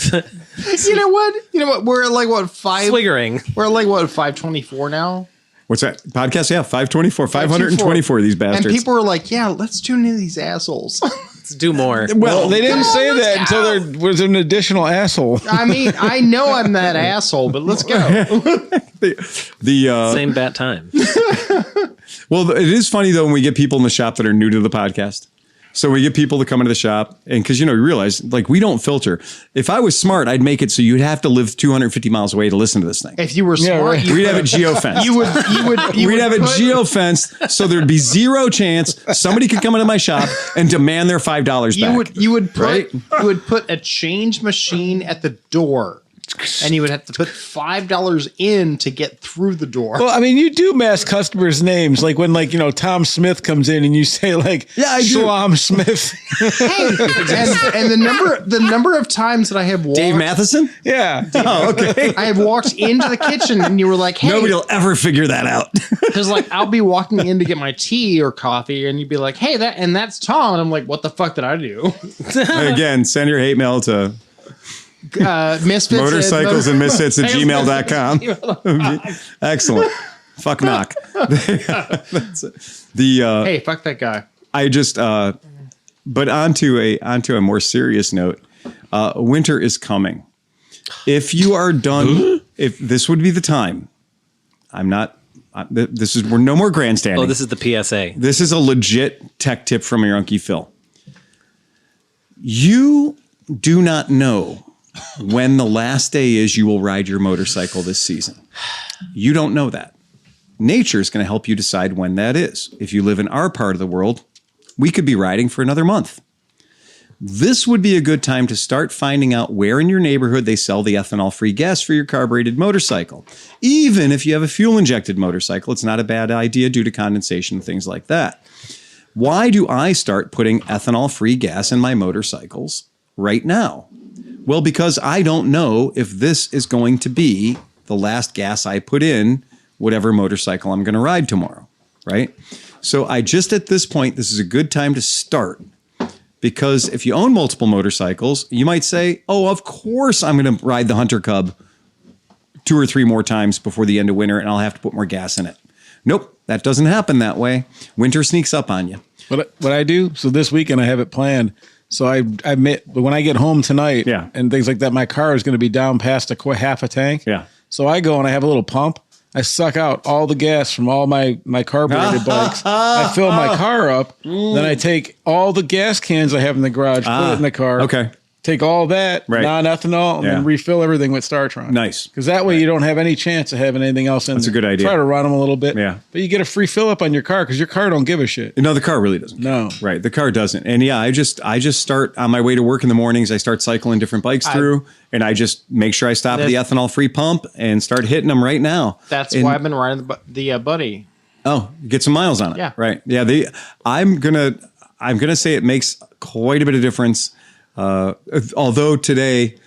You know what? We're at like what 5? Swiggering. We're at like what 524 now. What's that podcast? Yeah, 524 of these bastards. And people were like, "Yeah, let's tune into these assholes." Let's do more. Well, they didn't say that until there was an additional asshole. I mean, I know I'm that asshole, but let's go. Same bat time. Well, it is funny though when we get people in the shop that are new to the podcast. So we get people to come into the shop, and because you realize like we don't filter. If I was smart, I'd make it so you'd have to live 250 miles away to listen to this thing. If you were smart, we'd have it geofenced. We'd have it geofenced, so there'd be zero chance somebody could come into my shop and demand their $5 back. You would put a change machine at the door. And you would have to put $5 in to get through the door. Well, I mean, you do mask customers' names, like when, Tom Smith comes in and you say, Shalom Smith. Hey, and the number of times that I have walked, Dave Matheson? Yeah. Oh, okay. I have walked into the kitchen and you were like, "Hey," nobody will ever figure that out. because I'll be walking in to get my tea or coffee, and you'd be like, "Hey, that's Tom," and I'm like, "What the fuck did I do?" Again, send your hate mail to misfits motorcycles and misfits at gmail.com. Excellent. Fuck knock. Hey, fuck that guy. I just but onto a more serious note, winter is coming. If you are done, if this would be the time, we're no more grandstanding. Oh, this is the PSA. This is a legit tech tip from your Uncle Phil. You do not know when the last day is you will ride your motorcycle this season. You don't know that. Nature is going to help you decide when that is. If you live in our part of the world, we could be riding for another month. This would be a good time to start finding out where in your neighborhood they sell the ethanol-free gas for your carbureted motorcycle. Even if you have a fuel-injected motorcycle, it's not a bad idea due to condensation and things like that. Why do I start putting ethanol-free gas in my motorcycles right now? Well, because I don't know if this is going to be the last gas I put in whatever motorcycle I'm going to ride tomorrow, right? So at this point, this is a good time to start, because if you own multiple motorcycles, you might say, oh, of course I'm going to ride the Hunter Cub 2 or 3 more times before the end of winter, and I'll have to put more gas in it. Nope, that doesn't happen that way. Winter sneaks up on you. What I do, so this weekend I have it planned. So I admit, when I get home tonight and things like that, my car is going to be down past half a tank. Yeah. So I go and I have a little pump. I suck out all the gas from all my carbureted bikes. I fill my car up. Then I take all the gas cans I have in the garage, put it in the car. Okay. Take all that, non-ethanol, and then refill everything with StarTron. Nice. Because that way you don't have any chance of having anything else in there. That's a good idea. Try to run them a little bit. Yeah. But you get a free fill up on your car because your car don't give a shit. No, the car really doesn't. No. Right. The car doesn't. And yeah, I just start on my way to work in the mornings. I start cycling different bikes through, and I just make sure I stop at the ethanol-free pump and start hitting them right now. That's why I've been riding the Buddy. Oh, get some miles on it. Yeah. Right. Yeah. I'm gonna say it makes quite a bit of difference. Although today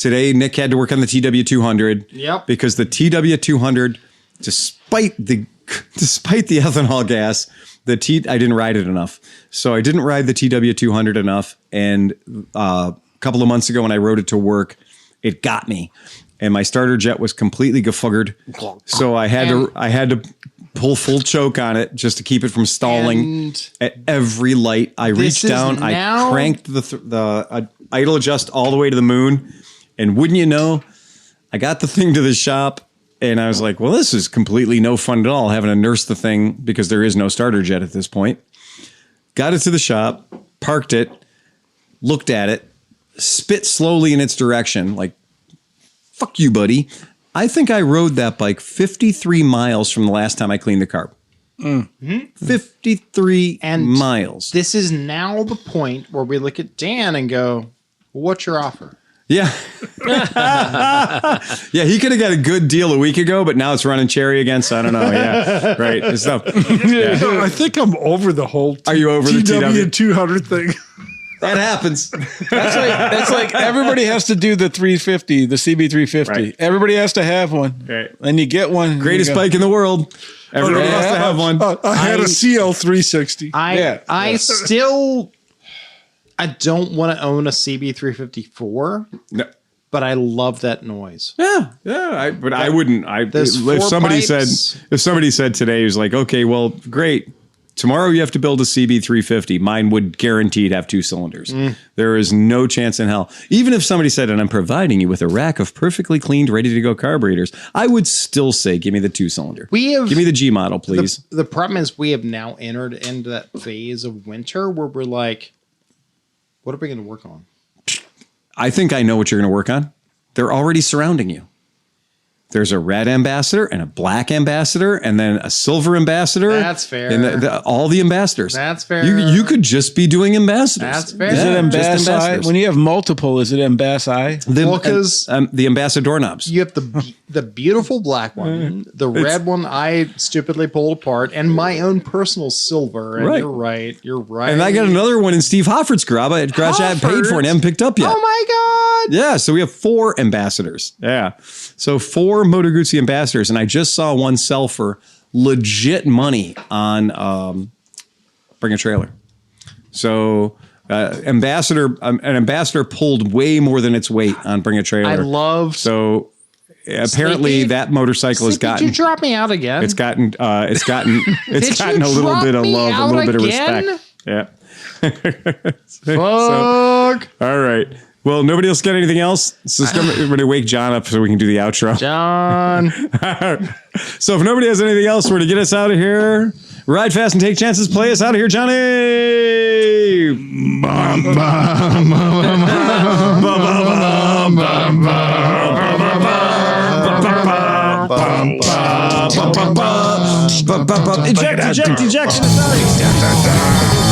Nick had to work on the TW200. Yep. Because the TW200, despite the ethanol gas, I didn't ride it enough. So I didn't ride the TW200 enough. And a couple of months ago when I rode it to work, it got me. And my starter jet was completely gefuggered. So I had to pull full choke on it just to keep it from stalling at every light. I reached down, I cranked the idle adjust all the way to the moon. And wouldn't you know, I got the thing to the shop and I was like, well, this is completely no fun at all having to nurse the thing because there is no starter jet at this point. Got it to the shop, parked it, looked at it, spit slowly in its direction, like, fuck you, buddy. I think I rode that bike 53 miles from the last time I cleaned the carb. 53 miles. This is now the point where we look at Dan and go, what's your offer? Yeah. Yeah, he could have got a good deal a week ago, but now it's running cherry again, so I don't know. Yeah, right. It's tough. Yeah. No, I think I'm over the whole Are you over the TW200 thing? That happens. That's like everybody has to do the 350, the CB350. Right. Everybody has to have one. Right. And you get one. Greatest bike in the world. Everybody has to have one. I had a CL360. I don't want to own a CB354. No. but I love that noise. But I wouldn't. There's If 4 somebody pipes. said today, he was like, okay, well, great. Tomorrow you have to build a CB350. Mine would guaranteed have 2 cylinders. There is no chance in hell. Even if somebody said, and I'm providing you with a rack of perfectly cleaned, ready to go carburetors, I would still say, give me the 2-cylinder. Give me the G model, please. The problem is we have now entered into that phase of winter where we're like, what are we going to work on? I think I know what you're going to work on. They're already surrounding you. There's a red ambassador and a black ambassador and then a silver ambassador. That's fair. And all the ambassadors. That's fair. You could just be doing ambassadors. That's fair. Is it just ambassador? ambassadors. When you have multiple, is it ambassador? Because the ambassador doorknobs. you have the beautiful black one, the red one I stupidly pulled apart, and my own personal silver. And Right. You're right. And I got another one in Steve Hoffert's garage I haven't paid for and haven't picked up yet. Oh my God. Yeah, so we have 4 ambassadors. Yeah. So 4 Moto Guzzi ambassadors. And I just saw one sell for legit money on Bring a Trailer. So an ambassador pulled way more than its weight on Bring a Trailer. I love. So apparently Sleepy? that motorcycle has gotten. Did you drop me out again? It's gotten a little drop bit of me love, a out little bit of again? respect. Yeah. Fuck. All right. Well, nobody else got anything else? So we're going to wake John up so we can do the outro. John. So if nobody has anything else, we're to get us out of here. Ride fast and take chances. Play us out of here, Johnny. Eject.